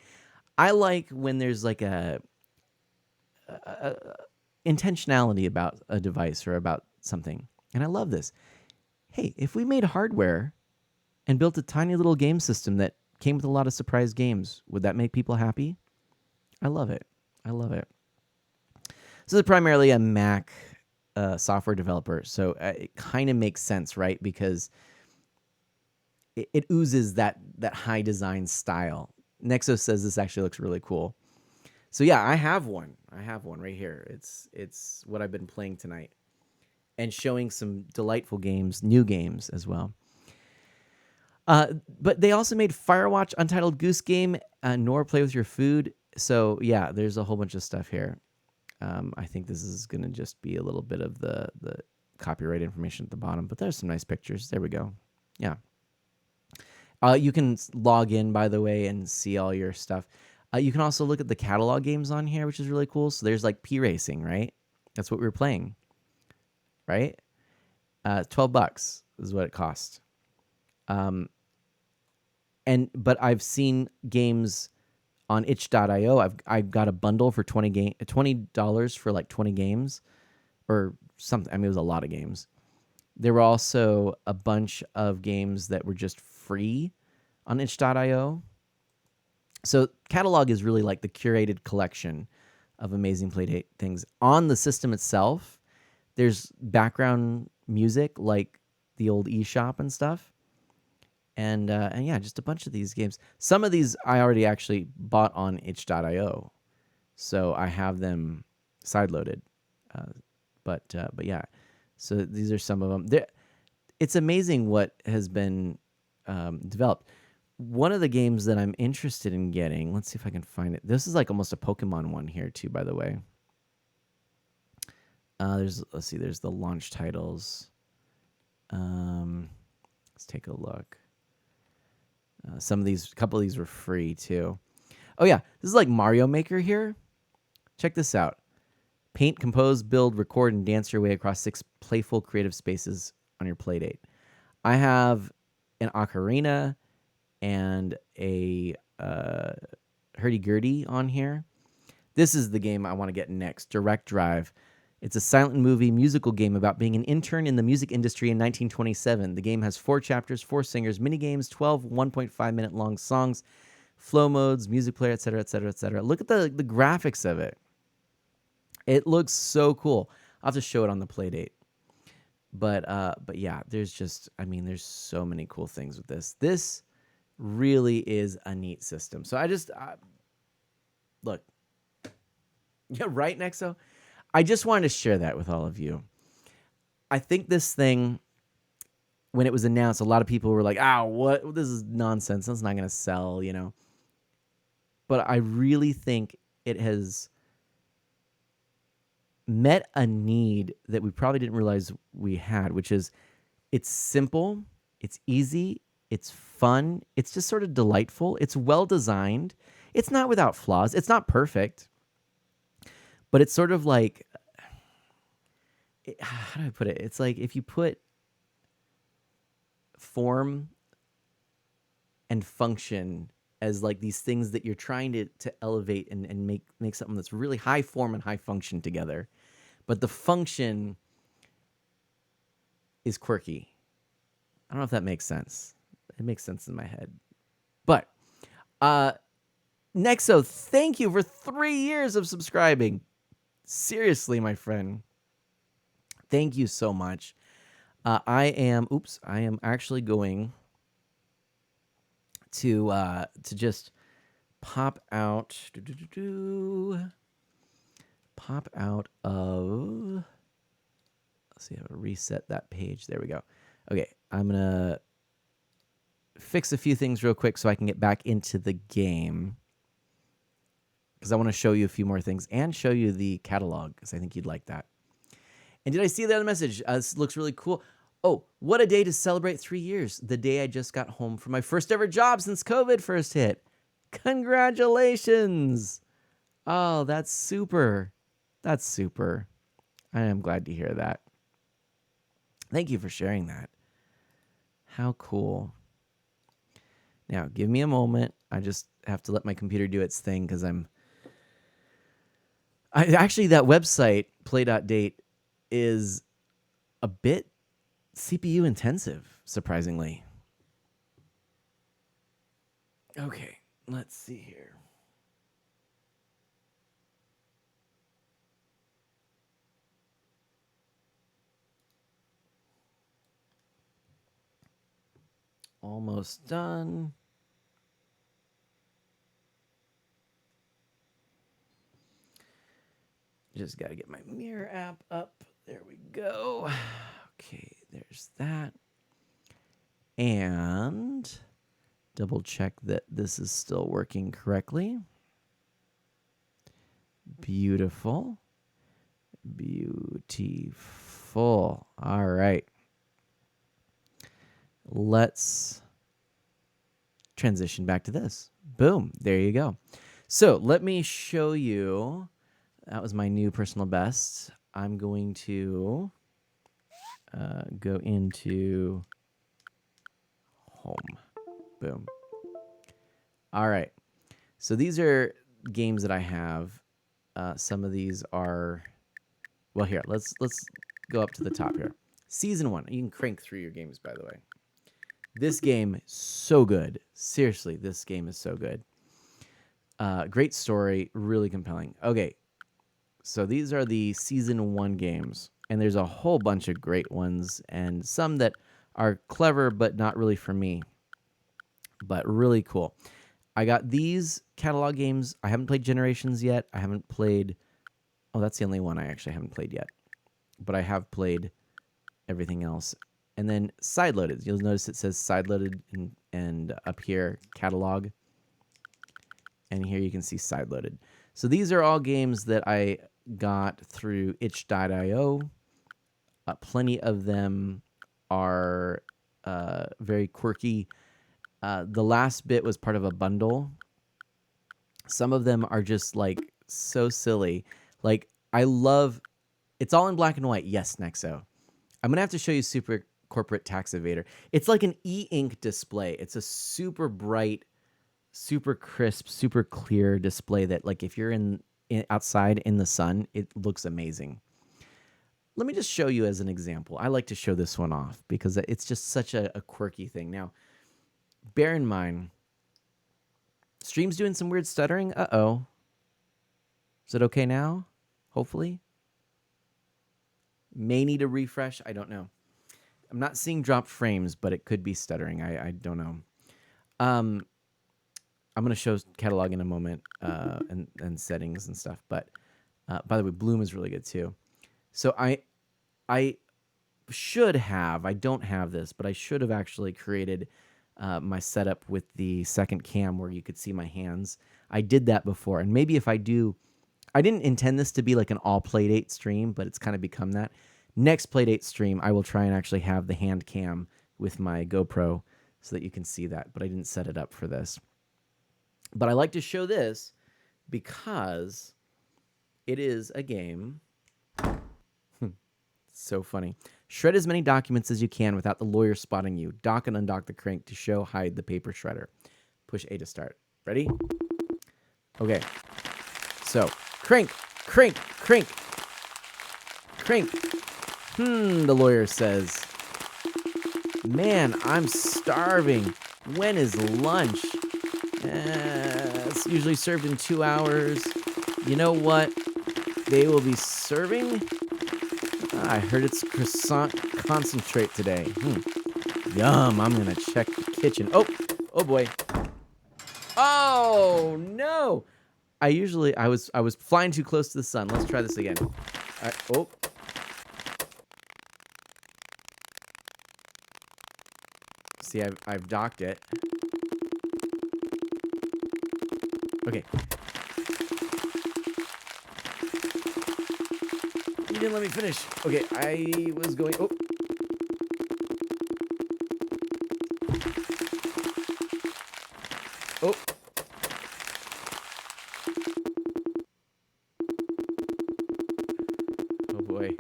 I like when there's like a intentionality about a device or about something. And I love this. Hey, if we made hardware and built a tiny little game system that came with a lot of surprise games, would that make people happy? I love it. This is primarily a Mac software developer, so it kind of makes sense, right? Because it oozes that high design style. Nexo says this actually looks really cool. So yeah, I have one right here. It's what I've been playing tonight, and showing some delightful games, new games as well. But they also made Firewatch, Untitled Goose Game, nor Play With Your Food. So yeah, there's a whole bunch of stuff here. I think this is going to just be a little bit of the copyright information at the bottom, but there's some nice pictures. There we go. Yeah. You can log in, by the way, and see all your stuff. You can also look at the catalog games on here, which is really cool. So there's like P Racing, right? That's what we were playing, right? $12 is what it cost. But I've seen games on itch.io. I've got a bundle for $20 for like 20 games or something. I mean, it was a lot of games. There were also a bunch of games that were just free on itch.io. So catalog is really like the curated collection of amazing Playdate things. On the system itself, there's background music like the old eShop and stuff. And yeah, just a bunch of these games. Some of these I already actually bought on itch.io. So I have them sideloaded. But yeah, so these are some of them. It's amazing what has been developed. One of the games that I'm interested in getting, let's see if I can find it. This is like almost a Pokemon one here too, by the way. There's the launch titles. Let's take a look. A couple of these were free too. Oh yeah, this is like Mario Maker here. Check this out. Paint, compose, build, record, and dance your way across 6 playful, creative spaces on your Playdate. I have an ocarina and a hurdy-gurdy on here. This is the game I want to get next, Direct Drive. It's a silent movie musical game about being an intern in the music industry in 1927. The game has 4 chapters, 4 singers, mini-games, 12 1.5-minute long songs, flow modes, music player, etc., etc., etc. Look at the graphics of it. It looks so cool. I'll have to show it on the Playdate. But yeah, there's so many cool things with this. This really is a neat system. So look. Yeah, right, Nexo? I just wanted to share that with all of you. I think this thing, when it was announced, a lot of people were like, "Ah, what? This is nonsense. That's not going to sell," you know. But I really think it has met a need that we probably didn't realize we had, which is it's simple, it's easy, it's fun, it's just sort of delightful, it's well designed, it's not without flaws, it's not perfect, but it's sort of like, how do I put it? It's like if you put form and function as like these things that you're trying to elevate and make something that's really high form and high function together. But the function is quirky. I don't know if that makes sense. It makes sense in my head. But Nexo, thank you for 3 years of subscribing. Seriously, my friend. Thank you so much. I am actually going to just pop out of, let's see how to reset that page. There we go. Okay, I'm gonna fix a few things real quick so I can get back into the game, because I want to show you a few more things and show you the catalog, because I think you'd like that. And did I see the other message? This looks really cool. Oh, what a day to celebrate 3 years. The day I just got home from my first ever job since COVID first hit. Congratulations. Oh, that's super. That's super. I am glad to hear that. Thank you for sharing that. How cool. Now, give me a moment. I just have to let my computer do its thing, because actually, that website, play.date, is a bit CPU intensive, surprisingly. Okay, let's see here. Almost done. Just got to get my mirror app up. There we go. Okay, there's that. And double check that this is still working correctly. Beautiful. Beautiful. All right. Let's transition back to this. Boom. There you go. So let me show you. That was my new personal best. I'm going to go into home. Boom. All right. So these are games that I have. Some of these are, well, here, let's go up to the top here. Season 1. You can crank through your games, by the way. This game, so good. Seriously, this game is so good. Great story, really compelling. Okay, so these are the Season 1 games, and there's a whole bunch of great ones, and some that are clever but not really for me, but really cool. I got these catalog games. I haven't played Generations yet. I haven't played... Oh, that's the only one I actually haven't played yet. But I have played everything else. And then Sideloaded. You'll notice it says Sideloaded and up here, catalog. And here you can see Sideloaded. So these are all games that I got through itch.io. Plenty of them are very quirky. The last bit was part of a bundle. Some of them are just like so silly. Like, I love, it's all in black and white. Yes, Nexo. I'm going to have to show you Super Corporate Tax Evader. It's like an e-ink display. It's a super bright, super crisp, super clear display that, like, if you're in outside in the sun, it looks amazing. Let me just show you as an example. I like to show this one off because it's just such a quirky thing. Now, bear in mind, stream's doing some weird stuttering. Uh-oh. Is it okay now? Hopefully. May need a refresh. I don't know. I'm not seeing dropped frames, but it could be stuttering. I don't know. I'm going to show catalog in a moment and settings and stuff. But by the way, Bloom is really good too. So I should have, I don't have this, but I should have actually created my setup with the second cam where you could see my hands. I did that before. And maybe if I do, I didn't intend this to be like an all Playdate stream, but it's kind of become that. Next Playdate stream, I will try and actually have the hand cam with my GoPro so that you can see that, but I didn't set it up for this. But I like to show this because it is a game. So funny. Shred as many documents as you can without the lawyer spotting you. Dock and undock the crank to show hide the paper shredder. Push A to start. Ready? Okay. So, crank, crank, crank, crank. The lawyer says, man, I'm starving. When is lunch? It's usually served in 2 hours. You know what they will be serving? I heard it's croissant concentrate today. Yum, I'm gonna check the kitchen. Oh boy. Oh no. I was flying too close to the sun. Let's try this again. All right. Oh. See, I've docked it. Okay. You didn't let me finish. Okay, I was going. Oh. Oh. Oh boy.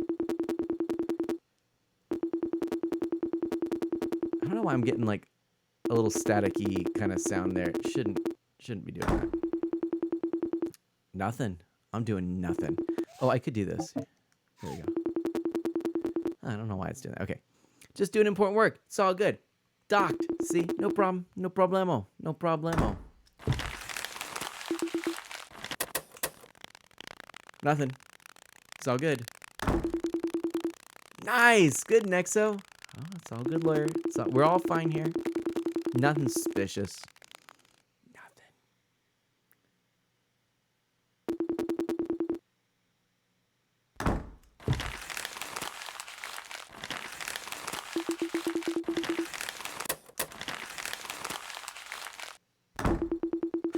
I don't know why I'm getting like a little staticky kind of sound there. Shouldn't be doing that. Nothing. I'm doing nothing. Oh, I could do this. There we go. I don't know why it's doing that. Okay. Just doing important work. It's all good. Docked. See? No problem. No problemo. No problemo. Nothing. It's all good. Nice. Good, Nexo. Oh, it's all good, lawyer. We're all fine here. Nothing suspicious. Nothing.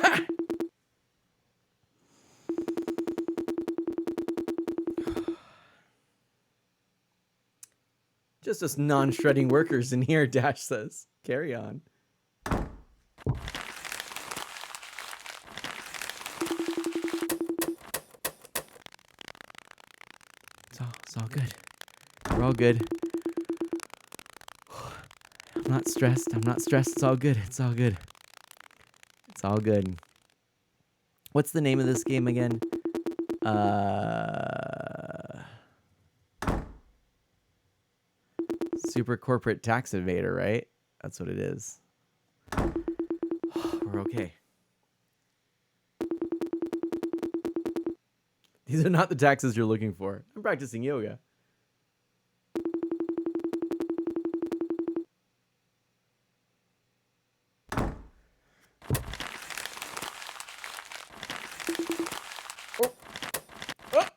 Ha! Just us non-shredding workers in here, Dash says. Carry on. It's all good. We're all good. I'm not stressed. It's all good. It's all good. It's all good. What's the name of this game again? Super Corporate Tax Evader, right? That's what it is. We're okay. These are not the taxes you're looking for. I'm practicing yoga. Oh. Oh.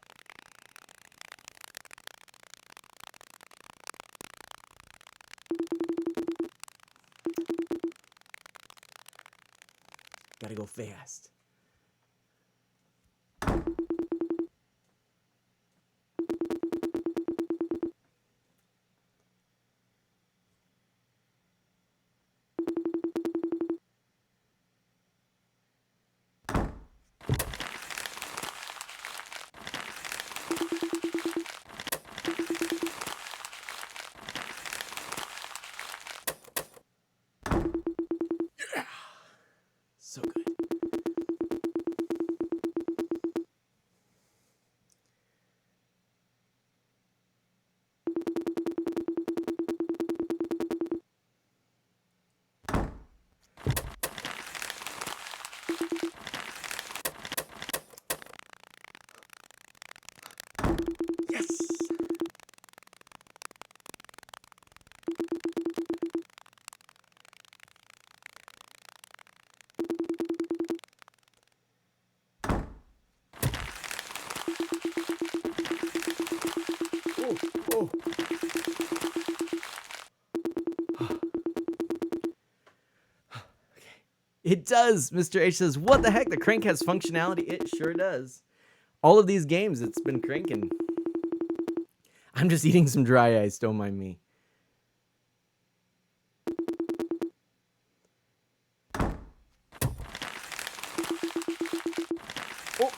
Gotta go fast. So good. It does. Mr. H says, what the heck? The crank has functionality. It sure does. All of these games, it's been cranking. I'm just eating some dry ice. Don't mind me. Oh.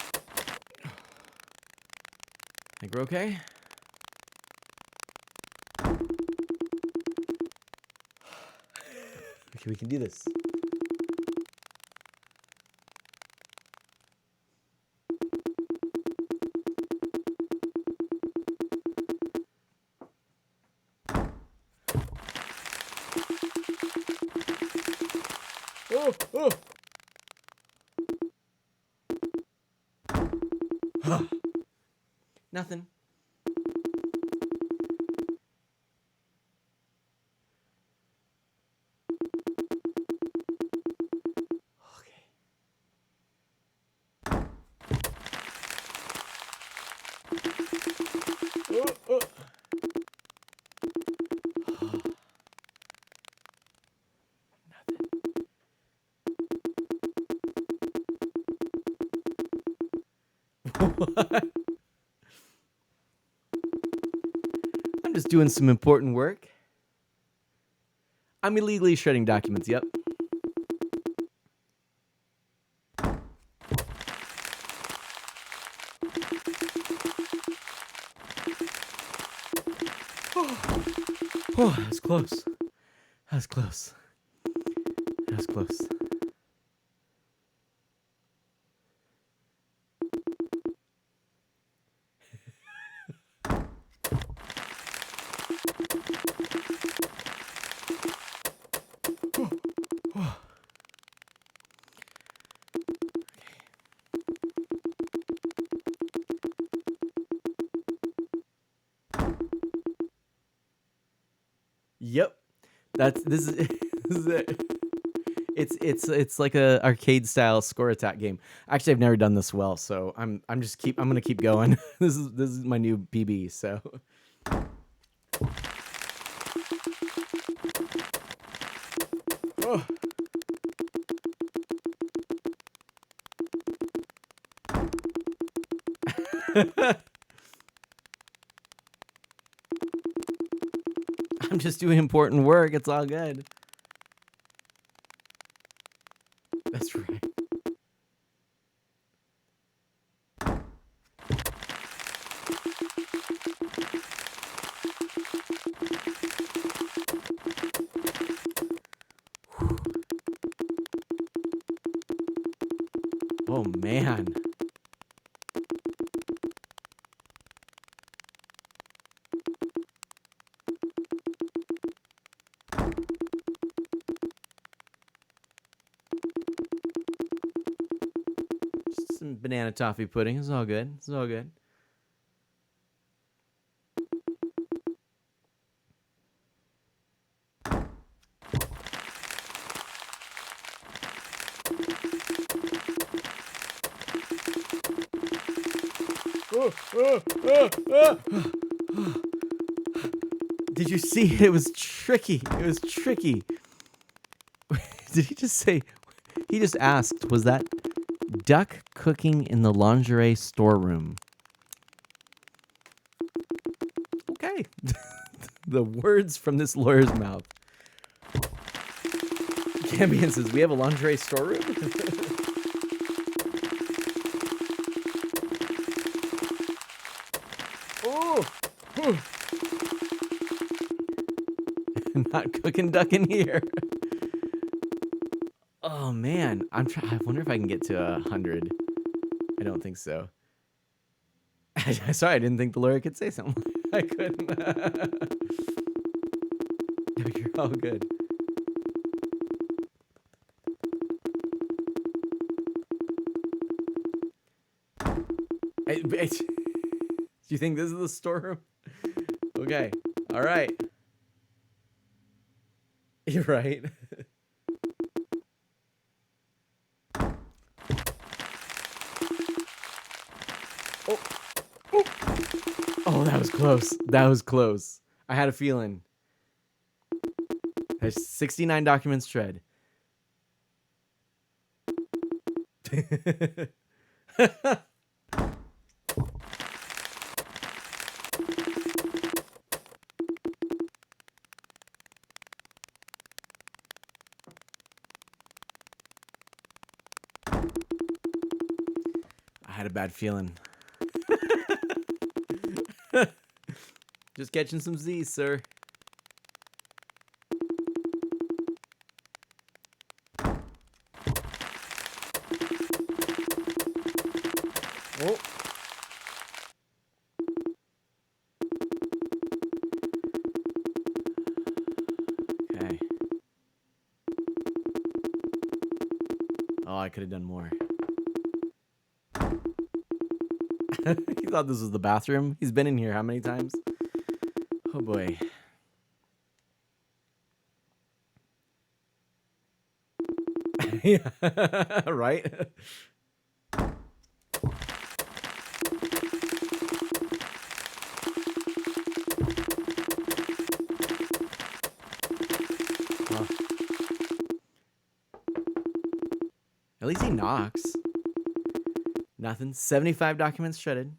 Think we're okay? Okay, we can do this. Oh, oh. Nothing. Okay. Oh. What? I'm just doing some important work. I'm illegally shredding documents, yep. Oh, that was close. That was close. That was close. Yep. This is this is it. It's like a arcade style score attack game. Actually, I've never done this well, so I'm gonna keep going. This is my new PB, so oh. I'm just doing important work. It's all good. That's right. Oh man. Just some banana toffee pudding. It's all good. It's all good. Did you see? It was tricky. It was tricky. Did he just say? He just asked, was that duck cooking in the lingerie storeroom? Okay. The words from this lawyer's mouth. Cambion says, we have a lingerie storeroom? Oh! Not cooking duck in here. Oh man, I wonder if I can get to 100. I don't think so. Sorry, I didn't think the lawyer could say something. I couldn't. No, you're all good. Do you think this is the storeroom? Okay. All right. You're right. Oh, that was close. That was close. I had a feeling. There's 69 documents shred. I had a bad feeling. Just catching some Z's, sir. Oh. Okay. Oh, I could have done more. He thought this was the bathroom. He's been in here how many times? Oh boy. Yeah, right? Well, at least he knocks. Nothing. 75 documents shredded.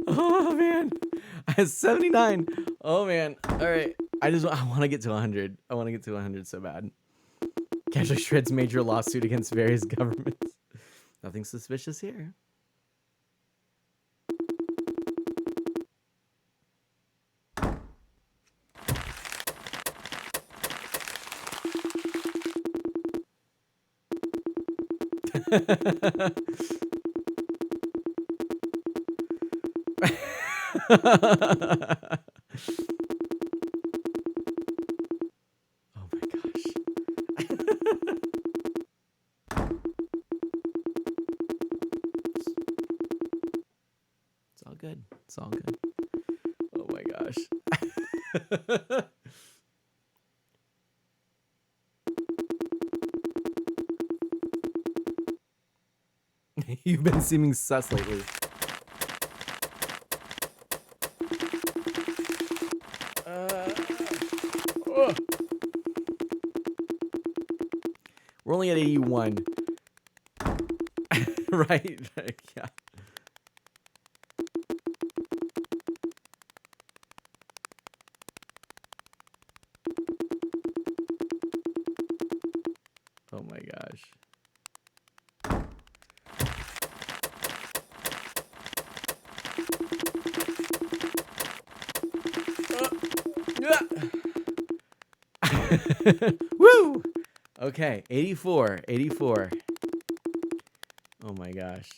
Oh man, I have 79. Oh man. All right. I want to get to 100. I want to get to 100 so bad. Casually shreds major lawsuit against various governments. Nothing suspicious here. Oh my gosh. It's all good. It's all good. Oh my gosh. You've been seeming sus lately. We're only at 81. Right? Yeah. Oh my gosh. Woo! Okay, 84. 84. Oh my gosh.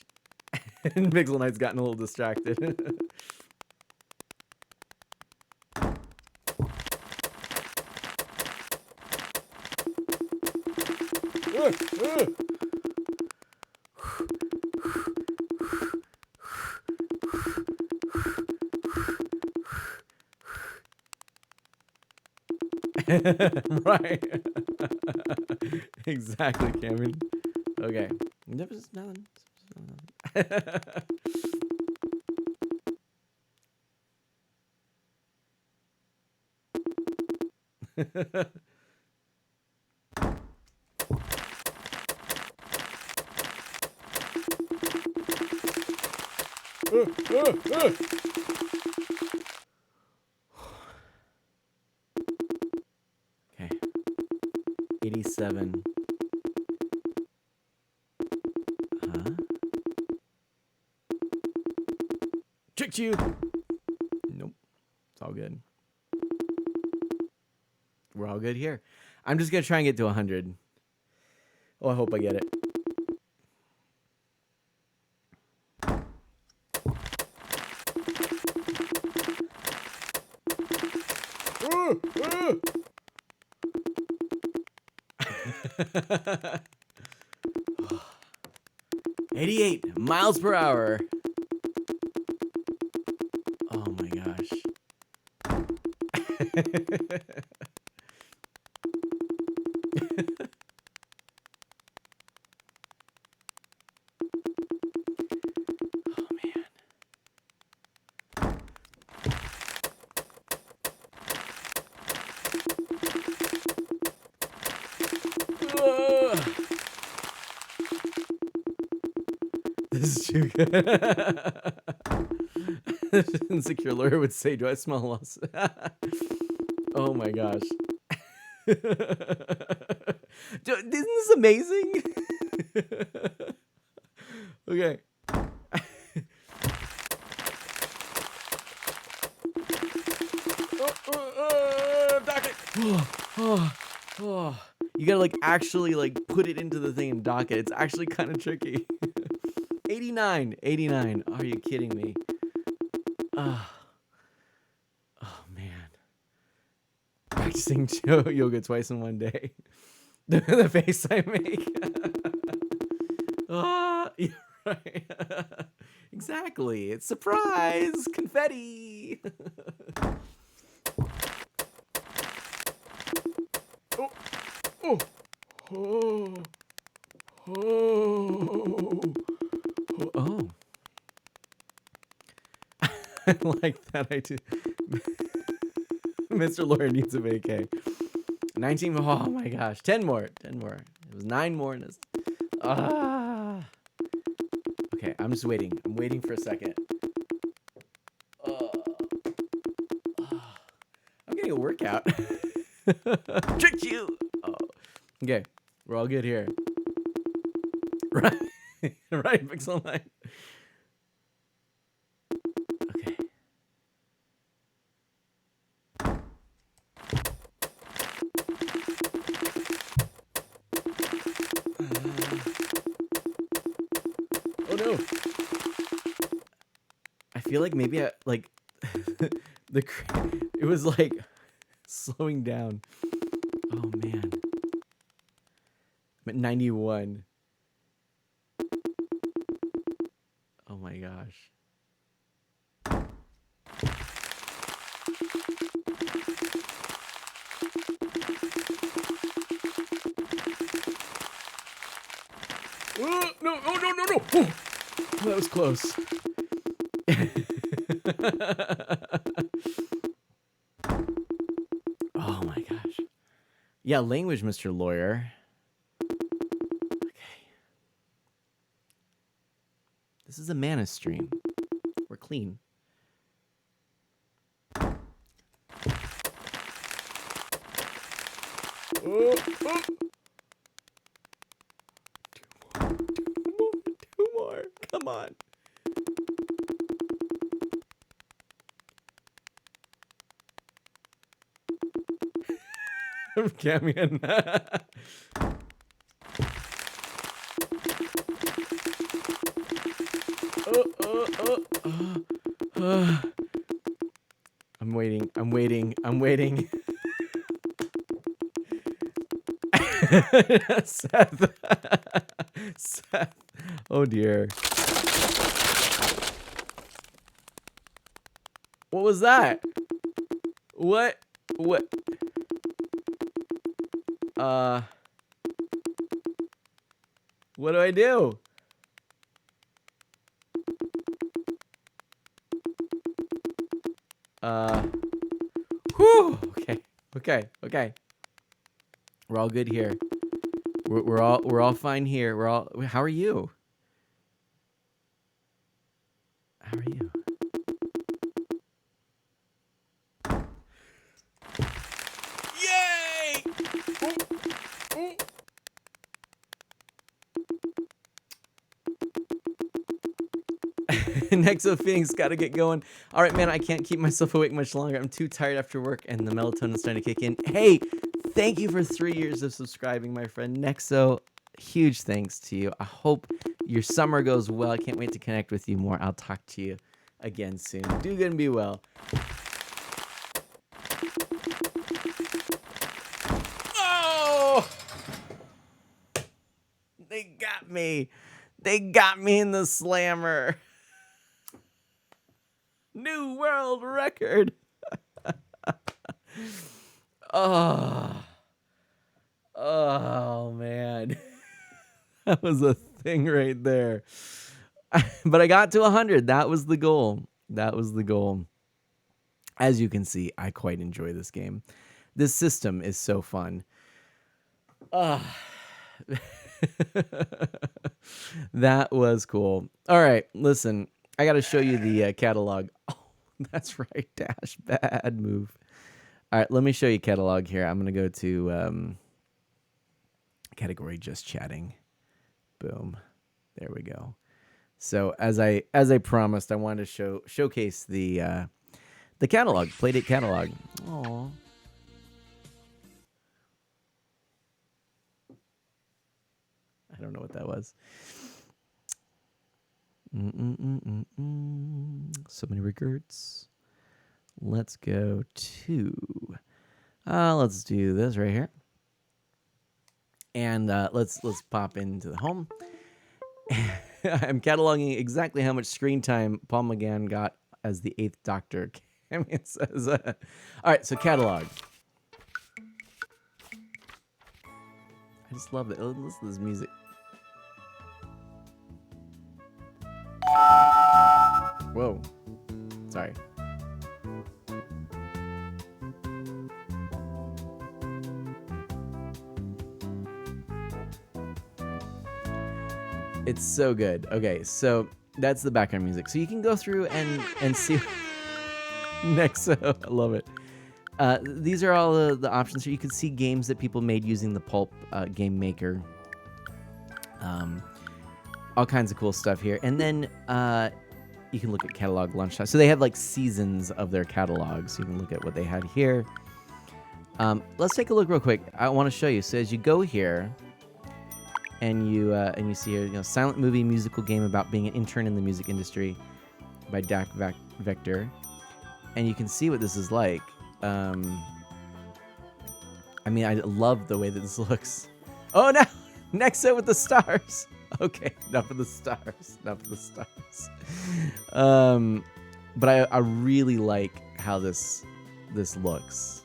And Pixel Knight's gotten a little distracted. Right. Exactly, Cameron. Okay. Nothing. Okay. 87. Huh? Tricked you! Nope. It's all good. We're all good here. I'm just gonna try and get to 100. Oh, I hope I get it. $88 miles per hour. Oh my gosh. Oh man. Ugh. This is too good. Insecure lawyer would say, "Do I smell loss?" Oh my gosh. Isn't this amazing? Okay. Dock it. You gotta like actually like put it into the thing and dock it. It's actually kind of tricky. 89. Are you kidding me? Oh man. Practicing yoga twice in one day. The face I make. You're right. Exactly. It's surprise confetti. Oh. I like that I do. Mr. Lawyer needs a vacay. 19. Oh my gosh. 10 more. It was 9 more in this. Okay, I'm just waiting. I'm waiting for a second. I'm getting a workout. Tricked you. Oh. Okay, we're all good here. Right, right, Pixel 9. Okay. Oh no. I feel like maybe I like it was like slowing down. Oh man. I'm at 91. Oh my gosh. No. Oh, that was close. Oh my gosh. Yeah, language, Mr. Lawyer. Okay. This is a mana stream. We're clean. Two more. Come on. Camion. I'm waiting. Seth. Oh dear. What was that? What? What do I do? Whew. Okay. We're all good here. We're all fine here. How are you? How are you? Yay! Ooh. Nexo Phoenix, gotta get going. All right, man, I can't keep myself awake much longer. I'm too tired after work, and the melatonin's starting to kick in. Hey, thank you for 3 years of subscribing, my friend Nexo. Huge thanks to you. I hope your summer goes well. I can't wait to connect with you more. I'll talk to you again soon. Do good and be well. Oh! They got me. They got me in the slammer. New world record. Oh. Oh, man. That was a thing right there. But I got to 100. That was the goal. That was the goal. As you can see, I quite enjoy this game. This system is so fun. That was cool. All right, listen. I got to show you the catalog. Oh, that's right, Dash. Bad move. All right, let me show you catalog here. I'm going to go to category just chatting. Boom. There we go. So as I promised, I wanted to showcase the catalog, Playdate catalog. Aww. I don't know what that was. So many records. Let's go to. Let's do this right here. And let's pop into the home. I'm cataloging exactly how much screen time Paul McGann got as the 8th Doctor. I mean, it says, all right, so catalog. I just love it. Listen to this music. Whoa. Sorry. It's so good. Okay, so that's the background music. So you can go through and see. Nexo, I love it. These are all the options here. You can see games that people made using the Pulp game maker. All kinds of cool stuff here. And then you can look at catalog lunchtime. So they have like seasons of their catalogs. So you can look at what they had here. Let's take a look real quick. I want to show you. So as you go here, and you see here, silent movie musical game about being an intern in the music industry by Dak Vector, and you can see what this is like. I mean, I love the way that this looks. Oh no, Nexo with the stars. Okay, enough of the stars. Enough of the stars. But I really like how this looks.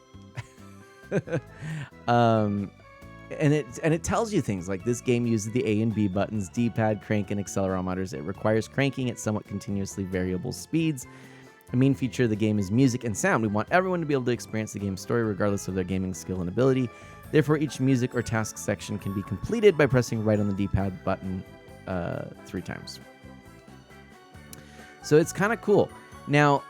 And it tells you things like this game uses the A and B buttons, D-pad, crank, and accelerometers. It requires cranking at somewhat continuously variable speeds. A main feature of the game is music and sound. We want everyone to be able to experience the game's story regardless of their gaming skill and ability. Therefore, each music or task section can be completed by pressing right on the D-pad button 3 times. So it's kind of cool. Now,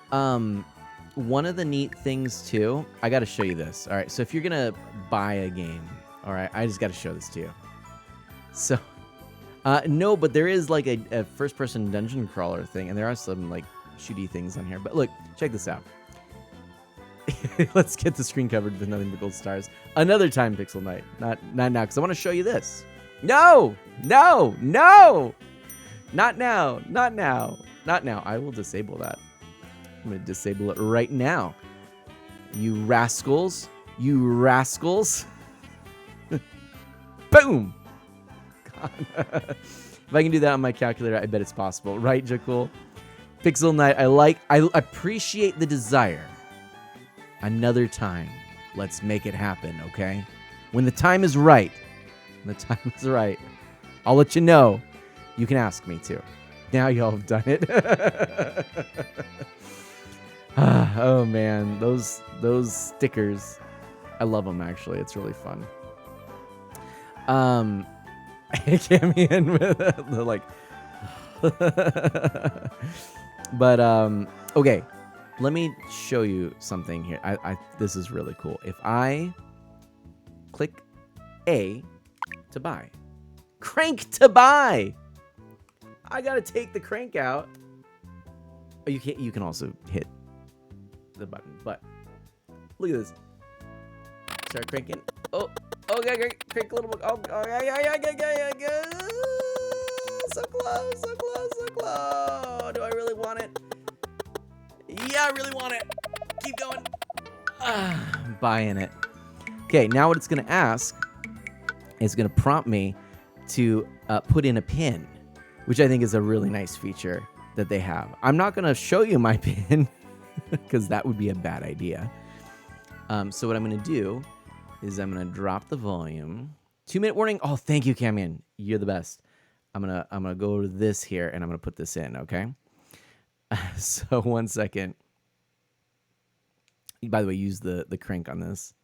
one of the neat things too, I got to show you this. All right, so if you're going to buy a game, all right, I just got to show this to you. So, no, but there is like a first-person dungeon crawler thing, and there are some like shooty things on here. But look, check this out. Let's get the screen covered with nothing but gold stars. Another time, Pixel Night. Not now, because I want to show you this. No! Not now. Not now. I will disable that. I'm going to disable it right now. You rascals. Boom! God. If I can do that on my calculator, I bet it's possible. Right, Jakul? Pixel Night, I appreciate the desire. Another time. Let's make it happen, okay? When the time is right. I'll let you know. You can ask me to. Now y'all have done it. Oh, man. Those stickers. I love them, actually. It's really fun. Came in with the like, but okay, let me show you something here. This is really cool. If I click A to buy, crank to buy, I gotta take the crank out. Oh, you can't. You can also hit the button, but look at this. Start cranking. Oh, okay, crank a little bit. Oh, yeah. So close. Do I really want it? Yeah, I really want it. Keep going. I'm buying it. Okay, now what it's going to ask is going to prompt me to put in a pin, which I think is a really nice feature that they have. I'm not going to show you my pin because that would be a bad idea. So what I'm going to do is I'm going to drop the volume. 2-minute warning. Oh, thank you, Camion. You're the best. I'm gonna go to this here and I'm gonna put this in. Okay. So 1 second. By the way, use the crank on this,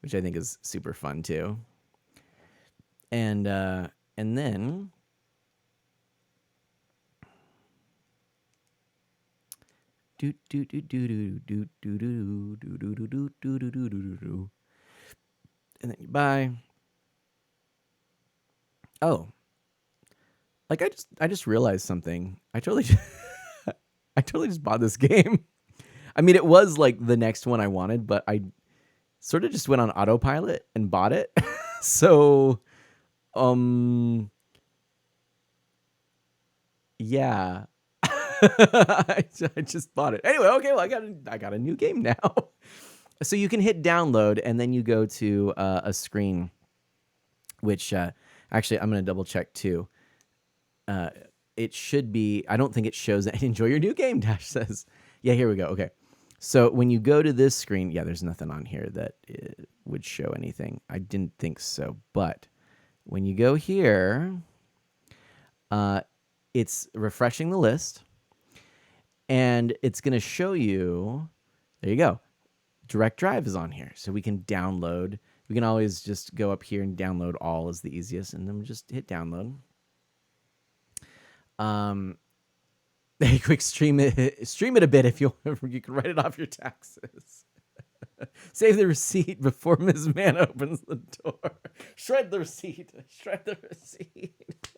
which I think is super fun too. And then do do do do do do do do do do do do do do do do do, and then you buy. Oh, like I just realized something. I totally just bought this game. I mean, it was like the next one I wanted, but I sort of just went on autopilot and bought it. So, yeah. I just bought it. Anyway, okay, well I got a new game now. So you can hit download and then you go to a screen, which actually I'm going to double check too. It should be, I don't think it shows that. Enjoy your new game, Dash says. Yeah, here we go. Okay. So when you go to this screen, yeah, there's nothing on here that would show anything. I didn't think so. But when you go here, it's refreshing the list. And it's going to show you, there you go. Direct Drive is on here. So we can download. We can always just go up here and download all is the easiest. And then we just hit download. Hey, quick stream it a bit if you can write it off your taxes. Save the receipt before Ms. Man opens the door. Shred the receipt. Shred the receipt.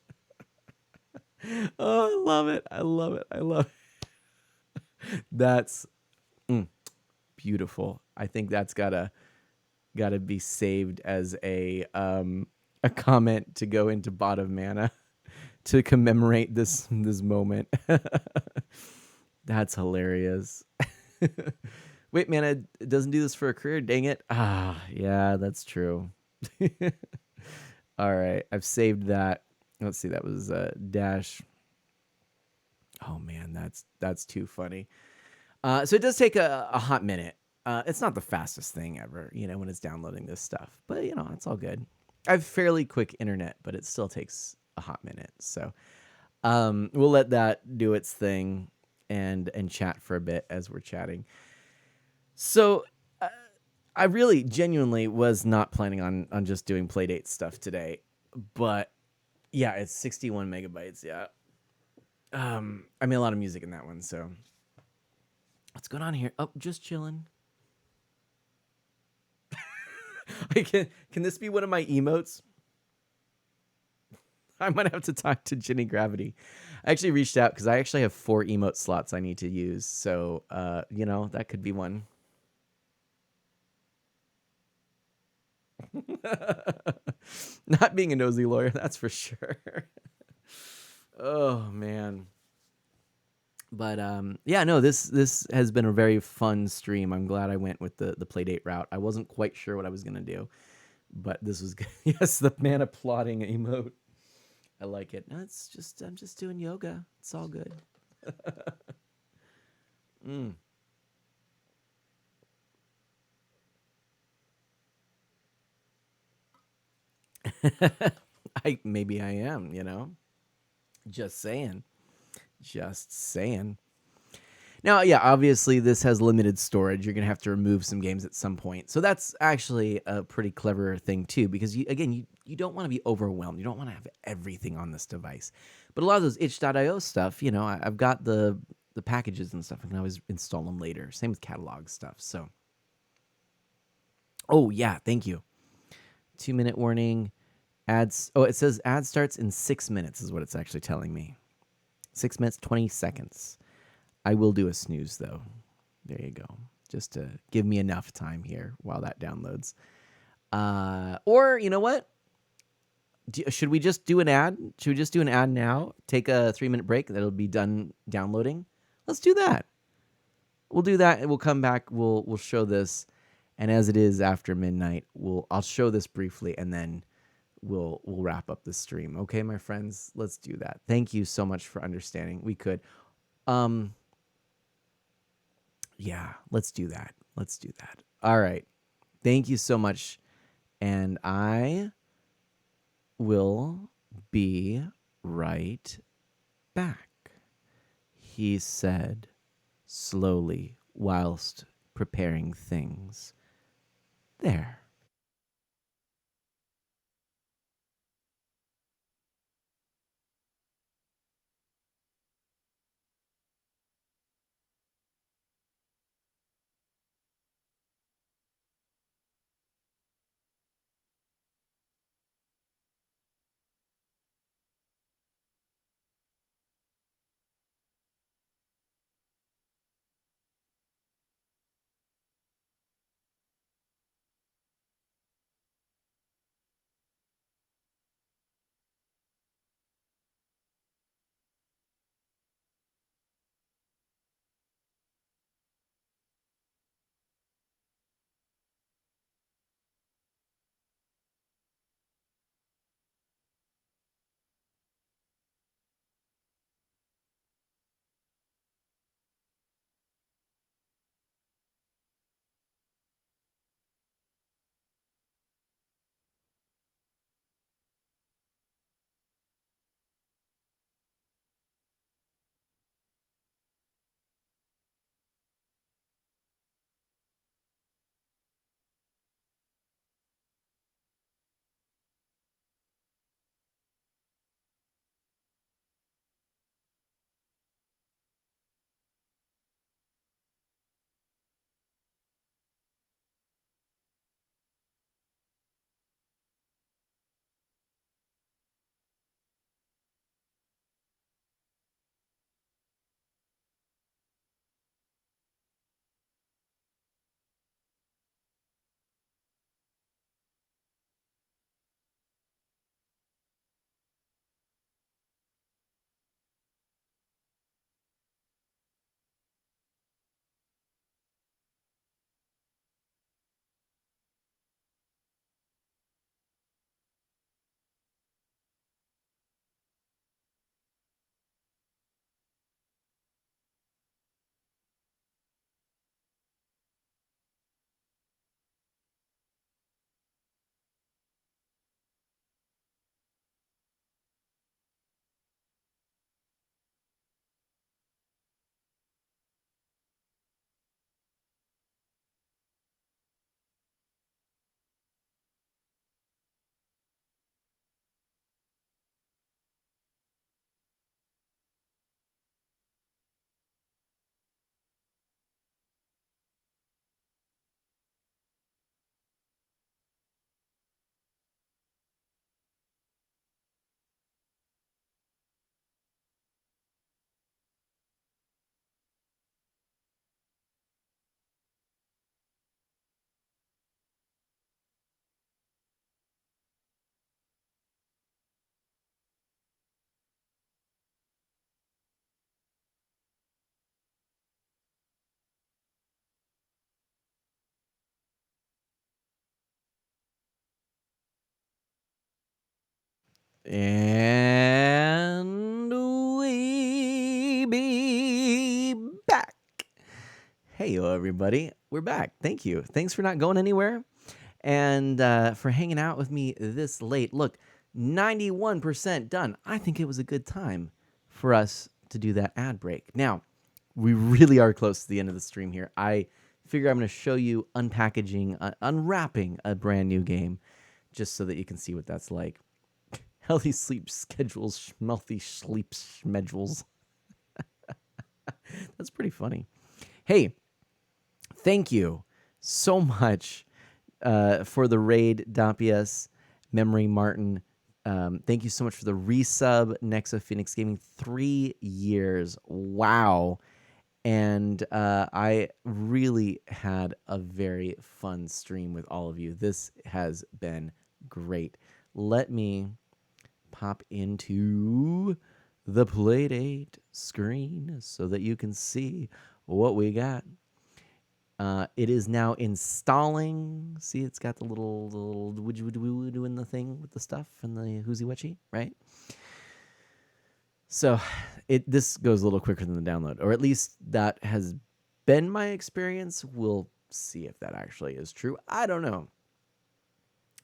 Oh, I love it. I love it. I love it. That's beautiful. I think that's gotta be saved as a comment to go into Bot of Mana to commemorate this moment. That's hilarious. Wait, man, it doesn't do this for a career. Dang it. Ah, yeah, that's true. All right, I've saved that. Let's see, that was Dash. Oh man, that's too funny. So it does take a hot minute. It's not the fastest thing ever, when it's downloading this stuff. But it's all good. I have fairly quick internet, but it still takes a hot minute. So we'll let that do its thing and chat for a bit as we're chatting. So I really genuinely was not planning on just doing Playdate stuff today, but yeah, it's 61 megabytes. Yeah. I mean, a lot of music in that one. So what's going on here? Oh, just chilling. Can this be one of my emotes? I might have to talk to Ginny Gravity. I actually reached out because I actually have 4 emote slots I need to use. So, that could be one. Not being a nosy lawyer, that's for sure. Oh, man. But, no, this has been a very fun stream. I'm glad I went with the Playdate route. I wasn't quite sure what I was going to do, but this was good. Yes, the man applauding emote. I like it. No, I'm just doing yoga. It's all good. Maybe I am, Just saying. Just saying. Now, yeah, obviously this has limited storage. You're going to have to remove some games at some point. So that's actually a pretty clever thing too, because you don't want to be overwhelmed. You don't want to have everything on this device. But a lot of those itch.io stuff, I've got the packages and stuff. I can always install them later. Same with catalog stuff. So, oh yeah, thank you. 2-minute warning. Ads. Oh, it says ad starts in 6 minutes is what it's actually telling me. 6 minutes, 20 seconds. I will do a snooze, though. There you go. Just to give me enough time here while that downloads. Or, you know what? Should we just do an ad? Should we just do an ad now? Take a 3-minute break. That'll be done downloading. Let's do that. We'll do that, and we'll come back. We'll show this. And as it is after midnight, I'll show this briefly and then we'll wrap up the stream. Okay, my friends, let's do that. Thank you so much for understanding. We could yeah, let's do that. Let's do that. All right. Thank you so much. And I will be right back, he said slowly whilst preparing things. There. And we be back. Hey, everybody. We're back. Thank you. Thanks for not going anywhere and for hanging out with me this late. Look, 91% done. I think it was a good time for us to do that ad break. Now, we really are close to the end of the stream here. I figure I'm going to show you unpackaging, unwrapping a brand new game just so that you can see what that's like. Healthy sleep schedules, schmelthy sleep schedules. That's pretty funny. Hey, thank you so much for the raid, Dampias, Memory Martin. Thank you so much for the resub, Nexa Phoenix Gaming. 3 years. Wow. And I really had a very fun stream with all of you. This has been great. Let me pop into the Playdate screen so that you can see what we got. It is now installing. See, it's got the little doing the thing with the stuff and the whoozy wetchy, right? So this goes a little quicker than the download, or at least that has been my experience. We'll see if that actually is true. I don't know.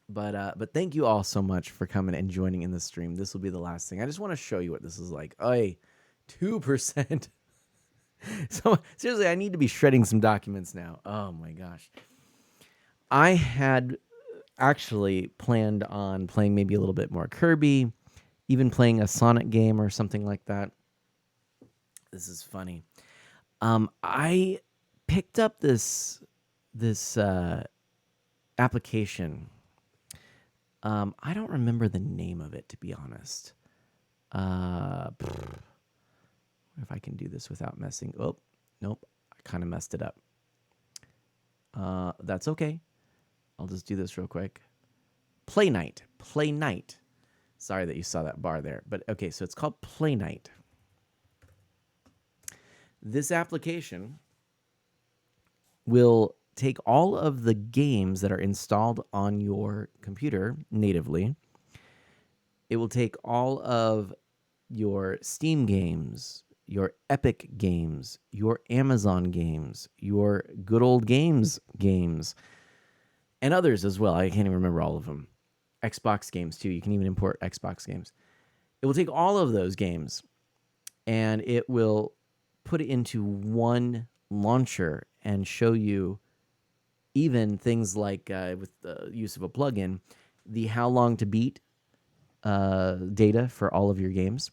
But thank you all so much for coming and joining in the stream. This will be the last thing. I just want to show you what this is like. 2%. So seriously, I need to be shredding some documents now. Oh my gosh. I had actually planned on playing maybe a little bit more Kirby, even playing a Sonic game or something like that. This is funny. I picked up this application. I don't remember the name of it, to be honest. If I can do this without messing. Oh, nope. I kind of messed it up. That's okay. I'll just do this real quick. Play Night. Sorry that you saw that bar there. But okay, so it's called Play Night. This application will take all of the games that are installed on your computer natively. It will take all of your Steam games, your Epic games, your Amazon games, your good old games, and others as well. I can't even remember all of them. Xbox games too. You can even import Xbox games. It will take all of those games and it will put it into one launcher and show you even things like with the use of a plugin, the how long to beat data for all of your games.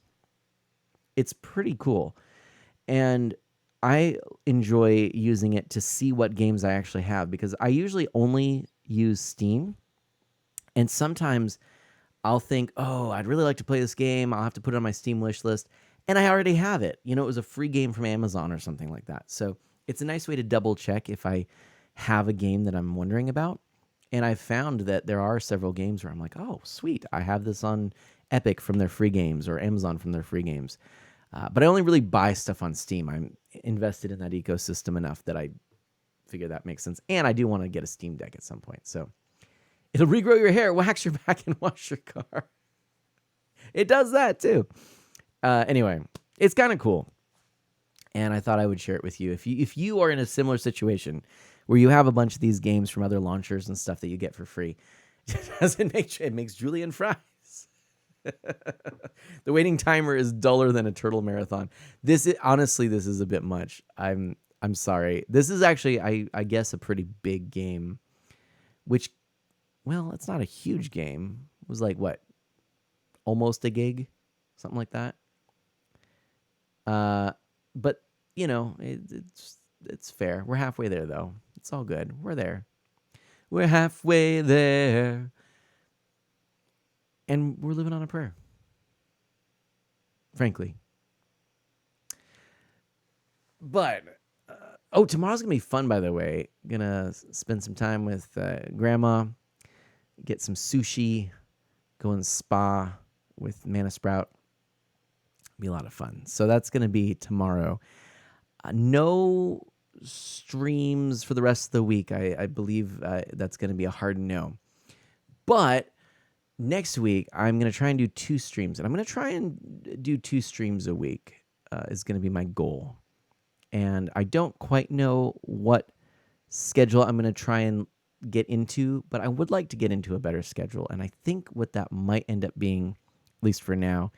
It's pretty cool. And I enjoy using it to see what games I actually have because I usually only use Steam. And sometimes I'll think, oh, I'd really like to play this game. I'll have to put it on my Steam wish list. And I already have it. You know, it was a free game from Amazon or something like that. So it's a nice way to double check if I have a game that I'm wondering about. And I've found that there are several games where I'm like, oh, sweet. I have this on Epic from their free games or Amazon from their free games. But I only really buy stuff on Steam. I'm invested in that ecosystem enough that I figure that makes sense. And I do want to get a Steam Deck at some point. So it'll regrow your hair, wax your back, and wash your car. It does that too. Anyway, it's kind of cool. And I thought I would share it with you. If you are in a similar situation where you have a bunch of these games from other launchers and stuff that you get for free, it makes julienne fries. The waiting timer is duller than a turtle marathon. Honestly, this is a bit much. I'm sorry. This is actually, I guess, a pretty big game, which, well, it's not a huge game. It was like, what, almost a gig? Something like that. But, you know, it's fair. We're halfway there, though. It's all good. We're there. We're halfway there. And we're living on a prayer. Frankly. But, tomorrow's going to be fun, by the way. Going to spend some time with Grandma, get some sushi, go in the spa with Mana Sprout. Be a lot of fun. So that's going to be tomorrow. No streams for the rest of the week. I believe that's going to be a hard no. But next week, I'm going to try and do 2 streams. And I'm going to try and do 2 streams a week is going to be my goal. And I don't quite know what schedule I'm going to try and get into, but I would like to get into a better schedule. And I think what that might end up being, at least for now,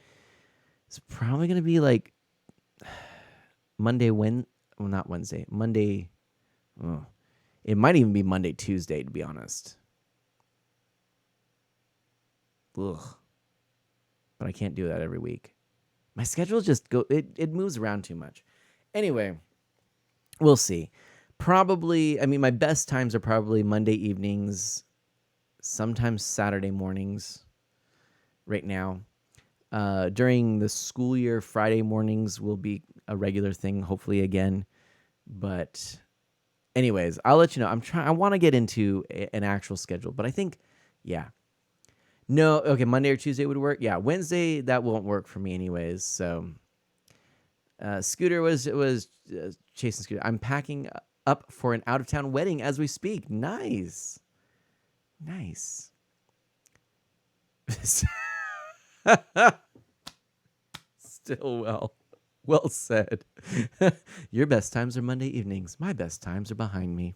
is probably going to be like Monday, not Wednesday, Monday. Oh, it might even be Monday, Tuesday, to be honest. Ugh. But I can't do that every week. My schedule just it moves around too much. Anyway, we'll see. Probably, I mean, my best times are probably Monday evenings, sometimes Saturday mornings right now. During the school year, Friday mornings will be a regular thing, hopefully again. But anyways, I'll let you know. I want to get into an actual schedule, but I think, yeah. No, okay, Monday or Tuesday would work. Yeah, Wednesday, that won't work for me anyways. So Scooter was chasing Scooter. I'm packing up for an out-of-town wedding as we speak. Nice. Nice. Still well said. Your best times are Monday evenings. My best times are behind me.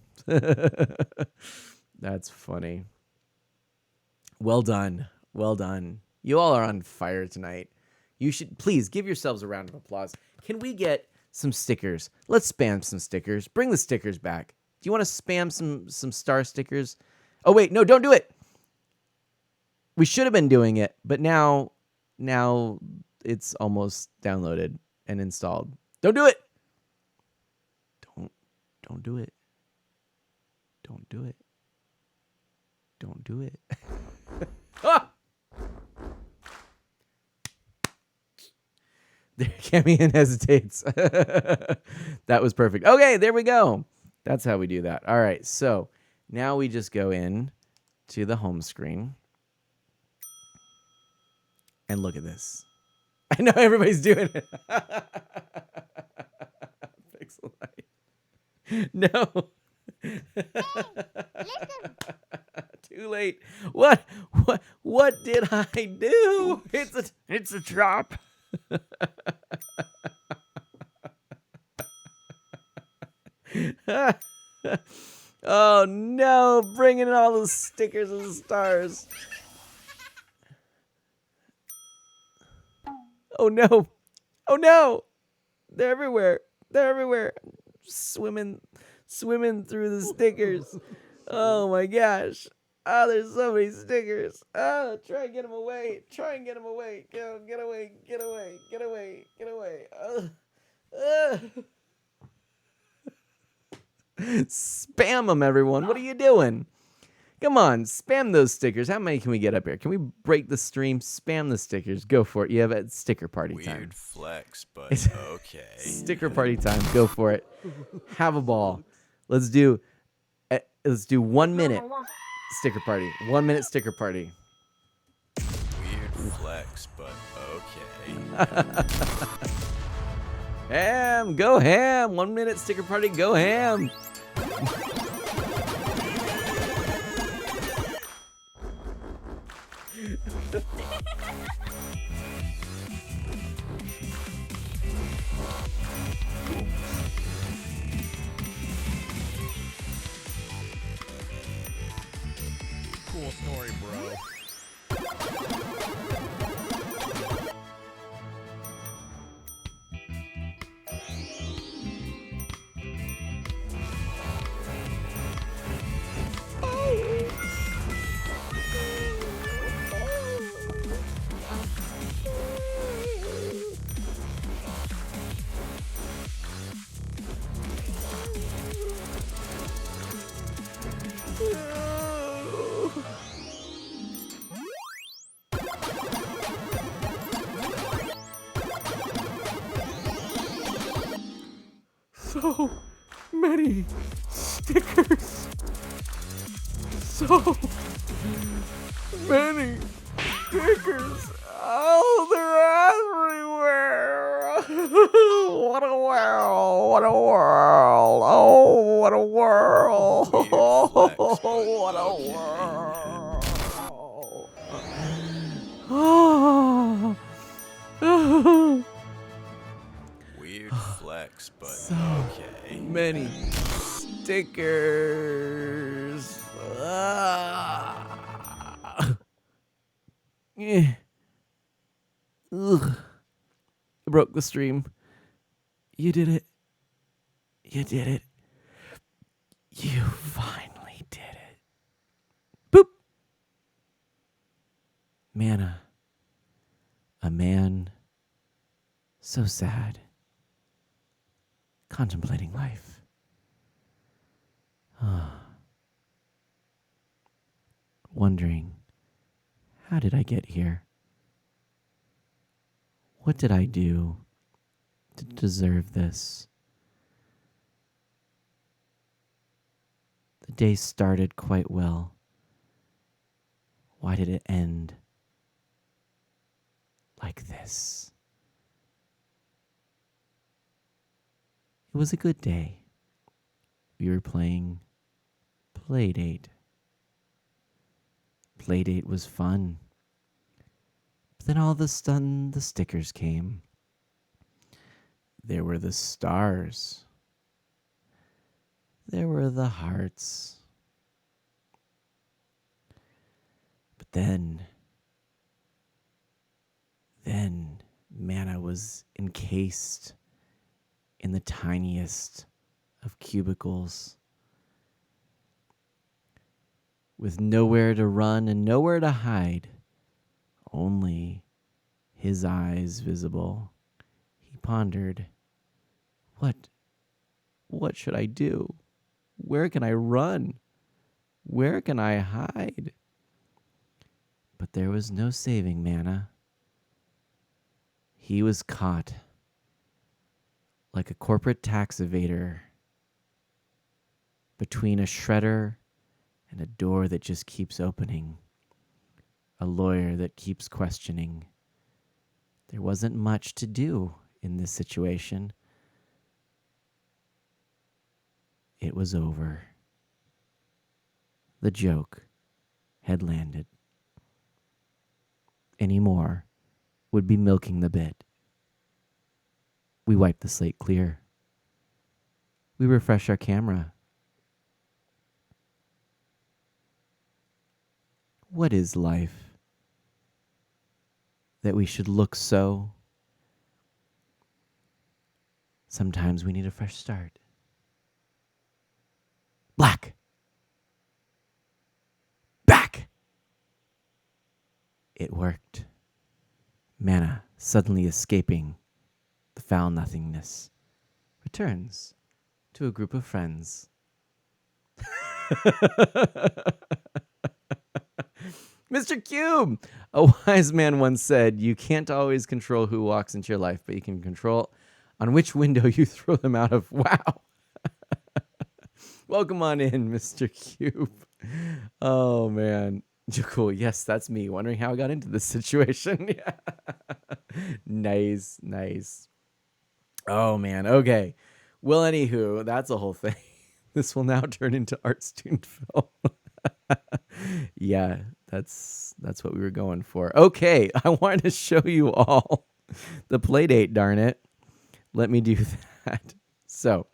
That's funny. Well done. Well done. You all are on fire tonight. You should please give yourselves a round of applause. Can we get some stickers? Let's spam some stickers. Bring the stickers back. Do you want to spam some star stickers? Oh wait, no, don't do it. We should have been doing it, but now it's almost downloaded and installed. Don't do it. Don't do it. Don't do it. Don't do it. Ah! There, Camian hesitates. That was perfect. Okay, there we go. That's how we do that. All right, so now we just go in to the home screen. And look at this. I know everybody's doing it. Pixel light. No. Too late. What did I do? It's a drop. Oh no, bringing in all the stickers and stars. Oh no. Oh no. They're everywhere. They're everywhere. Swimming through the stickers. Oh my gosh. Oh, there's so many stickers. Oh, try and get them away. Try and get them away. Get away. Get away. Get away. Get away. Spam them, everyone. What are you doing? Come on, spam those stickers. How many can we get up here? Can we break the stream? Spam the stickers. Go for it. You have a sticker party time. Weird flex, but okay. Sticker party time. Go for it. Have a ball. Let's do 1 minute sticker party. 1 minute sticker party. Weird flex, but okay. Ham, go ham. 1 minute sticker party. Go ham. Cool story, bro. So many stickers. So many stickers. Oh, they're everywhere. What a world. What a world. Oh, what a world. Oh, what a world. Oh. Oh. Weird flex, but So okay. many stickers. Yeah. Ugh. I broke the stream. You did it. You did it. You finally did it. Boop. Manna. A man so sad. Contemplating life. Wondering, how did I get here? What did I do to deserve this? The day started quite well. Why did it end like this? It was a good day. we were playing Playdate. Playdate was fun. But then all of a sudden, the stickers came. There were the stars. There were the hearts. But then Mana was encased in the tiniest of cubicles, with nowhere to run and nowhere to hide, only his eyes visible. He pondered, What should I do? Where can I run? Where can I hide? But there was no saving Mana. He was caught like a corporate tax evader between a shredder and a door that just keeps opening, a lawyer that keeps questioning. There wasn't much to do in this situation. It was over. The joke had landed. Any more would be milking the bit. We wipe the slate clear. We refresh our camera. What is life that we should look so? Sometimes we need a fresh start. Black. Back. It worked. Mana, suddenly escaping the foul nothingness, returns to a group of friends. Mr. Cube! A wise man once said, you can't always control who walks into your life, but you can control on which window you throw them out of. Wow. Welcome on in, Mr. Cube. Oh, man. Cool. Yes, that's me. Wondering how I got into this situation. Yeah. Nice. Oh, man. Okay. Well, anywho, that's a whole thing. This will now turn into art student film. Yeah, that's what we were going for. Okay, I wanted to show you all the Playdate, darn it. Let me do that. So,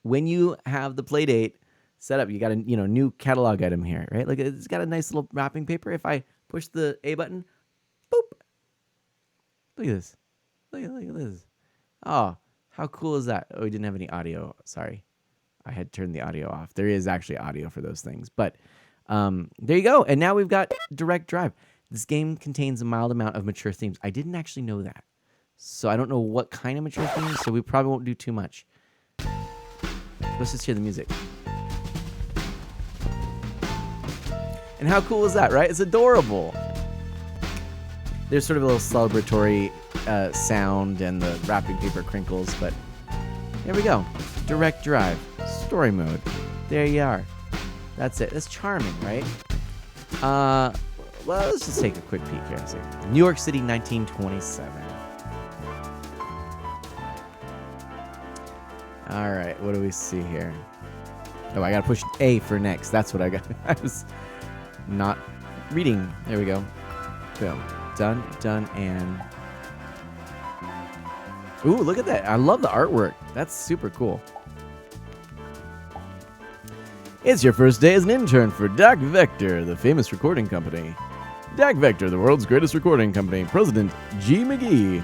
when you have the Playdate set up, you got a new catalog item here, right? Like it's got a nice little wrapping paper. If I push the A button, boop. Look at this. Look at this. Oh, how cool is that? Oh, we didn't have any audio. Sorry. I had turned the audio off. There is actually audio for those things. But there you go. And now we've got direct drive. This game contains a mild amount of mature themes. I didn't actually know that. So I don't know what kind of mature themes, so we probably won't do too much. Let's just hear the music. And how cool is that, right? It's adorable. There's sort of a little celebratory sound and the wrapping paper crinkles, but here we go. Direct drive. Story mode. There you are. That's it. That's charming, right? Well, let's just take a quick peek here and see. New York City, 1927. All right, what do we see here? Oh, I got to push A for next. That's what I got. I was not reading. There we go. Boom. Done, and... Ooh, look at that. I love the artwork. That's super cool. It's your first day as an intern for Dak Vector, the famous recording company. Dak Vector, the world's greatest recording company. President G. McGee.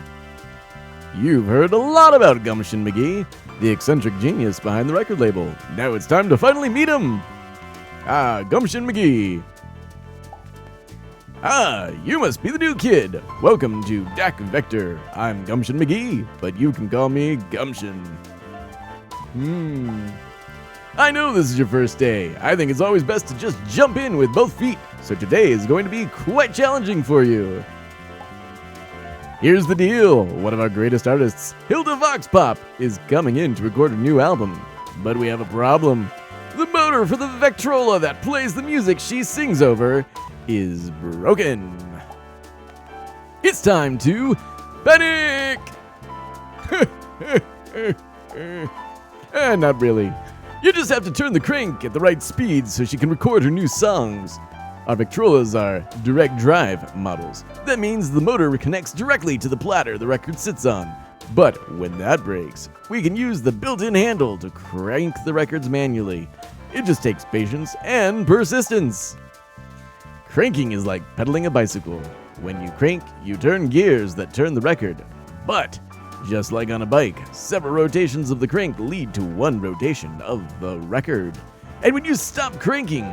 You've heard a lot about Gumption McGee, the eccentric genius behind the record label. Now it's time to finally meet him. Gumption McGee. You must be the new kid. Welcome to Dak Vector. I'm Gumption McGee, but you can call me Gumption. I know this is your first day. I think it's always best to just jump in with both feet, so today is going to be quite challenging for you. Here's the deal. One of our greatest artists, Hilda Voxpop, is coming in to record a new album. But we have a problem. The motor for the Vectrola that plays the music she sings over is broken. It's time to panic! Not really. You just have to turn the crank at the right speed so she can record her new songs. Our Victrolas are direct drive models. That means the motor connects directly to the platter the record sits on. But when that breaks, we can use the built-in handle to crank the records manually. It just takes patience and persistence. Cranking is like pedaling a bicycle. When you crank, you turn gears that turn the record. But, just like on a bike, several rotations of the crank lead to one rotation of the record. And when you stop cranking,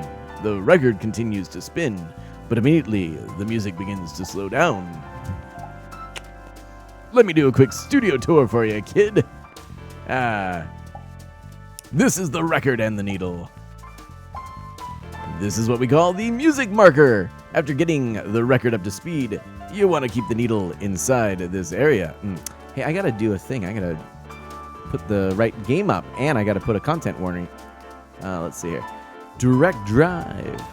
the record continues to spin, but immediately the music begins to slow down. Let me do a quick studio tour for you, kid. This is the record and the needle. This is what we call the music marker. After getting the record up to speed, you want to keep the needle inside this area. Hey, I gotta do a thing. I gotta put the right game up, and I gotta put a content warning. Let's see here. Direct drive.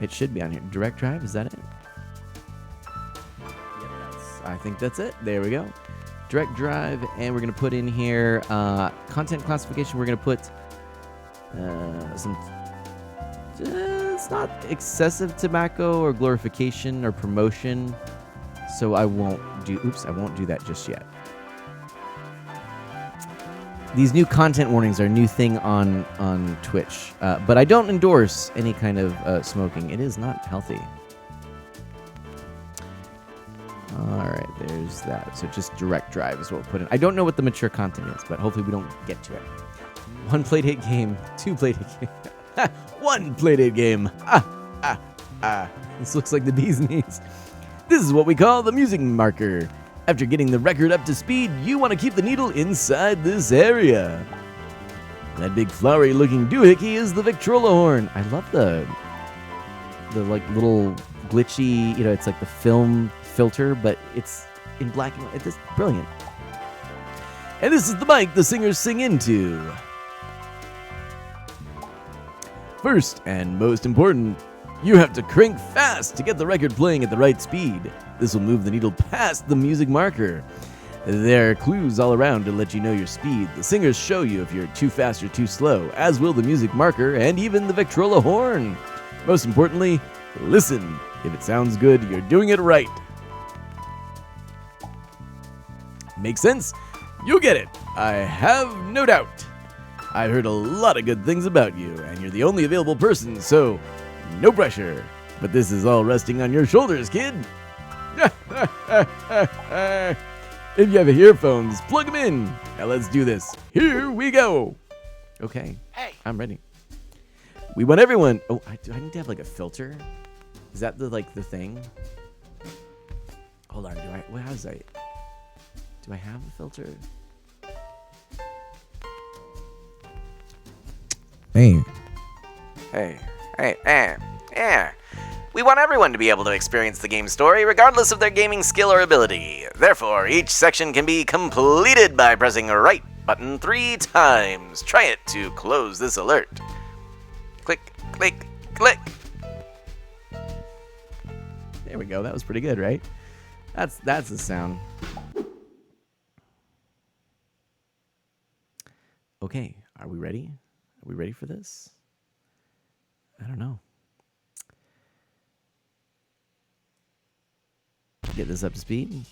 It should be on here. Direct drive, is that it? I think that's it. There we go. Direct drive, and we're gonna put in here content classification. We're gonna put some. It's not excessive tobacco or glorification or promotion, so I won't do. Oops, I won't do that just yet. These new content warnings are a new thing on Twitch, but I don't endorse any kind of smoking. It is not healthy. All right, there's that. So just direct drive is what we'll put in. I don't know what the mature content is, but hopefully we don't get to it. 1 Playdate game, 2 Playdate game. 1 Playdate game. This looks like the bee's knees. This is what we call the music marker. After getting the record up to speed, you want to keep the needle inside this area. That big flowery looking doohickey is the Victrola horn. I love the like little glitchy, it's like the film filter, but it's in black and white. It's brilliant. And this is the mic the singers sing into. First and most important, you have to crank fast to get the record playing at the right speed. This will move the needle past the music marker. There are clues all around to let you know your speed. The singers show you if you're too fast or too slow, as will the music marker and even the Victrola horn. Most importantly, listen. If it sounds good, you're doing it right. Make sense? You'll get it. I have no doubt. I heard a lot of good things about you, and you're the only available person, so no pressure. But this is all resting on your shoulders, kid. If you have earphones, plug them in. Now let's do this. Here we go. Okay. Hey. I'm ready. We want everyone. Oh, do I need to have like a filter? Is that the thing? Hold on. Do I have a filter? Hey. Yeah. We want everyone to be able to experience the game story regardless of their gaming skill or ability. Therefore, each section can be completed by pressing the right button 3 times. Try it to close this alert. Click, click, click. There we go. That was pretty good, right? That's the sound. Okay, are we ready? Are we ready for this? I don't know. Get this up to speed.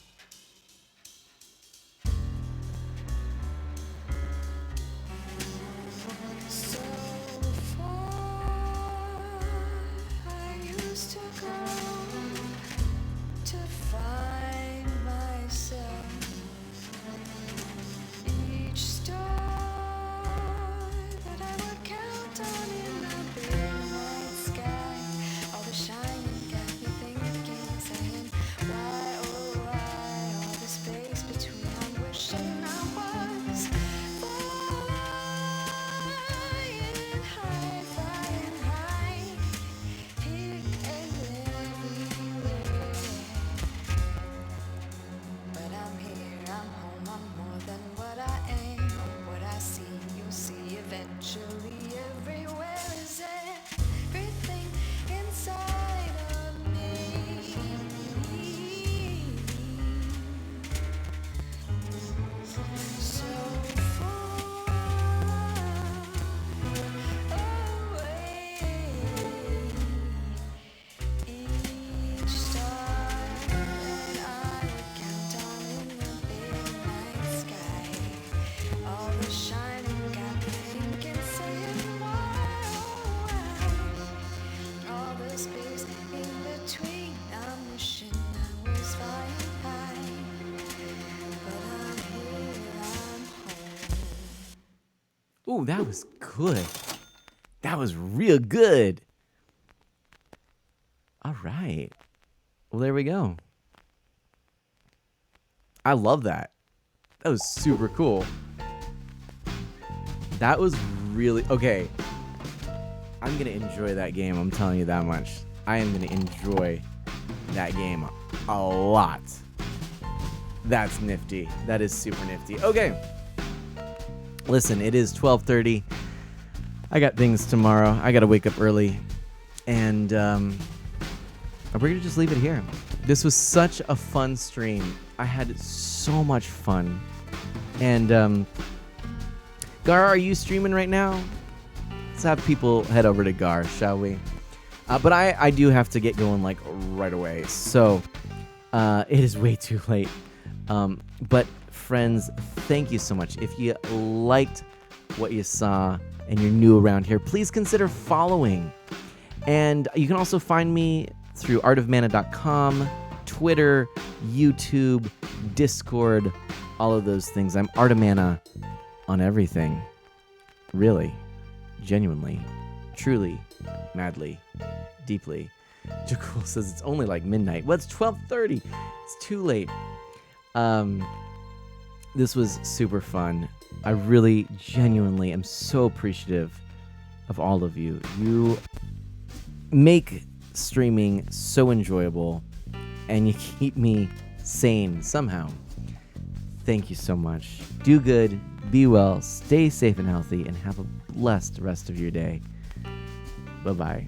Ooh, that was good. That was real good. All right. Well, there we go. I love that. That was super cool. That was really... Okay. I'm going to enjoy that game. I'm telling you that much. I am going to enjoy that game a lot. That's nifty. That is super nifty. Okay. Listen, it is 12:30. I got things tomorrow. I got to wake up early. And we're going to just leave it here. This was such a fun stream. I had so much fun. And Gar, are you streaming right now? Let's have people head over to Gar, shall we? But I do have to get going like right away. So it is way too late. But friends, thank you so much. If you liked what you saw and you're new around here, please consider following. And you can also find me through artofmana.com, Twitter, YouTube, Discord, all of those things. I'm Art of Mana on everything. Really, genuinely, truly, madly, deeply. Jakul says it's only like midnight. Well, it's 12:30. It's too late. This was super fun. I really, genuinely am so appreciative of all of you. You make streaming so enjoyable, and you keep me sane somehow. Thank you so much. Do good, be well, stay safe and healthy, and have a blessed rest of your day. Bye-bye.